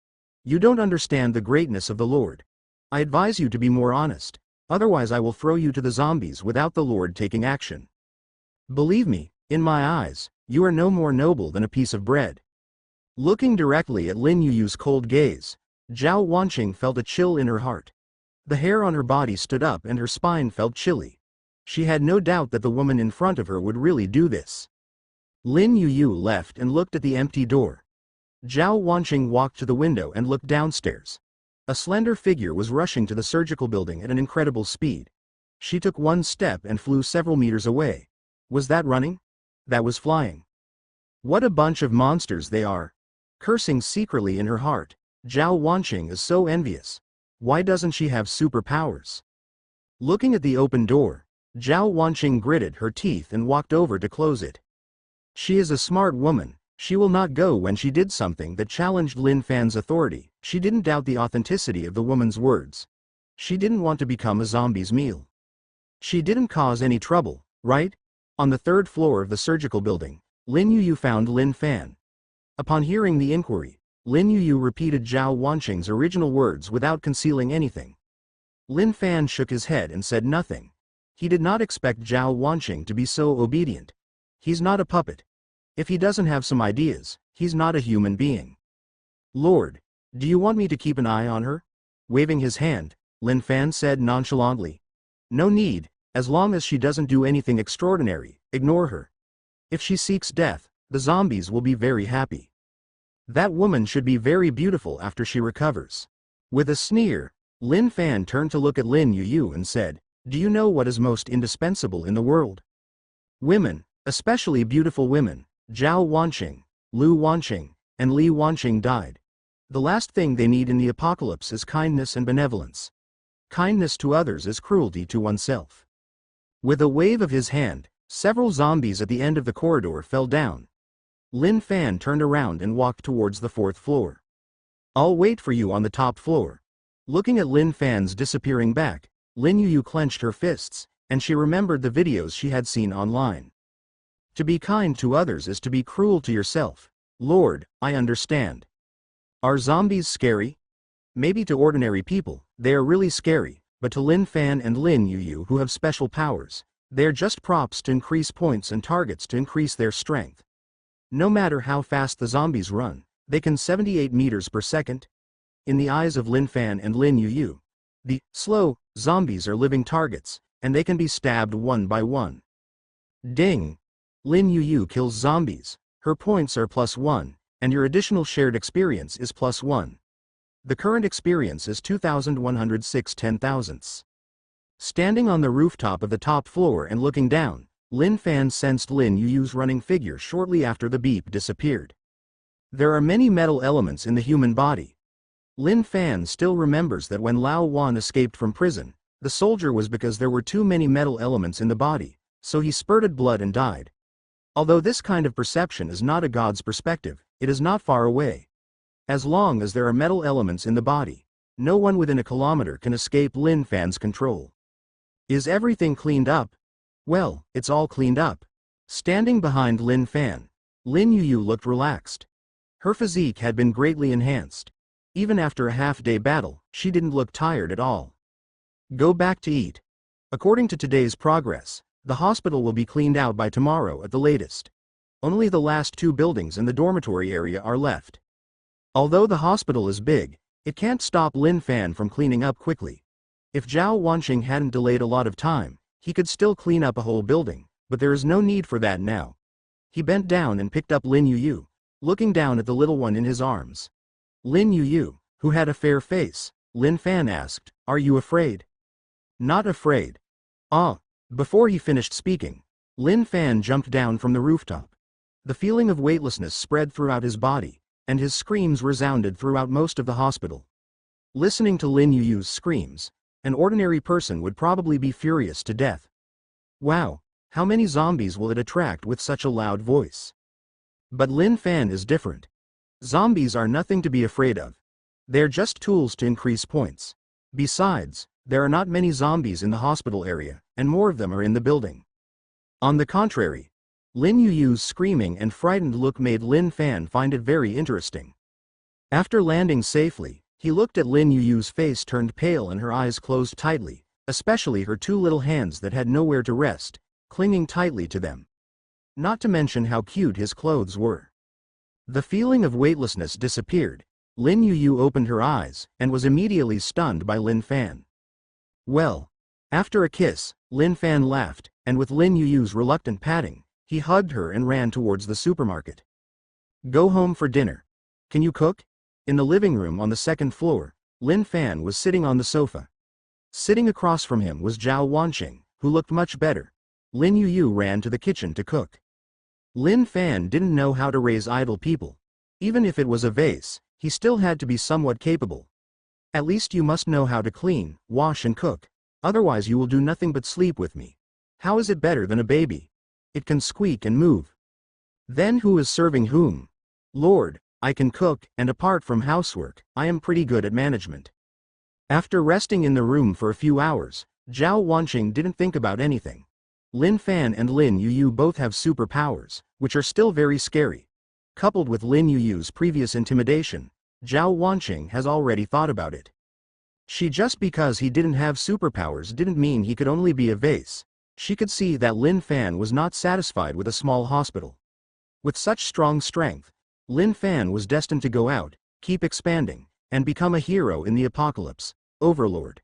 You don't understand the greatness of the Lord. I advise you to be more honest. Otherwise I will throw you to the zombies without the Lord taking action. Believe me, in my eyes, you are no more noble than a piece of bread. Looking directly at Lin YuYu's cold gaze, Zhao Wanqing felt a chill in her heart. The hair on her body stood up and her spine felt chilly. She had no doubt that the woman in front of her would really do this. Lin YuYu left and looked at the empty door. Zhao Wanqing walked to the window and looked downstairs. A slender figure was rushing to the surgical building at an incredible speed. She took one step and flew several meters away. Was that running? That was flying. What a bunch of monsters they are. Cursing secretly in her heart, Zhao Wanqing is so envious. Why doesn't she have superpowers? Looking at the open door, Zhao Wanqing gritted her teeth and walked over to close it. She is a smart woman. She will not go when she did something that challenged Lin Fan's authority. She didn't doubt the authenticity of the woman's words. She didn't want to become a zombie's meal. She didn't cause any trouble, right? On the third floor of the surgical building, Lin YuYu found Lin Fan. Upon hearing the inquiry, Lin YuYu repeated Zhao Wanqing's original words without concealing anything. Lin Fan shook his head and said nothing. He did not expect Zhao Wanqing to be so obedient. He's not a puppet. If he doesn't have some ideas, he's not a human being. Lord, do you want me to keep an eye on her? Waving his hand, Lin Fan said nonchalantly. No need, as long as she doesn't do anything extraordinary, ignore her. If she seeks death, the zombies will be very happy. That woman should be very beautiful after she recovers. With a sneer, Lin Fan turned to look at Lin YuYu and said, do you know what is most indispensable in the world? Women, especially beautiful women. Zhao Wanqing, Lu Wanqing, and Li Wanqing died. The last thing they need in the apocalypse is kindness and benevolence. Kindness to others is cruelty to oneself. With a wave of his hand, several zombies at the end of the corridor fell down. Lin Fan turned around and walked towards the fourth floor. I'll wait for you on the top floor. Looking at Lin Fan's disappearing back, Lin YuYu clenched her fists, and she remembered the videos she had seen online. To be kind to others is to be cruel to yourself. Lord, I understand. Are zombies scary? Maybe to ordinary people, they are really scary, but to Lin Fan and Lin YuYu who have special powers, they are just props to increase points and targets to increase their strength. No matter how fast the zombies run, they can 78 meters per second. In the eyes of Lin Fan and Lin YuYu, the slow zombies are living targets, and they can be stabbed one by one. Ding! Lin YuYu kills zombies. Her points are +1, and your additional shared experience is +1. The current experience is 2,106 10,000ths. Standing on the rooftop of the top floor and looking down, Lin Fan sensed Lin YuYu's running figure shortly after the beep disappeared. There are many metal elements in the human body. Lin Fan still remembers that when Lao Wan escaped from prison, the soldier was because there were too many metal elements in the body, so he spurted blood and died. Although this kind of perception is not a god's perspective, it is not far away. As long as there are metal elements in the body, no one within a kilometer can escape Lin Fan's control. Is everything cleaned up? Well, it's all cleaned up. Standing behind Lin Fan, Lin YuYu looked relaxed. Her physique had been greatly enhanced. Even after a half-day battle, she didn't look tired at all. Go back to eat. According to today's progress, the hospital will be cleaned out by tomorrow at the latest. Only the last two buildings in the dormitory area are left. Although the hospital is big, it can't stop Lin Fan from cleaning up quickly. If Zhao Wanqing hadn't delayed a lot of time, he could still clean up a whole building, but there is no need for that now. He bent down and picked up Lin YuYu, looking down at the little one in his arms. Lin YuYu, who had a fair face, Lin Fan asked, are you afraid? Not afraid. Ah. Before he finished speaking, Lin Fan jumped down from the rooftop. The feeling of weightlessness spread throughout his body, and his screams resounded throughout most of the hospital. Listening to Lin YuYu's screams, an ordinary person would probably be furious to death. Wow, how many zombies will it attract with such a loud voice? But Lin Fan is different. Zombies are nothing to be afraid of. They're just tools to increase points. Besides, there are not many zombies in the hospital area, and more of them are in the building. On the contrary, Lin YuYu's screaming and frightened look made Lin Fan find it very interesting. After landing safely, he looked at Lin YuYu's face turned pale and her eyes closed tightly, especially her two little hands that had nowhere to rest, clinging tightly to them. Not to mention how cute his clothes were. The feeling of weightlessness disappeared. Lin YuYu opened her eyes, and was immediately stunned by Lin Fan. Well, after a kiss, Lin Fan laughed, and with Lin YuYu's reluctant patting, he hugged her and ran towards the supermarket. Go home for dinner. Can you cook? In the living room on the second floor, Lin Fan was sitting on the sofa. Sitting across from him was Zhao Wanqing, who looked much better. Lin YuYu ran to the kitchen to cook. Lin Fan didn't know how to raise idle people. Even if it was a vase, he still had to be somewhat capable. At least you must know how to clean, wash and cook. Otherwise you will do nothing but sleep with me. How is it better than a baby? It can squeak and move. Then who is serving whom? Lord, I can cook, and apart from housework, I am pretty good at management. After resting in the room for a few hours, Zhao Wanqing didn't think about anything. Lin Fan and Lin YuYu both have superpowers, which are still very scary. Coupled with Lin YuYu's previous intimidation, Zhao Wanqing has already thought about it. Just because he didn't have superpowers didn't mean he could only be a vase. She could see that Lin Fan was not satisfied with a small hospital. With such strong strength, Lin Fan was destined to go out, keep expanding, and become a hero in the apocalypse, Overlord.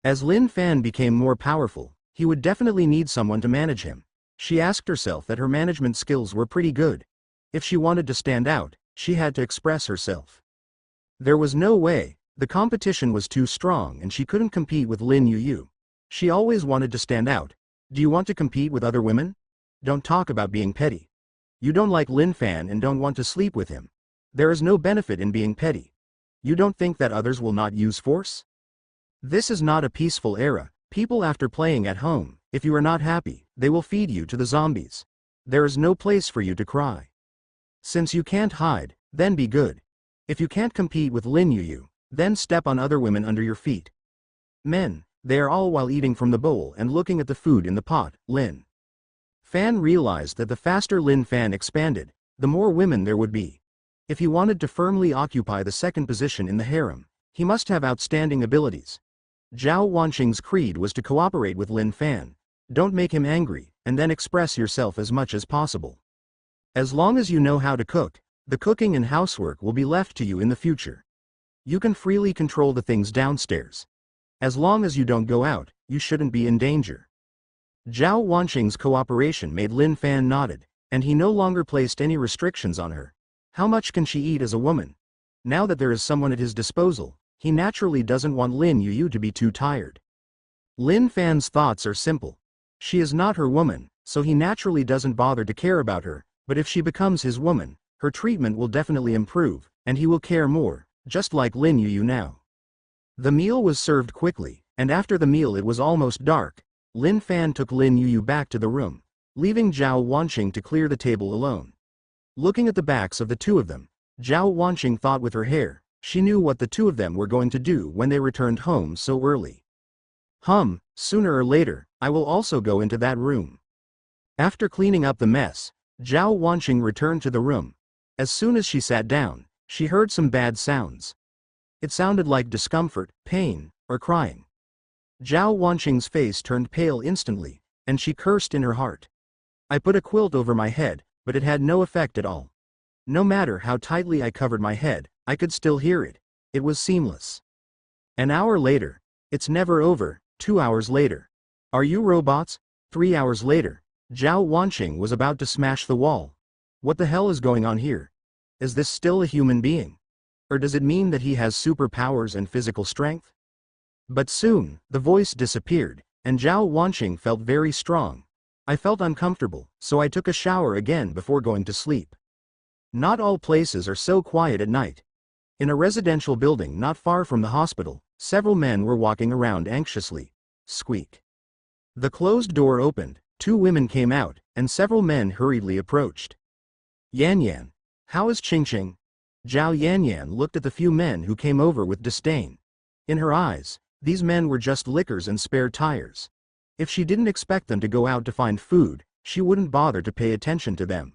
As Lin Fan became more powerful, he would definitely need someone to manage him. She asked herself that her management skills were pretty good. If she wanted to stand out, she had to express herself. There was no way, the competition was too strong and she couldn't compete with Lin YuYu. She always wanted to stand out. Do you want to compete with other women? Don't talk about being petty. You don't like Lin Fan and don't want to sleep with him. There is no benefit in being petty. You don't think that others will not use force? This is not a peaceful era. People after playing at home, if you are not happy, they will feed you to the zombies. There is no place for you to cry. Since you can't hide, then be good. If you can't compete with Lin YuYu, then step on other women under your feet. Men, they are all while eating from the bowl and looking at the food in the pot. Lin Fan realized that the faster Lin Fan expanded, the more women there would be. If he wanted to firmly occupy the second position in the harem, he must have outstanding abilities. Zhao Wanqing's creed was to cooperate with Lin Fan. Don't make him angry, and then express yourself as much as possible. As long as you know how to cook, the cooking and housework will be left to you in the future. You can freely control the things downstairs. As long as you don't go out, you shouldn't be in danger. Zhao Wanqing's cooperation made Lin Fan nodded, and he no longer placed any restrictions on her. How much can she eat as a woman? Now that there is someone at his disposal, he naturally doesn't want Lin YuYu to be too tired. Lin Fan's thoughts are simple. She is not her woman, so he naturally doesn't bother to care about her, but if she becomes his woman, her treatment will definitely improve, and he will care more, just like Lin YuYu now. The meal was served quickly, and after the meal it was almost dark. Lin Fan took Lin YuYu back to the room, leaving Zhao Wanqing to clear the table alone. Looking at the backs of the two of them, Zhao Wanqing thought with her hair. She knew what the two of them were going to do when they returned home so early. Sooner or later, I will also go into that room. After cleaning up the mess, Zhao Wanqing returned to the room. As soon as she sat down, she heard some bad sounds. It sounded like discomfort, pain, or crying. Zhao Wanqing's face turned pale instantly, and she cursed in her heart. I put a quilt over my head, but it had no effect at all. No matter how tightly I covered my head, I could still hear it. It was seamless. An hour later. It's never over. 2 hours later. Are you robots? 3 hours later. Zhao Wanqing was about to smash the wall. What the hell is going on here? Is this still a human being? Or does it mean that he has superpowers and physical strength? But soon, the voice disappeared, and Zhao Wanqing felt very strong. I felt uncomfortable, so I took a shower again before going to sleep. Not all places are so quiet at night. In a residential building not far from the hospital, several men were walking around anxiously. Squeak. The closed door opened, 2 women came out, and several men hurriedly approached. Yan Yan. How is Ching Ching? Zhao Yan Yan looked at the few men who came over with disdain. In her eyes, these men were just lickers and spare tires. If she didn't expect them to go out to find food, she wouldn't bother to pay attention to them.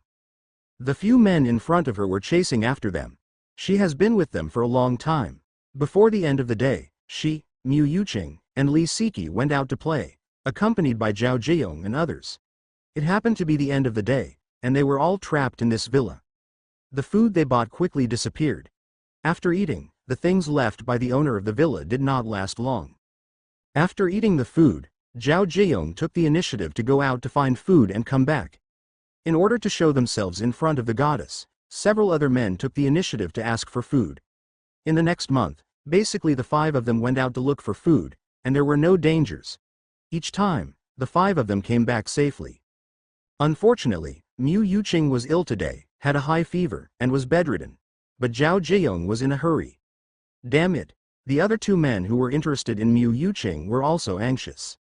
The few men in front of her were chasing after them. She has been with them for a long time. Before the end of the day, she, Mu Yuqing, and Li Siki went out to play, accompanied by Zhao Ziyong and others. It happened to be the end of the day, and they were all trapped in this villa. The food they bought quickly disappeared. After eating, the things left by the owner of the villa did not last long. After eating the food, Zhao Ziyong took the initiative to go out to find food and come back. In order to show themselves in front of the goddess, several other men took the initiative to ask for food. In the next month, basically the 5 of them went out to look for food, and there were no dangers. Each time, the 5 of them came back safely. Unfortunately, Mu Yuqing was ill today, had a high fever, and was bedridden. But Zhao Ziyong was in a hurry. Damn it, the other 2 men who were interested in Mu Yuqing were also anxious.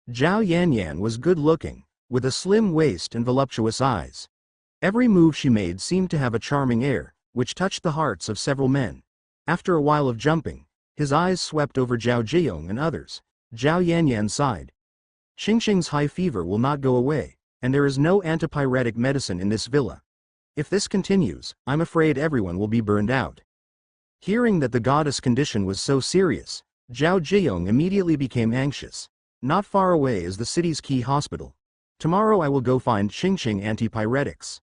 Zhao Yanyan was good-looking, with a slim waist and voluptuous eyes. Every move she made seemed to have a charming air, which touched the hearts of several men. After a while of jumping, his eyes swept over Zhao Ziyong and others. Zhao Yanyan sighed. Xingxing's high fever will not go away, and there is no antipyretic medicine in this villa. If this continues, I'm afraid everyone will be burned out. Hearing that the goddess' condition was so serious, Zhao Jiyong immediately became anxious. Not far away is the city's key hospital. Tomorrow I will go find Xingxing antipyretics.